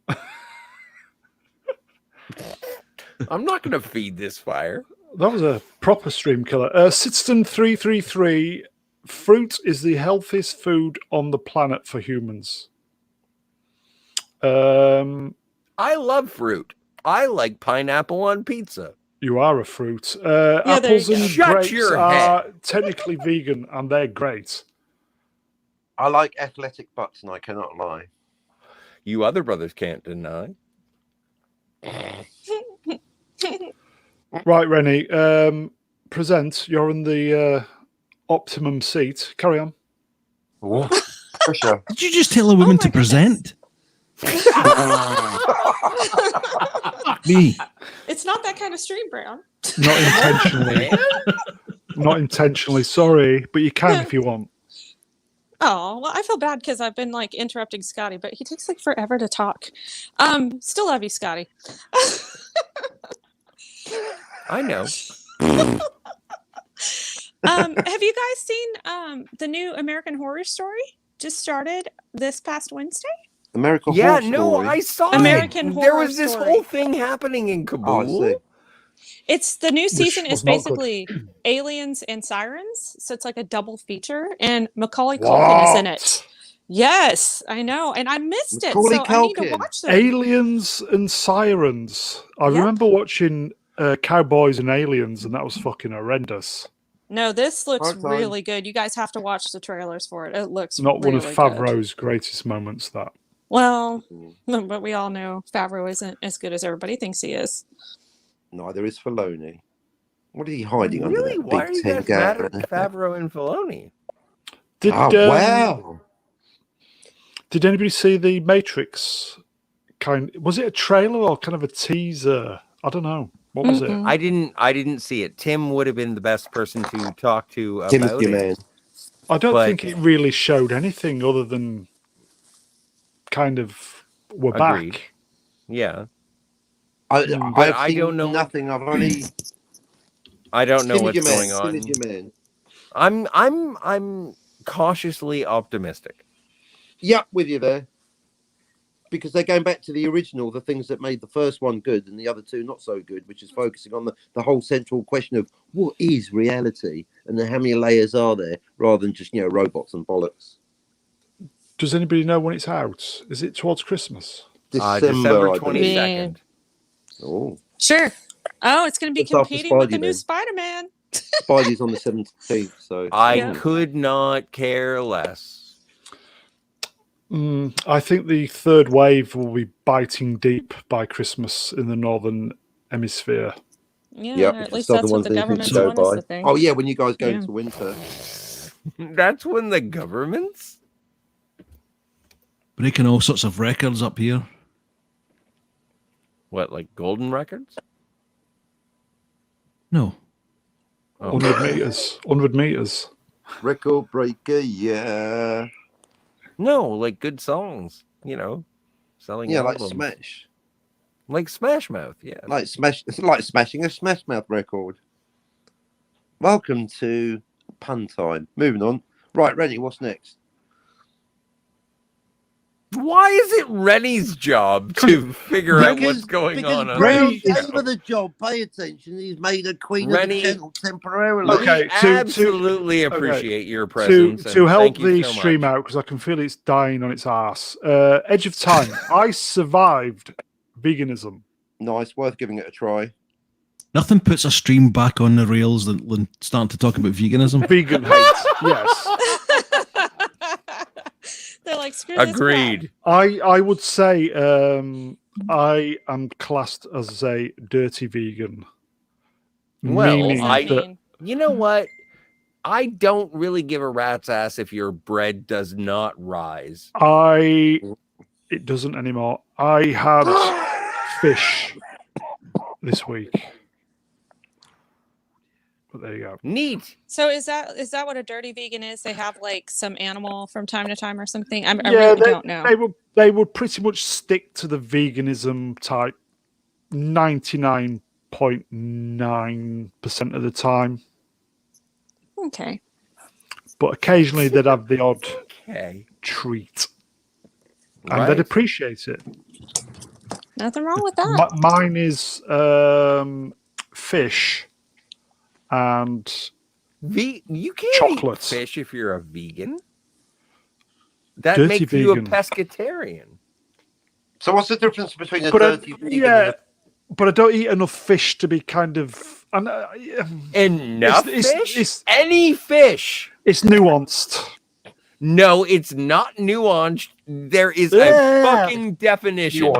I'm not going to feed this fire. That was a proper stream killer. Sitston 333. Fruit is the healthiest food on the planet for humans. I love fruit. I like pineapple on pizza. You are a fruit. there Apples you and go. Shut grapes your are technically vegan, and they're great. I like athletic butts, and I cannot lie. You other brothers can't deny. Right, Reni. Present. You're in the optimum seat. Carry on. Ooh, pressure. Did you just tell a woman my to present? Me. It's not that kind of stream, Brown. Not intentionally. Not intentionally. Sorry, but you can if you want. Oh, well, I feel bad because I've been like interrupting Scotty, but he takes like forever to talk. Still love you, Scotty. I know. Have you guys seen the new American Horror Story? Just started this past Wednesday. American Yeah, Horror no, Story. I saw American it. There Horror was this Story. whole thing happening in Oh, I Kabul. see. It's the new season was is not good. basically aliens and sirens, so it's like a double feature, and Macaulay Culkin is in it. Yes, I know, and I missed it, Macaulay so I need to Culkin. watch them. Aliens and Sirens. I Yep. remember watching Cowboys and Aliens, and that was fucking horrendous. No, this looks Hard time. really good. You guys have to watch the trailers for it. It looks Not really one of good. Favreau's greatest moments, that. Well, but we all know Favreau isn't as good as everybody thinks he is. Neither is Filoni. What are you hiding Really? under that Why are big you Ten guys mad at guy? Favreau and Filoni? Did, Oh, wow. Did anybody see the Matrix? Was it a trailer or kind of a teaser? I don't know. What was it? I didn't see it. Tim would have been the best person to talk to about Timothy it. Man. I don't But- think it really showed anything other than kind of we're Agreed. back. Yeah. I've I seen don't know- nothing. I've only I don't know Timothy what's Man, going on. Timothy Man. I'm cautiously optimistic. Yeah, with you there. Because they're going back to the original, the things that made the first one good and the other two not so good, which is focusing on the whole central question of what is reality and then how many layers are there, rather than just, robots and bollocks. Does anybody know when it's out? Is it towards Christmas? December I believe. 22nd. Oh, Sure. Oh, it's going to be Just after competing with the Spidey, new then. Spider-Man. Spidey's on the 17th, so I Yeah. could not care less. I think the third wave will be biting deep by Christmas in the northern hemisphere. Yeah, Yep, or if at the least southern that's what one's the anything to government's go want us by. to think. Oh yeah, when you guys go Yeah. into winter. That's when the government's Breaking all sorts of records up here. what, like golden records? No. Oh. 100 meters. 100 meters. Record breaker, yeah. No, like good songs, you know, selling Yeah, albums. like Smash. Like Smash Mouth, yeah. Like Smash. It's like smashing a Smash Mouth record. Welcome to pun time. Moving on. Right, Rennie, what's next? Why is it Rennie's job to figure out what's going on? Because Brown Rennie gave is- her the job. Pay attention. He's made a queen of Rennie- the channel temporarily. Okay, We to- absolutely okay, appreciate your To, presence. to and help thank you the so stream much. out, because I can feel it's dying on its ass. Edge of Time. I survived veganism. Nice, worth giving it a try. Nothing puts a stream back on the rails than starting to talk about veganism. Vegan hate. Yes. They're like, screw this crap. Agreed. I would say I am classed as a dirty vegan. Well, meaning What does that that mean? You know what? I don't really give a rat's ass if your bread does not rise. it doesn't anymore. I had fish this week. But there you go. Neat. So is that what a dirty vegan is? They have like some animal from time to time or something? I Yeah, really don't know. They would pretty much stick to the veganism type 99.9% of the time. Okay. But occasionally they'd have the odd Okay. treat. And Right. they'd appreciate it. Nothing wrong with that. Mine is fish and You can't Chocolate. eat fish if you're a vegan. That Dirty makes you a vegan. pescatarian. So what's the difference between a But dirty vegan yeah, but I don't eat enough fish to be kind of. And Enough It's- fish? it's- Any fish. it's nuanced. No, it's not nuanced. There is a Yeah. fucking definition.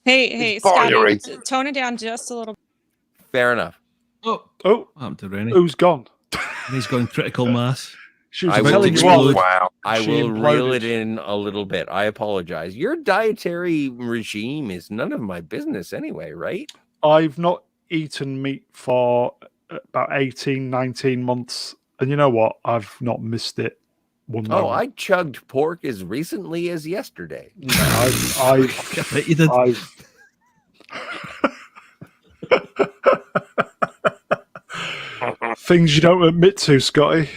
Hey, binary. Scotty, tone it down just a little. Fair enough. Oh, Oh, what happened to Rennie? who's gone? He's going critical mass. She was I will telling you explode. what. Wow. I She will reel imploded. it in a little bit. I apologize. Your dietary regime is none of my business anyway, right? I've not eaten meat for about 18, 19 months. And you know what? I've not missed it one Oh, moment. I chugged pork as recently as yesterday. I bet you did. I've things you don't admit to, Scotty.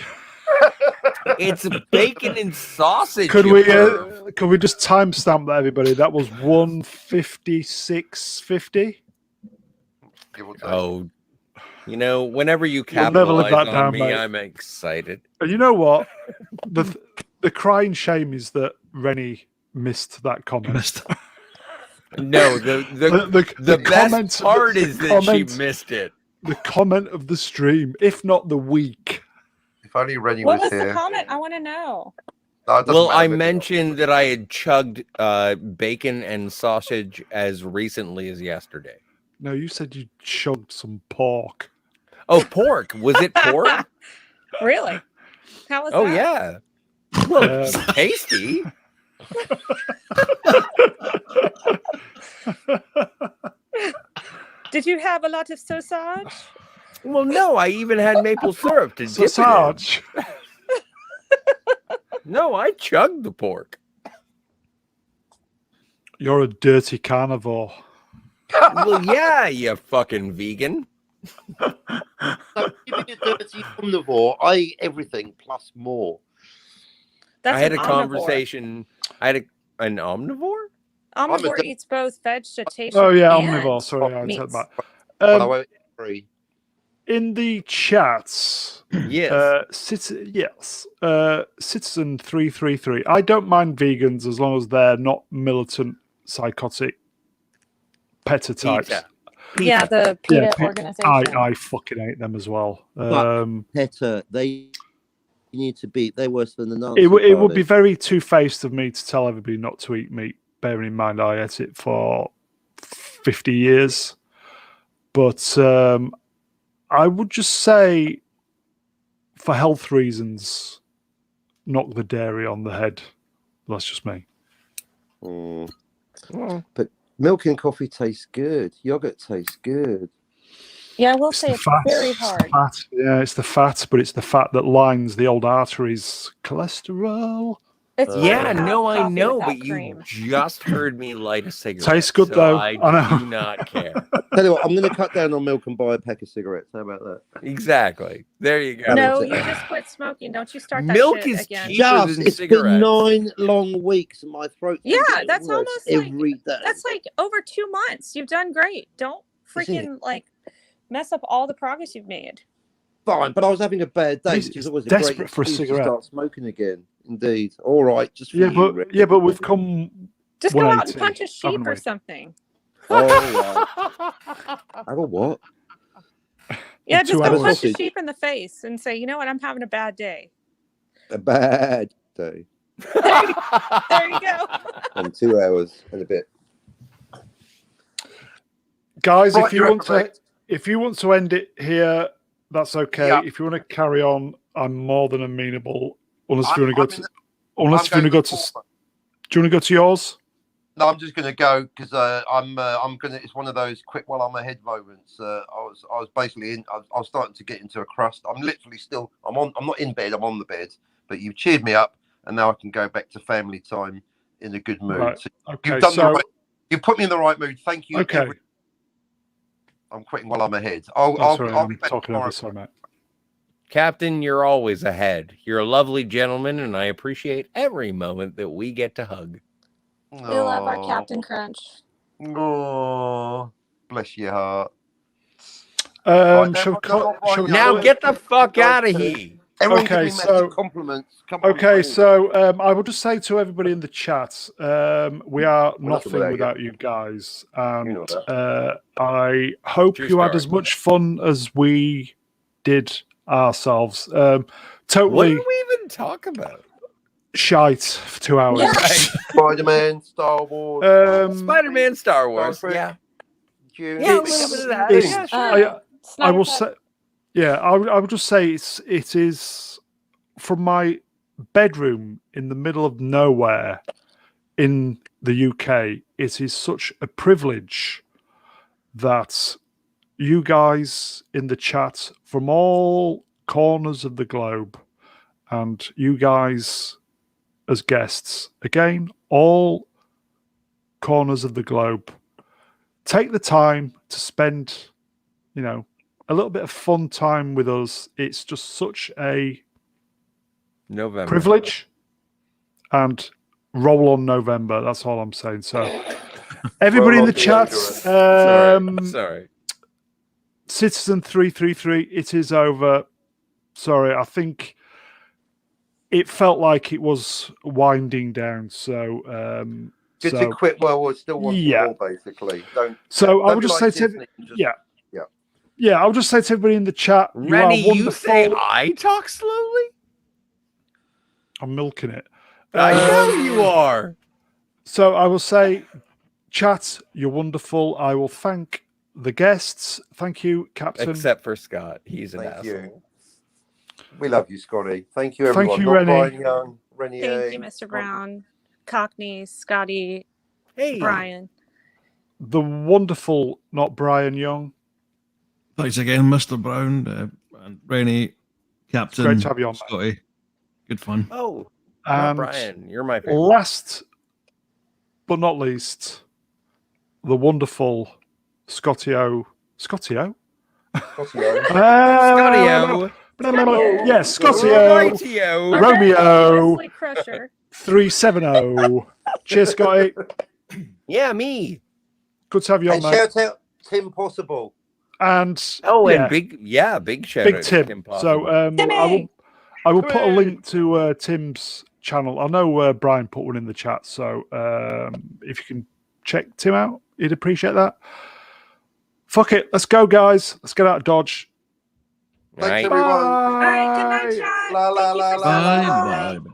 It's bacon and sausage. Could you we perv. could we just timestamp that, everybody? That was 1:56:50. Oh, you know, whenever you We'll never live capitalize that on down, me, mate. I'm excited. And you know what? The crying shame is that Rennie missed that comment. Missed. No, the best comment- part the is that she comment- missed it. the comment of the stream, if not the week. If only Rennie What was was the here. comment? I want to know. No, it doesn't Well, I matter. mentioned that I had chugged bacon and sausage as recently as yesterday. No, you said you chugged some pork. Oh, pork. Was it pork? Really? How was Oh, that? yeah. Well, Um, it's tasty. Did you have a lot of sausage? Well, no, I even had maple syrup to dip it in. Sausage. No, I chugged the pork. You're a dirty carnivore. Well, yeah, you fucking vegan. So, give me a dirty omnivore. I eat everything plus more. That's I had a an omnivore. conversation. I had an omnivore? Omnivore I'm a- eats both vegetation. Oh yeah, and omnivore. Sorry, I said meats. that. But I won't eat free. In the chats, Yes. Citizen 333. I don't mind vegans as long as they're not militant, psychotic, PETA types. PETA. Yeah, the Yeah, PETA organization. I fucking hate them as well. PETA, they need to be. They're worse than the Nazi It would Party. be very two-faced of me to tell everybody not to eat meat. Bearing in mind I ate it for 50 years, But I would just say, for health reasons, knock the dairy on the head. That's just me. But milk and coffee tastes good. Yogurt tastes good. Yeah, I will It's say the it's fat. very It's the hard. fat. Yeah, it's the fat, but it's the fat that lines the old arteries. Cholesterol. It's hard Yeah, to have no, I coffee know, without but you cream. just heard me light a cigarette. Tastes good, so though. I I know. do not care. Tell you what, I'm going to cut down on milk and buy a pack of cigarettes. How about that? Exactly. There you go. No, you just quit smoking. Don't you start that Milk shit is again. cheap. Cheaper than It's cigarettes. been 9 long weeks and my throat's been Yeah, getting that's worse almost like every day. that's like over 2 months. You've done great. Don't freaking like mess up all the progress you've made. Fine, but I was having a bad day, He's which is always a great desperate for a excuse to cigarette. start smoking again. Indeed. All right, just for Yeah, you, but we've come. Just go out and 180, punch a sheep haven't or we? something. Oh, have a what? Yeah, In just 2 go hours. punch a sheep in the face and say, you know what, I'm having a bad day. A bad day. There you go. And 2 hours and a bit. Guys, Right, if you you're want correct. to, if you want to end it here, that's okay. Yeah. If you want to carry on, I'm more than amenable. Unless you I'm- want to go I'm to, I'm unless you want to going go to, with do you want to go to yours? No, I'm just going to go because I'm going to. It's one of those quick while I'm ahead moments. I was basically in. I was starting to get into a crust. I'm literally still. I'm not in bed. I'm on the bed. But you've cheered me up, and now I can go back to family time in a good mood. Right. So Okay, you've done so the right. You put me in the right mood. Thank you. okay, I'm quitting while I'm ahead. I'll sorry, be I'm back talking tomorrow. over, sorry, mate. Captain, you're always ahead. You're a lovely gentleman, and I appreciate every moment that we get to hug. We love our Captain Crunch. Oh, bless your heart. Now get the fuck out of here. Everyone Okay, give me so- massive compliments. Come on, Okay, please. so I will just say to everybody in the chat, we are nothing nothing without without you guys, and know that. I hope True you had story. as much fun as we did ourselves. What Totally did we even talk about? shite for 2 hours. Yeah. Spider-Man, Star Wars, Spider-Man, Star Wars. Trek. Yeah. Dune. Yeah, a It's- little bit of that. it's- Yeah, sure. I Snyder will Cut. say, yeah, I would just say it is from my bedroom in the middle of nowhere in the UK. It is such a privilege that you guys in the chat from all corners of the globe, and you guys as guests, again, all corners of the globe, take the time to spend, a little bit of fun time with us. It's just such a November. privilege, and roll on November. That's all I'm saying. So everybody Roll in on the chat, Sorry. Citizen 333, it is over. Sorry, I think it felt like it was winding down. So Good to quit while we're still watching Yeah. more, basically. Don't. I don't would be just like say to Disney and just- yeah. I would just say to everybody in the chat, you are Reni, you wonderful. say I talk slowly? I'm milking it. I know you are. So I will say, chat, you're wonderful. I will thank the guests. Thank you, Captain. Except for Scott. He's an Thank asshole. you. We love you, Scotty. Thank you, Thank everyone. you, Not Reni. Brian Young, Reni A. Thank you, Mr. Brown, Cockney, Scotty, Hey. Brian. The wonderful, not Brian Young. Thanks again, Mr. Brown and Reni, Captain, great to have you on, mate. Scotty. Good fun. Oh, not And Brian. You're my favorite. last but not least, the wonderful Scotty-O. Scotty-O? Scotty-O. Scotty-O. Yes, Scotty-O. Righty-o. Romeo. Wesley Crusher. 370. Cheers, Scotty. Yeah, me. Good to have you on, And mate. shout out Tim Possible. And And big shout Big out to Tim. Tim Possible. So Timmy! I will put a link to Tim's channel. I know Brian put one in the chat, so if you can check Tim out, he'd appreciate that. Fuck it, let's go, guys. Let's get out of Dodge. Thanks, Right. everyone. All right, good night, chat. La, la, Thank you la, for la, la, stopping la. by. Bye.